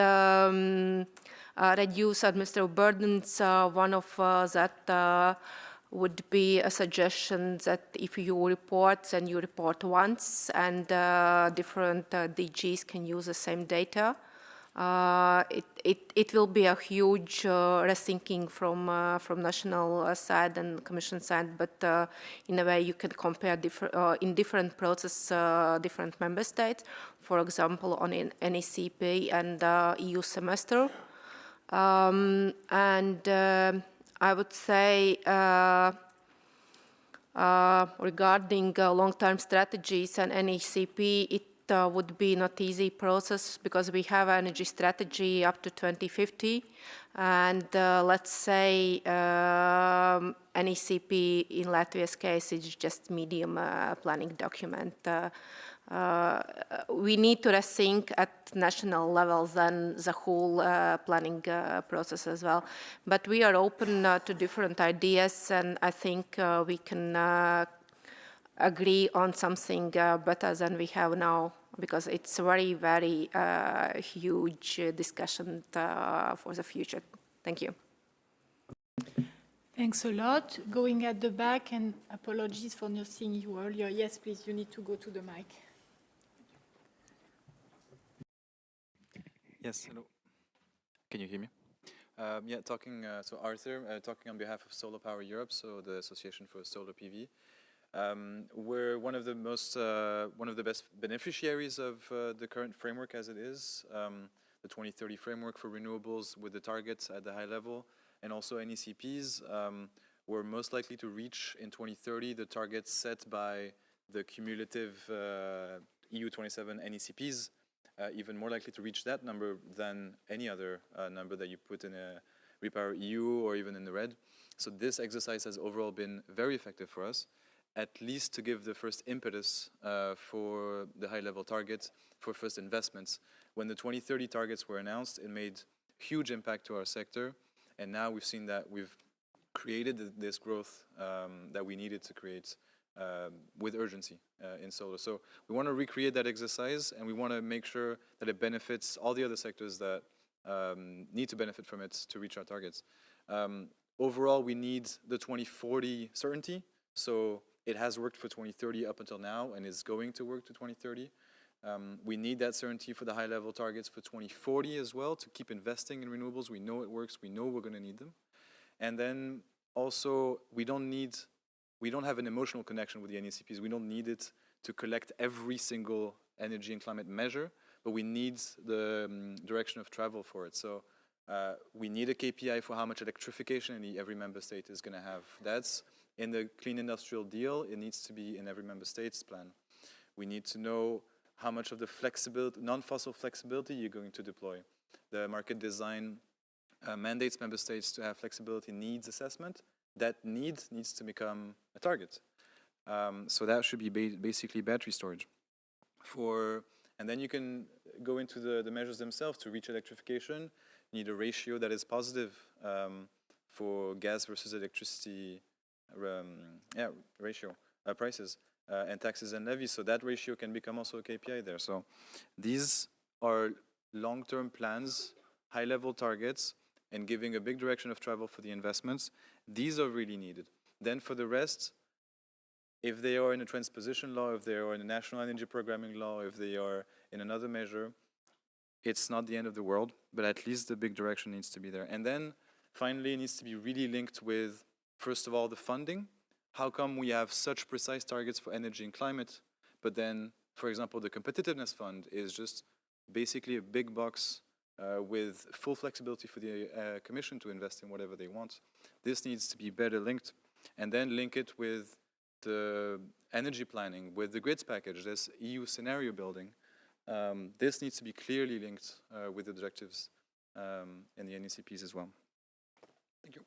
reduce administrative burdens, one of that would be a suggestion that if you report, then you report once, and different DGs can use the same data. It will be a huge rethinking from national side and Commission side, but in a way you can compare in different process different member states. For example, on an NECP and EU semester, and I would say regarding long-term strategies and NECP, it would be not easy process because we have energy strategy up to 2050, and let's say NECP in Latvia's case is just medium planning document. We need to rethink at national level than the whole planning process as well. But we are open to different ideas, and I think we can agree on something better than we have now, because it's a very, very huge discussion for the future. Thank you. Thanks a lot. Going at the back, and apologies for not seeing you earlier. Yes, please, you need to go to the mic. Yes, hello. Can you hear me? Yeah, so Arthur, talking on behalf of Solar Power Europe, so the Association for Solar PV. We're one of the best beneficiaries of the current framework as it is, the 2030 framework for renewables with the targets at the high level, and also NECPs. We're most likely to reach in 2030 the targets set by the cumulative EU 27 NECPs, even more likely to reach that number than any other number that you put in a Repower EU or even in the red. So this exercise has overall been very effective for us, at least to give the first impetus for the high-level targets for first investments. When the 2030 targets were announced, it made huge impact to our sector, and now we've seen that we've created this growth that we needed to create with urgency in solar. So we want to recreate that exercise, and we want to make sure that it benefits all the other sectors that need to benefit from it to reach our targets. Overall, we need the 2040 certainty, so it has worked for 2030 up until now and is going to work to 2030. We need that certainty for the high-level targets for 2040 as well to keep investing in renewables. We know it works. We know we're going to need them. And then also, we don't have an emotional connection with the NECPs. We don't need it to collect every single energy and climate measure, but we need the direction of travel for it. So we need a KPI for how much electrification every member state is going to have. That's in the Clean Industrial Deal. It needs to be in every member state's plan. We need to know how much of the flexibility, non-fossil flexibility you're going to deploy. The market design mandates member states to have flexibility needs assessment. That needs to become a target. So that should be basically battery storage. And then you can go into the measures themselves. To reach electrification, you need a ratio that is positive for gas versus electricity ratio prices and taxes and levies. So that ratio can become also a KPI there. So these are long-term plans, high-level targets, and giving a big direction of travel for the investments. These are really needed. Then for the rest, if they are in a transposition law, if they are in a national energy programming law, if they are in another measure, it's not the end of the world, but at least the big direction needs to be there. And then finally, it needs to be really linked with, first of all, the funding. How come we have such precise targets for energy and climate, but then, for example, the competitiveness fund is just basically a big box with full flexibility for the Commission to invest in whatever they want. This needs to be better linked, and then link it with the energy planning, with the grids package, this EU scenario building. This needs to be clearly linked with the directives and the NECPs as well. Thank you.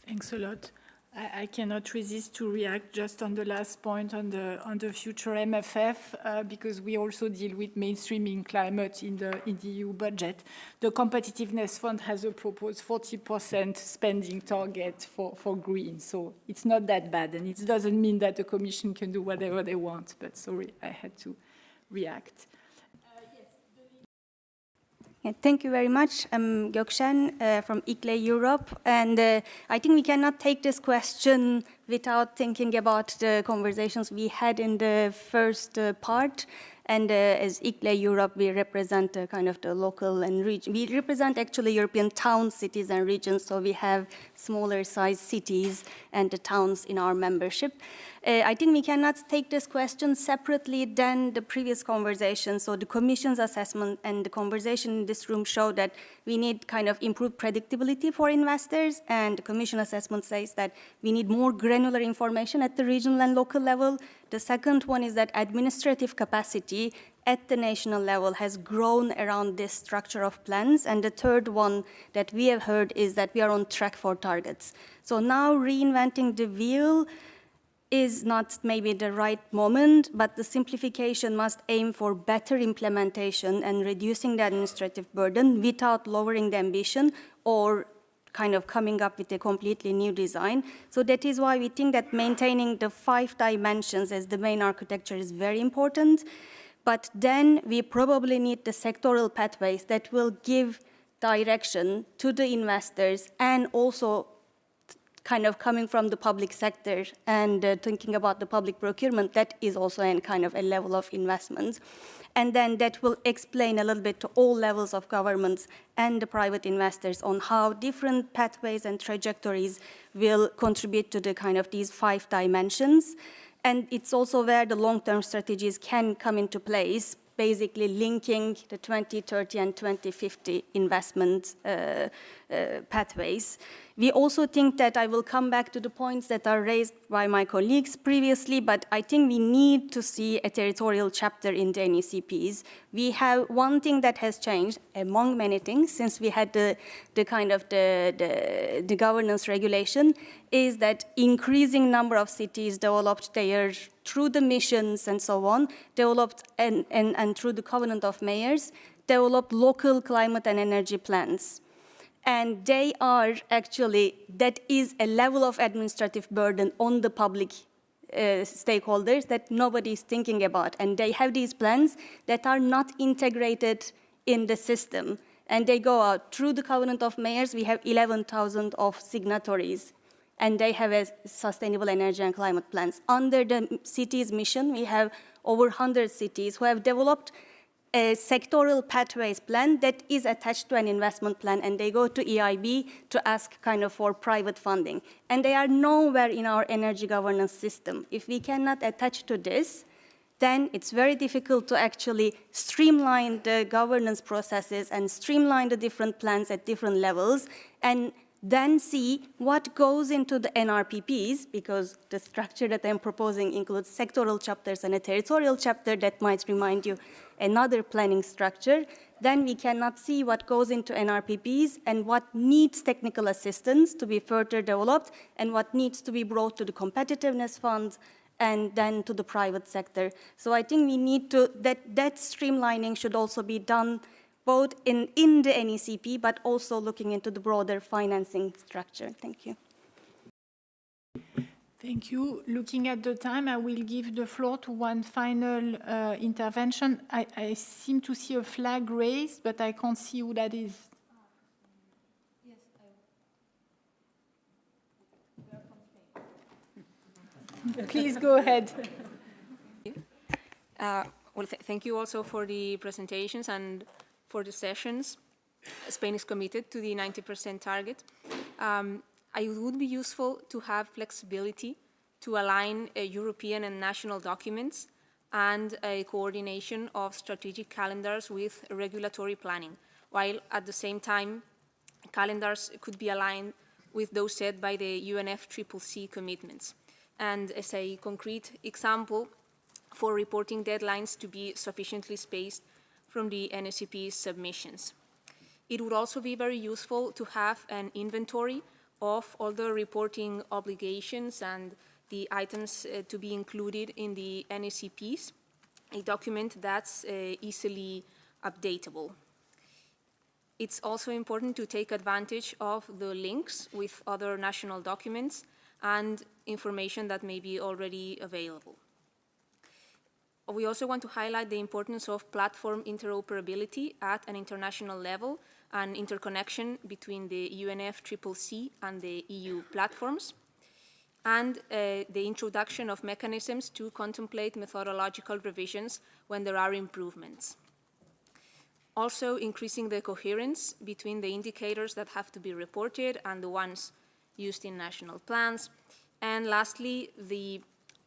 Thanks a lot. I cannot resist to react just on the last point on the future MFF because we also deal with mainstreaming climate in the EU budget. The Competitiveness Fund has a proposed 40% spending target for green, so it's not that bad, and it doesn't mean that the Commission can do whatever they want. But sorry, I had to react. Thank you very much. I'm Gökşen from ICLE Europe, and I think we cannot take this question without thinking about the conversations we had in the first part. And as ICLE Europe, we represent kind of the local and region. We represent actually European towns, cities, and regions, so we have smaller size cities and the towns in our membership. I think we cannot take this question separately than the previous conversation. So the Commission's assessment and the conversation in this room show that we need kind of improved predictability for investors, and the Commission assessment says that we need more granular information at the regional and local level. The second one is that administrative capacity at the national level has grown around this structure of plans. And the third one that we have heard is that we are on track for targets. So now reinventing the wheel is not maybe the right moment, but the simplification must aim for better implementation and reducing the administrative burden without lowering the ambition or kind of coming up with a completely new design. So that is why we think that maintaining the 5 dimensions as the main architecture is very important. But then we probably need the sectoral pathways that will give direction to the investors and also kind of coming from the public sector and thinking about the public procurement, that is also a kind of a level of investment. And then that will explain a little bit to all levels of governments and the private investors on how different pathways and trajectories will contribute to the kind of these 5 dimensions. And it's also where the long-term strategies can come into place, basically linking the 2030 and 2050 investment pathways. We also think that I will come back to the points that are raised by my colleagues previously, but I think we need to see a territorial chapter in the NECPs. We have one thing that has changed among many things since we had the kind of the governance regulation is that increasing number of cities developed their through the missions and so on, developed and through the Covenant of Mayors, developed local climate and energy plans. And they are actually, that is a level of administrative burden on the public stakeholders that nobody is thinking about. And they have these plans that are not integrated in the system. And they go out through the Covenant of Mayors. We have 11,000 of signatories. And they have a sustainable energy and climate plans. Under the cities mission, we have over 100 cities who have developed a sectoral pathways plan that is attached to an investment plan, and they go to EIB to ask kind of for private funding. And they are nowhere in our energy governance system. If we cannot attach to this, then it's very difficult to actually streamline the governance processes and streamline the different plans at different levels, and then see what goes into the NRPPs, because the structure that I'm proposing includes sectoral chapters and a territorial chapter that might remind you another planning structure. Then we cannot see what goes into NRPPs and what needs technical assistance to be further developed and what needs to be brought to the competitiveness fund and then to the private sector. So I think we need to, that streamlining should also be done both in the NECP, but also looking into the broader financing structure. Thank you. Thank you. Looking at the time, I will give the floor to one final intervention. I seem to see a flag raised, but I can't see who that is. Yes, Please go ahead. Well, thank you also for the presentations and for the sessions. Spain is committed to the 90% target. It would be useful to have flexibility to align European and national documents and a coordination of strategic calendars with regulatory planning, while at the same time, calendars could be aligned with those set by the UNFCCC commitments. And as a concrete example, for reporting deadlines to be sufficiently spaced from the NSCP's submissions. It would also be very useful to have an inventory of all the reporting obligations and the items to be included in the NACPs, a document that's easily updatable. It's also important to take advantage of the links with other national documents and information that may be already available. We also want to highlight the importance of platform interoperability at an international level and interconnection between the UNFCCC and the EU platforms, and the introduction of mechanisms to contemplate methodological revisions when there are improvements. Also, increasing the coherence between the indicators that have to be reported and the ones used in national plans. And lastly, the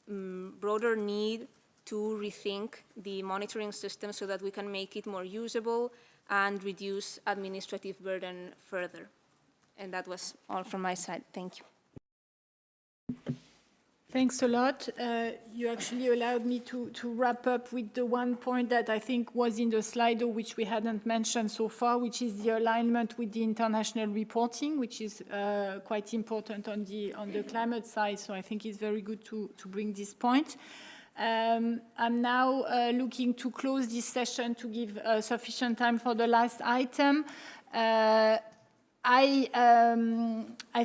broader need to rethink the monitoring system so that we can make it more usable and reduce administrative burden further. And that was all from my side. Thank you. Thanks a lot. You actually allowed me to wrap up with the one point that I think was in the Slido, which we hadn't mentioned so far, which is the alignment with the international reporting, which is quite important on the climate side. So I think it's very good to bring this point. I'm now looking to close this session to give sufficient time for the last item. I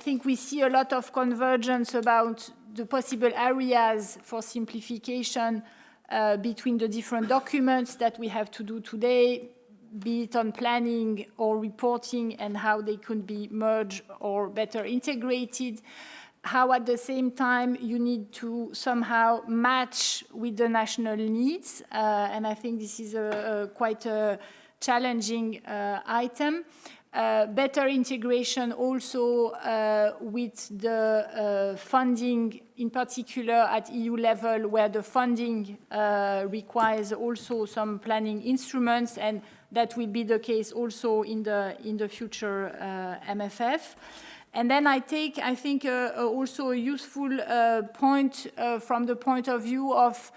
think we see a lot of convergence about the possible areas for simplification between the different documents that we have to do today, be it on planning or reporting, and how they could be merged or better integrated. How at the same time you need to somehow match with the national needs. And I think this is quite a challenging item. Better integration also with the funding, in particular at EU level, where the funding requires also some planning instruments, and that will be the case also in the future MFF. And then I think also a useful point from the point of view of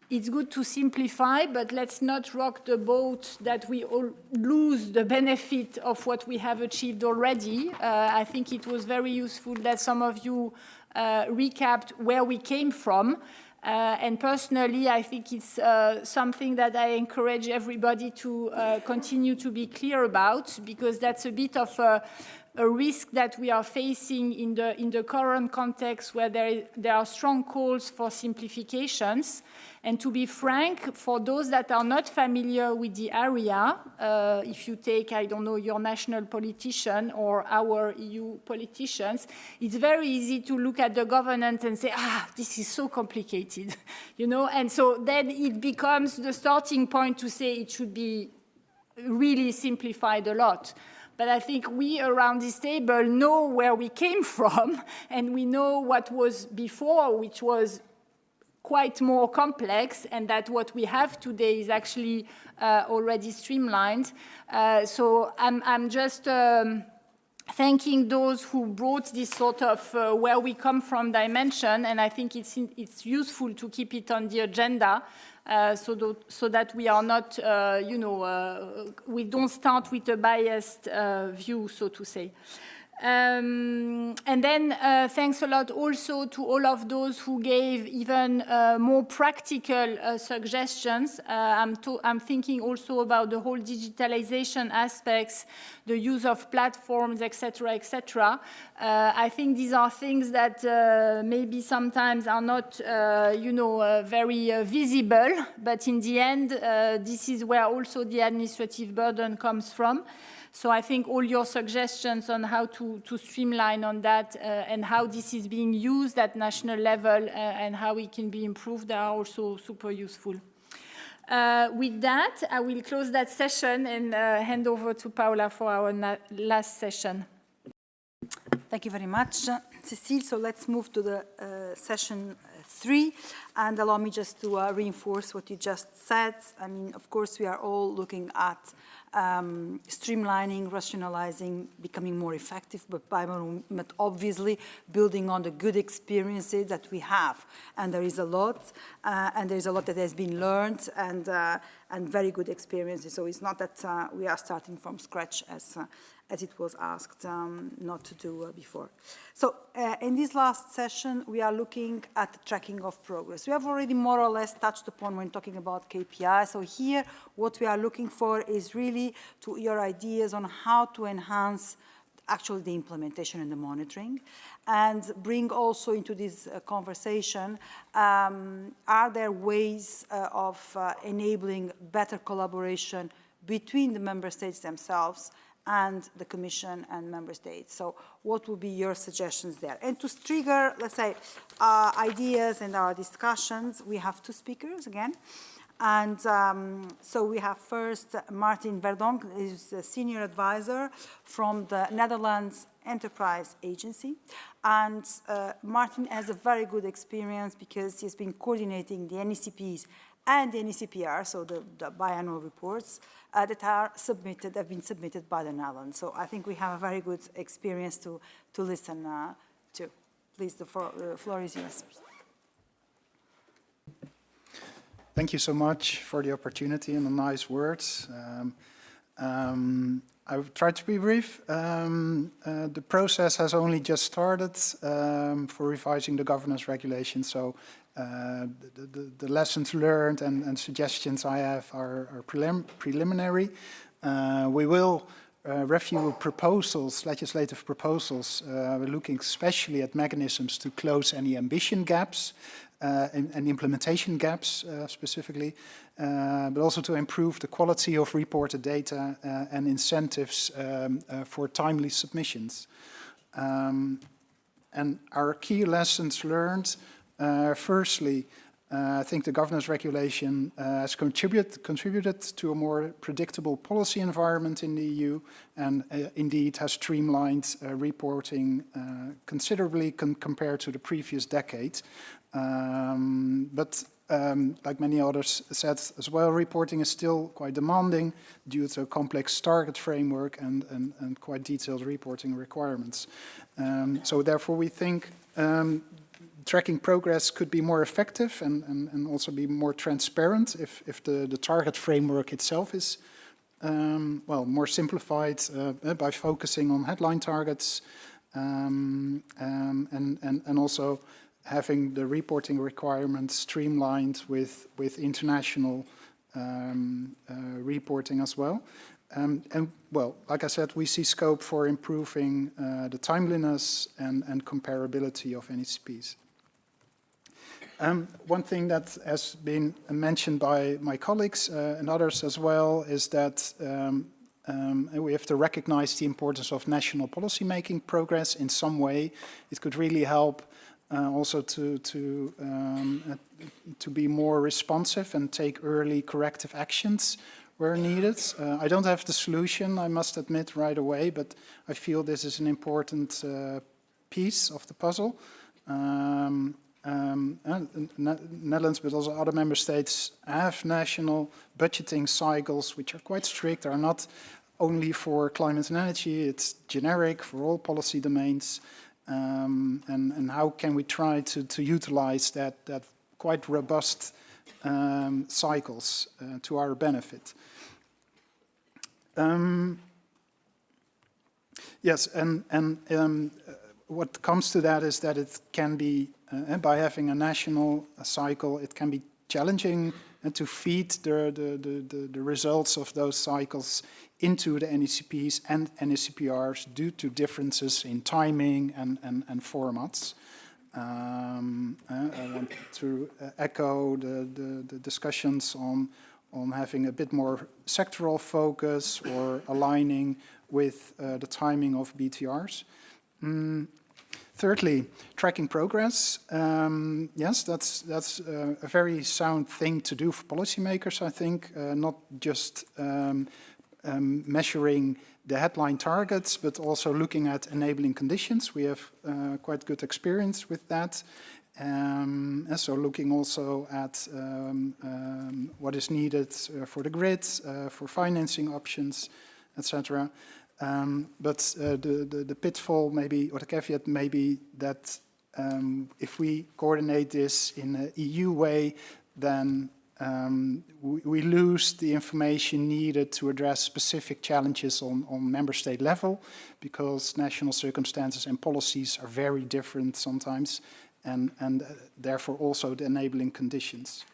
it's good to simplify, but let's not rock the boat that we all lose the benefit of what we have achieved already. I think it was very useful that some of you recapped where we came from. And personally, I think it's something that I encourage everybody to continue to be clear about, because that's a bit of a risk that we are facing in the current context, where there are strong calls for simplifications. And to be frank, for those that are not familiar with the area, if you take, I don't know, your national politician or our EU politicians, it's very easy to look at the governance and say, this is so complicated, you know? And so then it becomes the starting point to say it should be really simplified a lot. But I think we around this table know where we came from, and we know what was before, which was quite more complex, and that what we have today is actually already streamlined. So I'm just thanking those who brought this sort of where we come from dimension, and I think it's useful to keep it on the agenda. So that we are not, we don't start with a biased view, so to say. And then thanks a lot also to all of those who gave even more practical suggestions. I'm thinking also about the whole digitalization aspects, the use of platforms, etc., etc. I think these are things that maybe sometimes are not, very visible, but in the end, this is where also the administrative burden comes from. So I think all your suggestions on how to streamline on that and how this is being used at national level and how it can be improved are also super useful. With that, I will close that session and hand over to Paola for our last session. Thank you very much, Cécile. So let's move to the session 3. And allow me just to reinforce what you just said. I mean, of course, we are all looking at streamlining, rationalizing, becoming more effective, but obviously building on the good experiences that we have. And there is a lot, and there is a lot that has been learned, and very good experiences. So it's not that we are starting from scratch as it was asked not to do before. So in this last session, we are looking at the tracking of progress. We have already more or less touched upon when talking about KPI. So here, what we are looking for is really to your ideas on how to enhance actually the implementation and the monitoring, and bring also into this conversation, are there ways of enabling better collaboration between the member states themselves and the Commission and member states? So what would be your suggestions there? And to trigger, let's say, ideas and our discussions, we have two speakers again. And so we have first Martin Verdonk, who is a senior advisor from the Netherlands Enterprise Agency. And Martin has a very good experience because he's been coordinating the NECPs and the NECPR, so the biannual reports that have been submitted by the Netherlands. So I think we have a very good experience to listen to. Please, the floor is yours. Thank you so much for the opportunity and the nice words. I will try to be brief. The process has only just started for revising the governance regulation, so the lessons learned and suggestions I have are preliminary. We will review proposals, legislative proposals. We're looking especially at mechanisms to close any ambition gaps and implementation gaps specifically, but also to improve the quality of reported data and incentives for timely submissions. And our key lessons learned, firstly, I think the governance regulation has contributed to a more predictable policy environment in the EU, and indeed has streamlined reporting considerably compared to the previous decade. But like many others said as well, reporting is still quite demanding due to a complex target framework and quite detailed reporting requirements. So therefore we think tracking progress could be more effective and also be more transparent if the target framework itself is well, more simplified by focusing on headline targets and also having the reporting requirements streamlined with international reporting as well. And well, like I said, we see scope for improving the timeliness and comparability of NECPs. One thing that has been mentioned by my colleagues and others as well is that we have to recognize the importance of national policy-making progress in some way. It could really help also to be more responsive and take early corrective actions where needed. I don't have the solution, I must admit, right away, but I feel this is an important piece of the puzzle. Netherlands, but also other member states have national budgeting cycles which are quite strict, are not only for climate and energy, it's generic for all policy domains. And how can we try to utilize that quite robust cycles to our benefit? Yes, and what comes to that is that it can be, by having a national cycle, it can be challenging to feed the results of those cycles into the NECPs and NECPRs due to differences in timing and formats. I want to echo the discussions on having a bit more sectoral focus or aligning with the timing of BTRs. Thirdly, tracking progress. Yes, that's a very sound thing to do for policymakers, I think, not just measuring the headline targets, but also looking at enabling conditions. We have quite good experience with that. And so looking also at what is needed for the grid, for financing options, etc. But the pitfall maybe, or the caveat maybe that if we coordinate this in an EU way, then we lose the information needed to address specific challenges on member state level, because national circumstances and policies are very different sometimes, and therefore also the enabling conditions.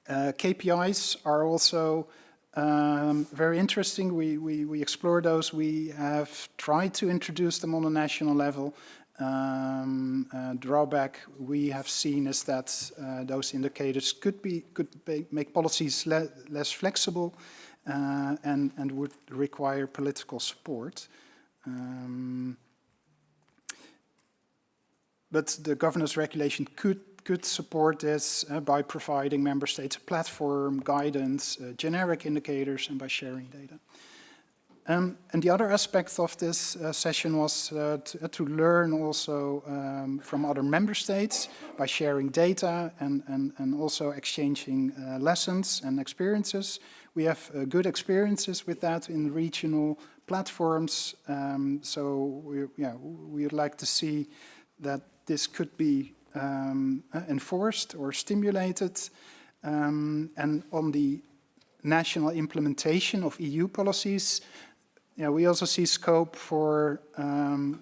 KPIs are also very interesting. We explore those. We have tried to introduce them on a national level. Drawback we have seen is that those indicators could make policies less flexible and would require political support. But the governance regulation could support this by providing member states a platform, guidance, generic indicators, and by sharing data. And the other aspect of this session was to learn also from other member states by sharing data and also exchanging lessons and experiences. We have good experiences with that in regional platforms. So we would like to see that this could be enforced or stimulated. And on the national implementation of EU policies, we also see scope for,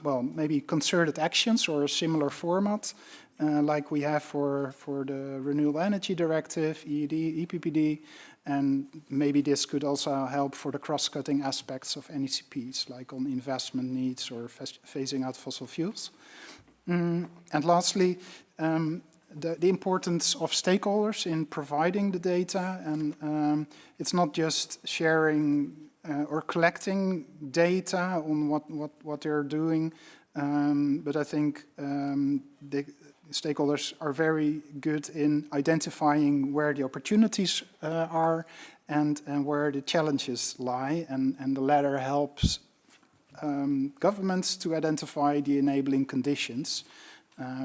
well, maybe concerted actions or a similar format, like we have for the Renewable Energy Directive, EED, EPPD, and maybe this could also help for the cross-cutting aspects of NECPs, like on investment needs or phasing out fossil fuels. And lastly, the importance of stakeholders in providing the data, and it's not just sharing or collecting data on what they're doing, but I think the stakeholders are very good in identifying where the opportunities are and where the challenges lie, and the latter helps governments to identify the enabling conditions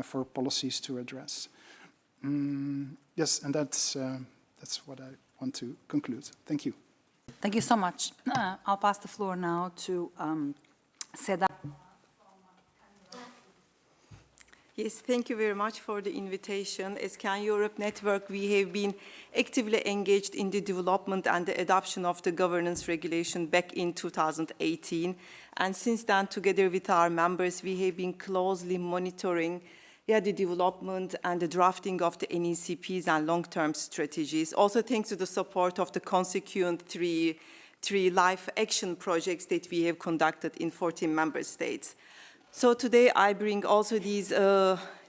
for policies to address. Yes, and that's what I want to conclude. Thank you. Thank you so much. I'll pass the floor now to Seda. Yes, thank you very much for the invitation. As Can Europe Network, we have been actively engaged in the development and the adoption of the governance regulation back in 2018. And since then, together with our members, we have been closely monitoring the development and the drafting of the NECPs and long-term strategies. Also thanks to the support of the consequent three live action projects that we have conducted in 14 member states. So today I bring also these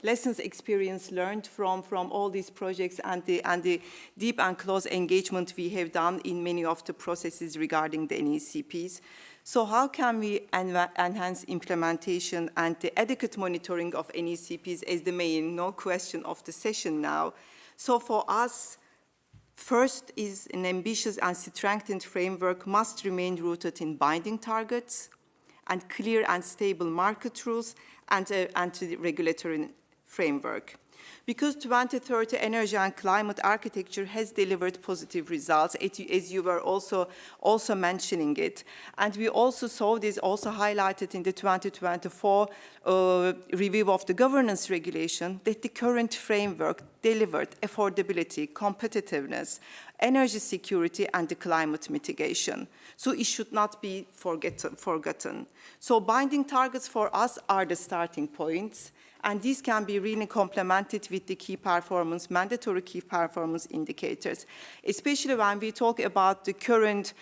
lessons experience learned from all these projects and the deep and close engagement we have done in many of the processes regarding the NECPs. So how can we enhance implementation and the adequate monitoring of NECPs as the main question of the session now? So for us, first is an ambitious and strengthened framework must remain rooted in binding targets and clear and stable market rules and the regulatory framework. Because 2030 energy and climate architecture has delivered positive results, as you were also mentioning it. And we also saw this also highlighted in the 2024 review of the governance regulation, that the current framework delivered affordability, competitiveness, energy security, and the climate mitigation. So it should not be forgotten. So binding targets for us are the starting points. And these can be really complemented with the key performance, mandatory key performance indicators, especially when we talk about the current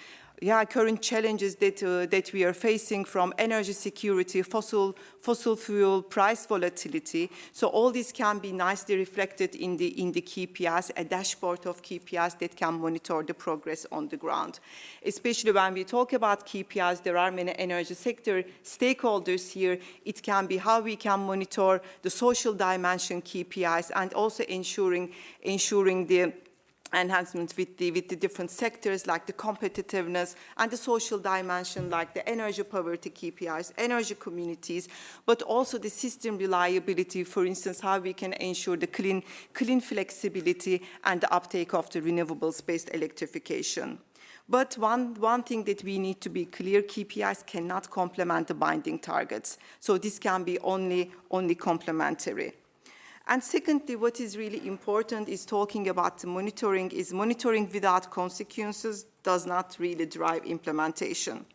challenges that we are facing, from energy security, fossil fuel price volatility. So all this can be nicely reflected in the KPIs, a dashboard of KPIs that can monitor the progress on the ground. Especially when we talk about KPIs, there are many energy sector stakeholders here. It can be how we can monitor the social dimension KPIs and also ensuring the enhancements with the different sectors like the competitiveness and the social dimension like the energy poverty KPIs, energy communities, but also the system reliability, for instance, how we can ensure the clean flexibility and the uptake of the renewables-based electrification. But one thing that we need to be clear, KPIs cannot complement the binding targets. So this can be only complementary. And secondly, what is really important is talking about the monitoring, is monitoring without consequences does not really drive implementation.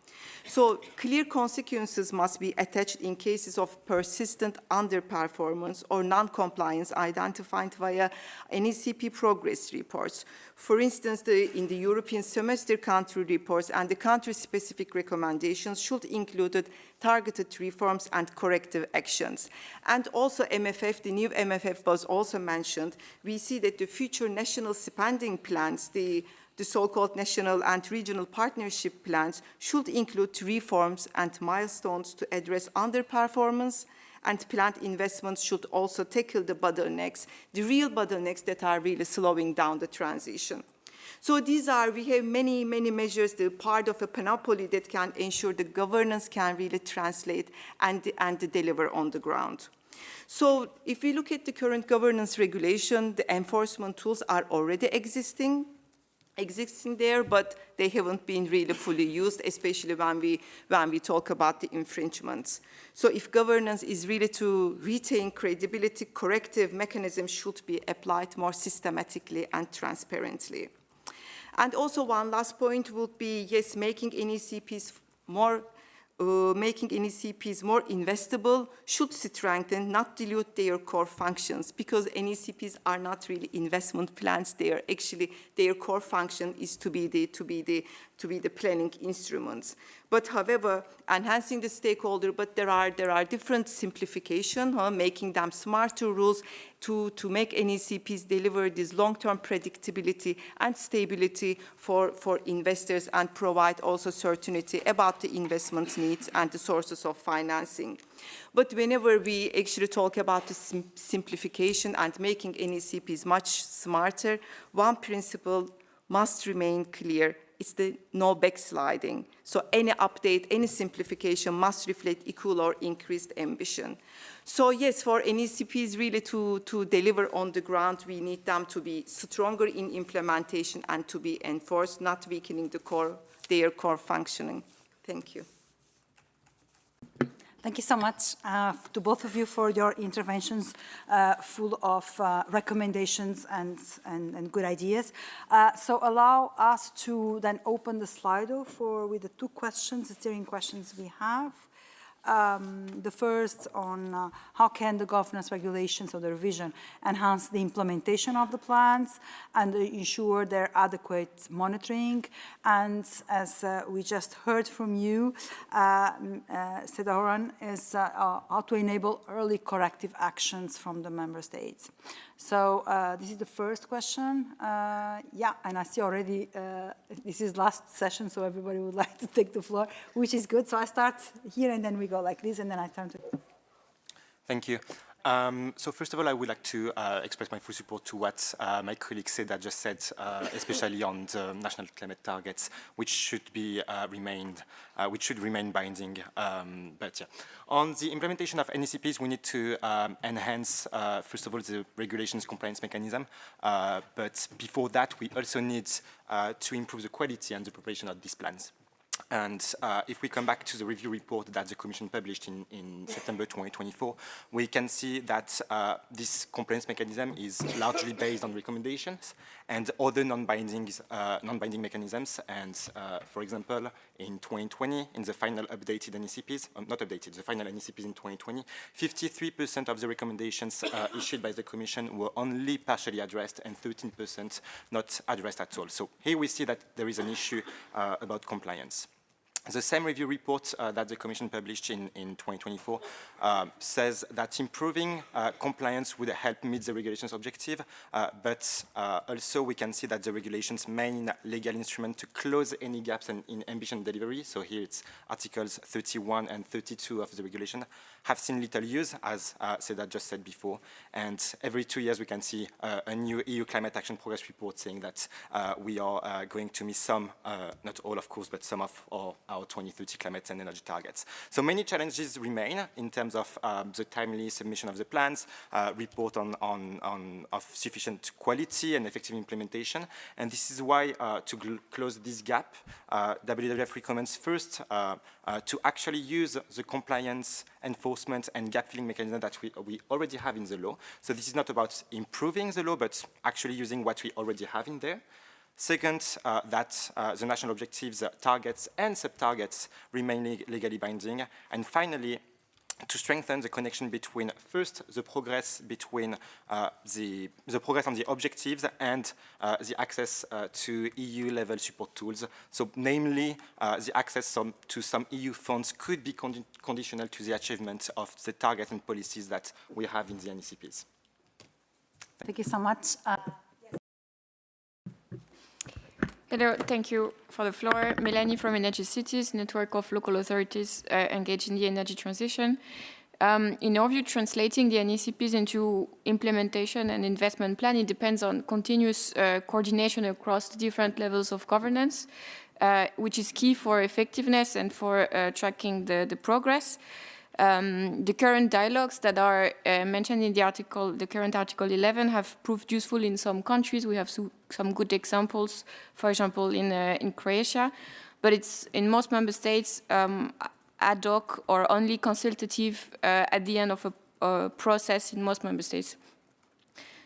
So clear consequences must be attached in cases of persistent underperformance or non-compliance identified via NECP progress reports. For instance, in the European semester country reports and the country-specific recommendations should include targeted reforms and corrective actions. And also MFF, the new MFF was also mentioned. We see that the future national spending plans, the so-called national and regional partnership plans should include reforms and milestones to address underperformance, and planned investments should also tackle the bottlenecks, the real bottlenecks that are really slowing down the transition. So we have many measures, they're part of a panoply that can ensure the governance can really translate and deliver on the ground. So if we look at the current governance regulation, the enforcement tools are already existing there, but they haven't been really fully used, especially when we talk about the infringements. So if governance is really to retain credibility, corrective mechanisms should be applied more systematically and transparently. And also one last point would be, yes, making NECPs more investable should strengthen, not dilute their core functions, because NECPs are not really investment plans. They are actually, their core function is to be the planning instruments. But however, enhancing the stakeholder, but there are different simplification, making them smarter rules to make NECPs deliver this long-term predictability and stability for investors and provide also certainty about the investment needs and the sources of financing. But whenever we actually talk about the simplification and making NECPs much smarter, one principle must remain clear. It's the no backsliding. So any update, any simplification must reflect equal or increased ambition. So yes, for NECPs really to deliver on the ground, we need them to be stronger in implementation and to be enforced, not weakening their core functioning. Thank you. Thank you so much to both of you for your interventions full of recommendations and good ideas. So allow us to then open the Slido with the two questions, the steering questions we have. The first on how can the governance regulations or the revision enhance the implementation of the plans and ensure their adequate monitoring. And as we just heard from you, Sedahoran, is how to enable early corrective actions from the member states. So this is the first question. Yeah, and I see already this is last session, so everybody would like to take the floor, which is good. So I start here and then we go like this and then I turn to... Thank you. So first of all, I would like to express my full support to what my colleague Seda just said, especially on the national climate targets, which should remain binding. But yeah, on the implementation of NECPs, we need to enhance, first of all, the regulations compliance mechanism. But before that, we also need to improve the quality and the preparation of these plans. And if we come back to the review report that the Commission published in September 2024, we can see that this compliance mechanism is largely based on recommendations and other non-binding mechanisms. And for example, in 2020, in the final updated NECPs, not updated, the final NECPs in 2020, 53% of the recommendations issued by the Commission were only partially addressed and 13% not addressed at all. So here we see that there is an issue about compliance. The same review report that the Commission published in 2024 says that improving compliance would help meet the regulation's objective, but also we can see that the regulation's main legal instrument to close any gaps in ambition delivery, so here it's Articles 31 and 32 of the regulation, have seen little use, as Seda just said before, and every 2 years we can see a new EU climate action progress report saying that we are going to miss some, not all of course, but some of our 2030 climate and energy targets. So many challenges remain in terms of the timely submission of the plans, report of sufficient quality and effective implementation, and this is why to close this gap, WWF recommends first to actually use the compliance, enforcement and gap filling mechanism that we already have in the law. So this is not about improving the law, but actually using what we already have in there. Second, that the national objectives, targets and sub-targets remain legally binding. And finally, to strengthen the connection between, first, the progress between the progress on the objectives and the access to EU-level support tools. So namely, the access to some EU funds could be conditional to the achievement of the targets and policies that we have in the NECPs. Thank you so much. Hello, thank you for the floor. Melanie from Energy Cities, network of local authorities engaged in the energy transition. In our view, translating the NECPs into implementation and investment plan, it depends on continuous coordination across the different levels of governance, which is key for effectiveness and for tracking the progress. The current dialogues that are mentioned in the article, the current Article 11, have proved useful in some countries. We have some good examples, for example, in Croatia, but it's in most member states ad hoc or only consultative at the end of a process in most member states.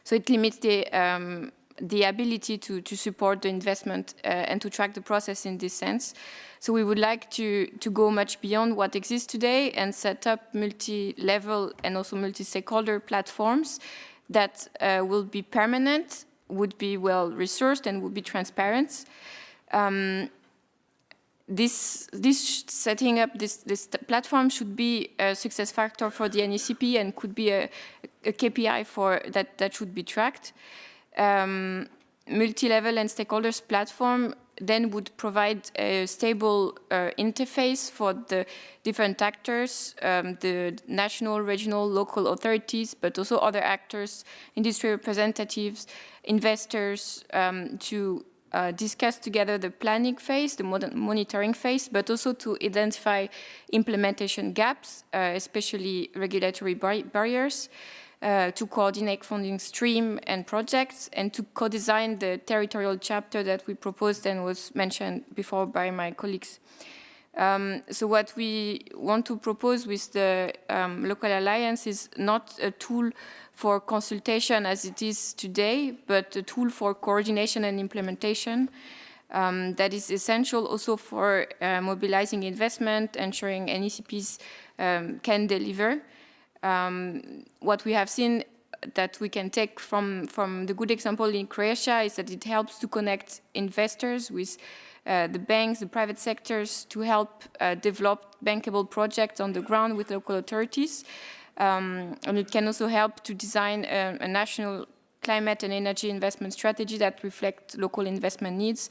So it limits the ability to support the investment and to track the process in this sense. So we would like to go much beyond what exists today and set up multi-level and also multi-stakeholder platforms that will be permanent, would be well-resourced and would be transparent. This setting up this platform should be a success factor for the NECP and could be a KPI for that should be tracked. Multi-level and stakeholders platform then would provide a stable interface for the different actors, the national, regional, local authorities, but also other actors, industry representatives, investors, to discuss together the planning phase, the monitoring phase, but also to identify implementation gaps, especially regulatory barriers, to coordinate funding stream and projects, and to co-design the territorial chapter that we proposed and was mentioned before by my colleagues. So what we want to propose with the local alliance is not a tool for consultation as it is today, but a tool for coordination and implementation that is essential also for mobilizing investment, ensuring NECPs can deliver. What we have seen that we can take from the good example in Croatia is that it helps to connect investors with the banks, the private sectors, to help develop bankable projects on the ground with local authorities. And it can also help to design a national climate and energy investment strategy that reflects local investment needs.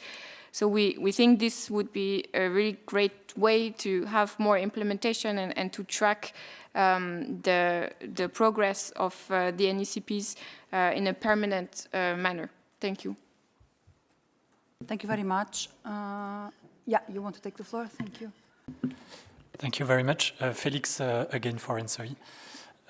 So we think this would be a really great way to have more implementation and to track the progress of the NECPs in a permanent manner. Thank you. Thank you very much. Yeah, you want to take the floor? Thank you. Thank you very much. Felix again for ENSOI.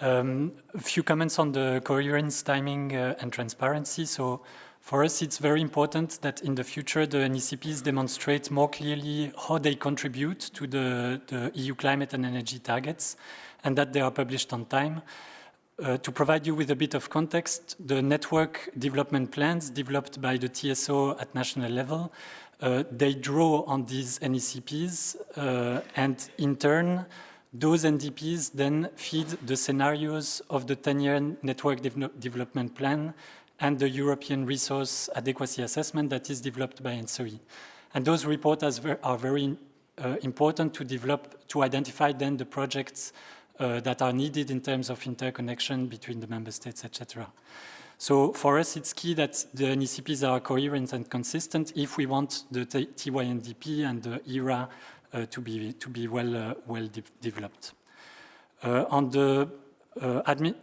A few comments on the coherence, timing, and transparency. So for us, it's very important that in the future, the NECPs demonstrate more clearly how they contribute to the EU climate and energy targets, and that they are published on time. To provide you with a bit of context, the network development plans developed by the TSO at national level, they draw on these NECPs, and in turn, those NDPs then feed the scenarios of the 10-year network development plan and the European Resource Adequacy Assessment that is developed by ENSOI. And those reports are very important to identify then the projects that are needed in terms of interconnection between the member states, etc. So for us, it's key that the NECPs are coherent and consistent if we want the TYNDP and the ERA to be well developed. On the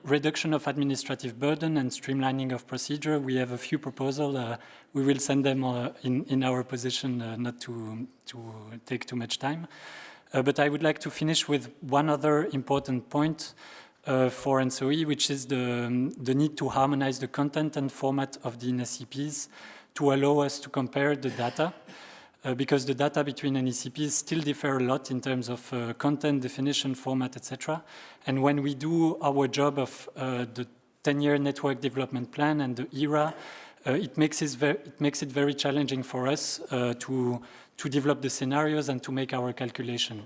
reduction of administrative burden and streamlining of procedure, we have a few proposals. We will send them in our position not to take too much time. But I would like to finish with one other important point for NSOE, which is the need to harmonize the content and format of the NECPs to allow us to compare the data, because the data between NECPs still differ a lot in terms of content, definition, format, etc. And when we do our job of the 10-year network development plan and the ERA, it makes it very challenging for us to develop the scenarios and to make our calculation.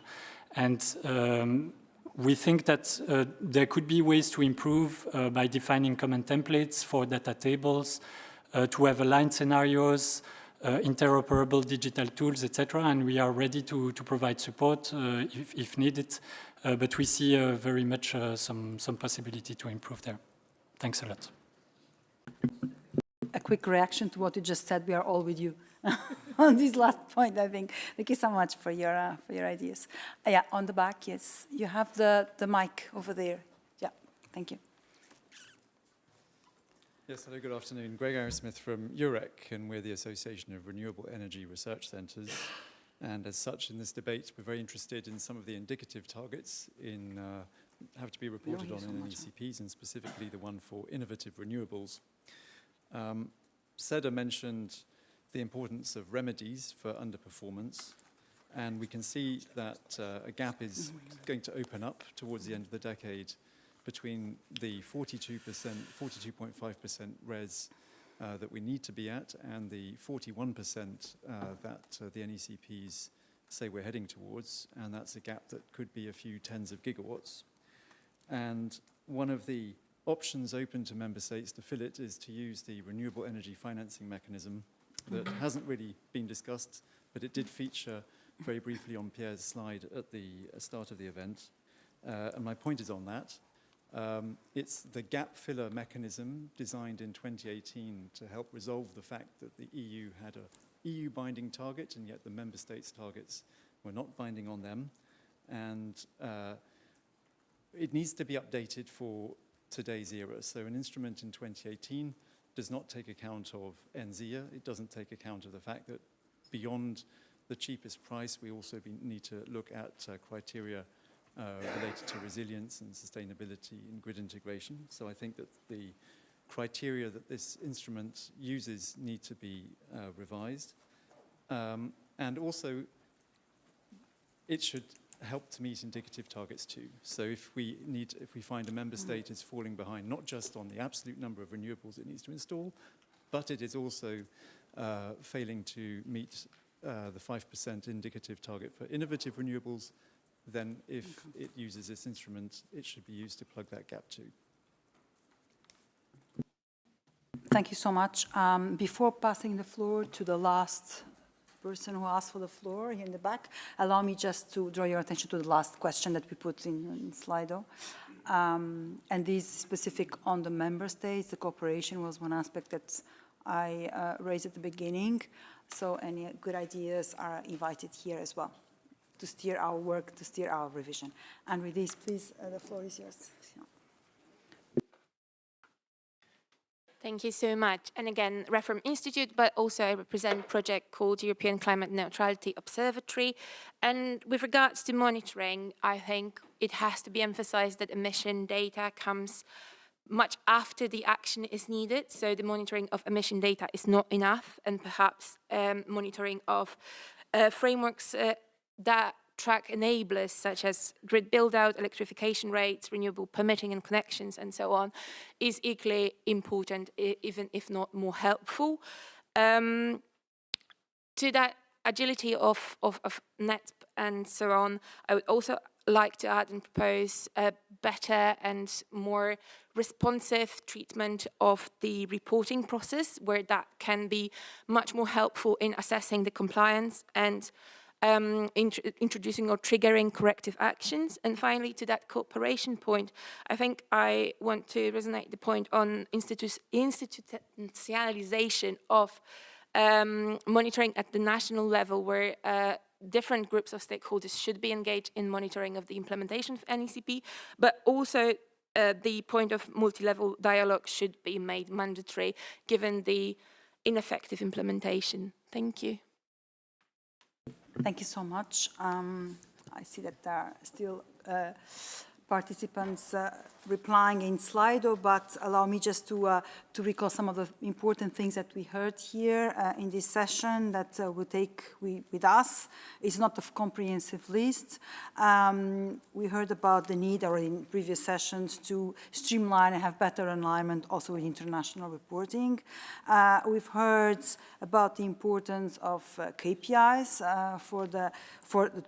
And we think that there could be ways to improve by defining common templates for data tables, to have aligned scenarios, interoperable digital tools, etc. And we are ready to provide support if needed. But we see very much some possibility to improve there. Thanks a lot. A quick reaction to what you just said. We are all with you on this last point, I think. Thank you so much for your ideas. Yeah, on the back, yes. You have the mic over there. Yeah, thank you. Yes, hello, good afternoon. Greg Arrowsmith from EUREC, and we're the Association of Renewable Energy Research Centres. And as such, in this debate, we're very interested in some of the indicative targets have to be reported on in NECPs, and specifically the one for innovative renewables. Seda mentioned the importance of remedies for underperformance, and we can see that a gap is going to open up towards the end of the decade between the 42.5% res that we need to be at and the 41% that the NECPs say we're heading towards, and that's a gap that could be a few tens of gigawatts. And one of the options open to member states to fill it is to use the renewable energy financing mechanism that hasn't really been discussed, but it did feature very briefly on Pierre's slide at the start of the event. And my point is on that. It's the gap filler mechanism designed in 2018 to help resolve the fact that the EU had an EU binding target, and yet the member states' targets were not binding on them. And it needs to be updated for today's era. So an instrument in 2018 does not take account of NZIA. It doesn't take account of the fact that beyond the cheapest price, we also need to look at criteria related to resilience and sustainability and grid integration. So I think that the criteria that this instrument uses need to be revised. And also, it should help to meet indicative targets too. So if we find a member state is falling behind, not just on the absolute number of renewables it needs to install, but it is also failing to meet the 5% indicative target for innovative renewables, then if it uses this instrument, it should be used to plug that gap too. Thank you so much. Before passing the floor to the last person who asked for the floor here in the back, allow me just to draw your attention to the last question that we put in Slido. And this specific on the member states. The cooperation was one aspect that I raised at the beginning. So any good ideas are invited here as well to steer our work, to steer our revision. And with this, please, the floor is yours. Thank you so much. And again, Reform Institute, but also I represent a project called European Climate Neutrality Observatory. And with regards to monitoring, I think it has to be emphasized that emission data comes much after the action is needed. So the monitoring of emission data is not enough, and perhaps monitoring of frameworks that track enablers such as grid build-out, electrification rates, renewable permitting and connections, and so on, is equally important, even if not more helpful. To that agility of NETP and so on, I would also like to add and propose a better and more responsive treatment of the reporting process, where that can be much more helpful in assessing the compliance and introducing or triggering corrective actions. And finally, to that cooperation point, I think I want to resonate the point on institutionalization of monitoring at the national level, where different groups of stakeholders should be engaged in monitoring of the implementation of NECP, but also the point of multi-level dialogue should be made mandatory given the ineffective implementation. Thank you. Thank you so much. I see that there are still participants replying in Slido, but allow me just to recall some of the important things that we heard here in this session that we'll take with us. It's not a comprehensive list. We heard about the need already in previous sessions to streamline and have better alignment also with international reporting. We've heard about the importance of KPIs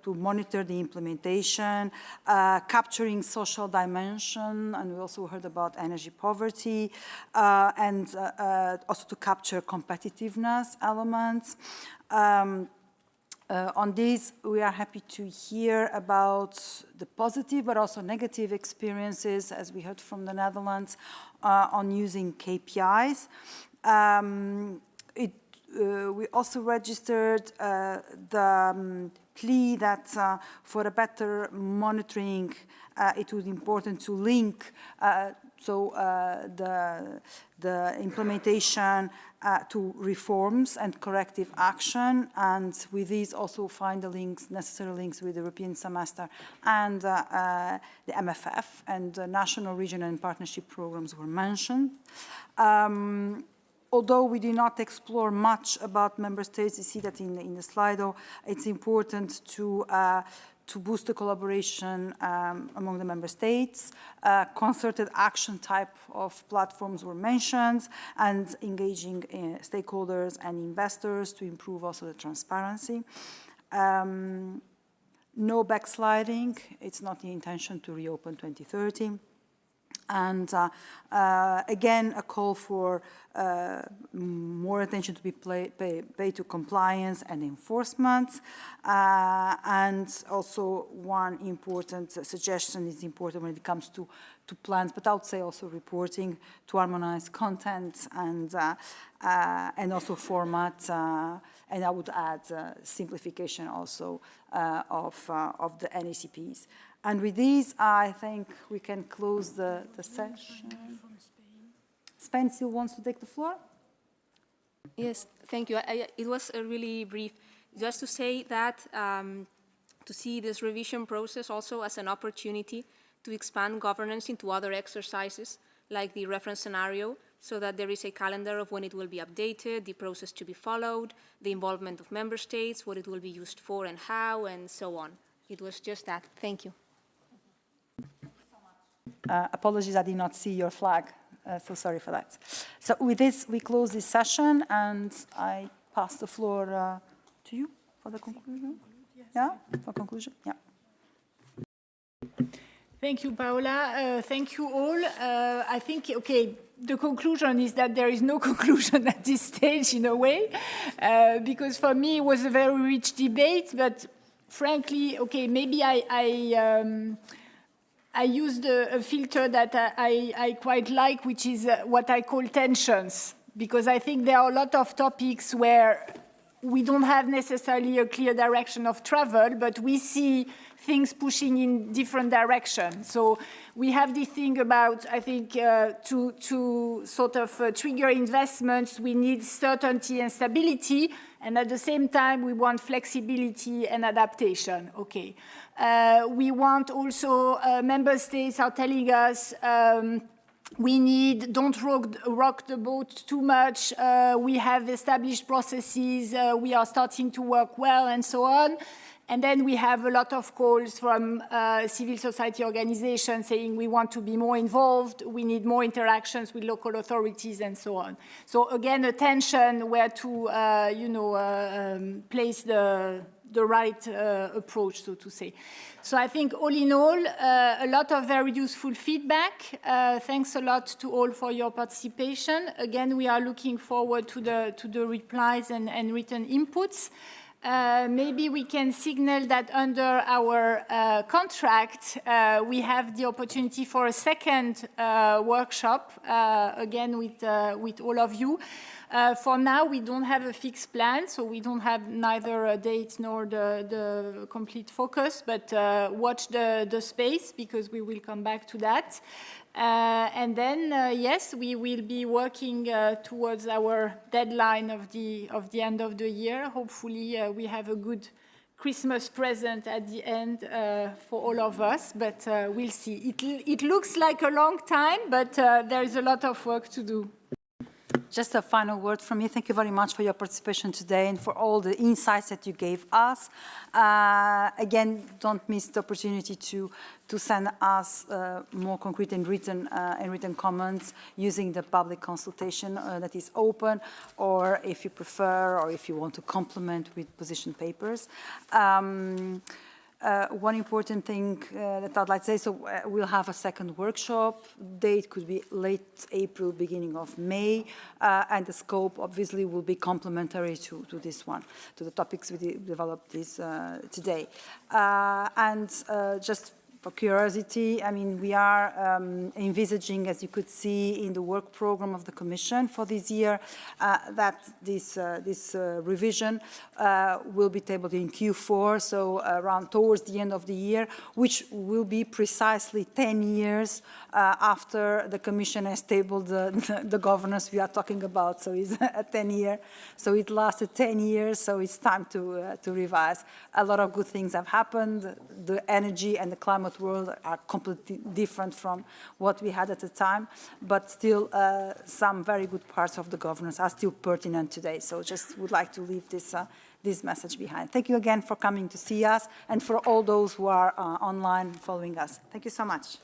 to monitor the implementation, capturing social dimension, and we also heard about energy poverty, and also to capture competitiveness elements. On this, we are happy to hear about the positive but also negative experiences, as we heard from the Netherlands, on using KPIs. We also registered the plea that for a better monitoring, it would be important to link the implementation to reforms and corrective action, and with these also find the links, necessary links with the European semester and the MFF, and the national, regional and partnership programs were mentioned. Although we did not explore much about member states, you see that in the Slido, it's important to boost the collaboration among the member states. Concerted action type of platforms were mentioned, and engaging stakeholders and investors to improve also the transparency. No backsliding. It's not the intention to reopen 2030. And again, a call for more attention to be paid to compliance and enforcement. And also one important suggestion is important when it comes to plans, but I would say also reporting, to harmonize content and also format. And I would add simplification also of the NECPs. And with these, I think we can close the session. Spain still wants to take the floor? Yes, thank you. It was really brief. Just to say that, to see this revision process also as an opportunity to expand governance into other exercises, like the reference scenario, so that there is a calendar of when it will be updated, the process to be followed, the involvement of member states, what it will be used for and how, and so on. It was just that. Thank you. Apologies, I did not see your flag, so sorry for that. So with this, we close this session, and I pass the floor to you for the conclusion. Yeah, for conclusion, yeah. Thank you, Paola. Thank you all. I think, okay, the conclusion is that there is no conclusion at this stage, in a way, because for me it was a very rich debate, but frankly, okay, maybe I used a filter that I quite like, which is what I call tensions, because I think there are a lot of topics where we don't have necessarily a clear direction of travel, but we see things pushing in different directions. So we have this thing about, I think, to sort of trigger investments, we need certainty and stability, and at the same time, we want flexibility and adaptation. Okay. We want also, member states are telling us, we need, don't rock the boat too much. We have established processes. We are starting to work well, and so on. And then we have a lot of calls from civil society organizations saying we want to be more involved, we need more interactions with local authorities, and so on. So again, attention where to place the right approach, so to say. So I think all in all, a lot of very useful feedback. Thanks a lot to all for your participation. Again, we are looking forward to the replies and written inputs. maybe we can signal that under our contract, we have the opportunity for a second workshop, again with all of you. For now, we don't have a fixed plan, so we don't have neither a date nor the complete focus, but watch the space, because we will come back to that. And then, yes, we will be working towards our deadline of the end of the year. Hopefully, we have a good Christmas present at the end for all of us, but we'll see. It looks like a long time, but there is a lot of work to do. Just a final word from me. Thank you very much for your participation today and for all the insights that you gave us. Again, don't miss the opportunity to send us more concrete and written comments using the public consultation that is open, or if you prefer, or if you want to complement with position papers. One important thing that I'd like to say, so we'll have a second workshop. Date could be late April, beginning of May, and the scope obviously will be complementary to this one, to the topics we developed today. And just for curiosity, I mean, we are envisaging, as you could see in the work program of the Commission for this year, that this revision will be tabled in Q4, so around towards the end of the year, which will be precisely 10 years after the Commission has tabled the governance we are talking about. So it's a 10-year. So it lasted 10 years, so it's time to revise. A lot of good things have happened. The energy and the climate world are completely different from what we had at the time, but still some very good parts of the governance are still pertinent today. So just would like to leave this message behind. Thank you again for coming to see us, and for all those who are online following us. Thank you so much.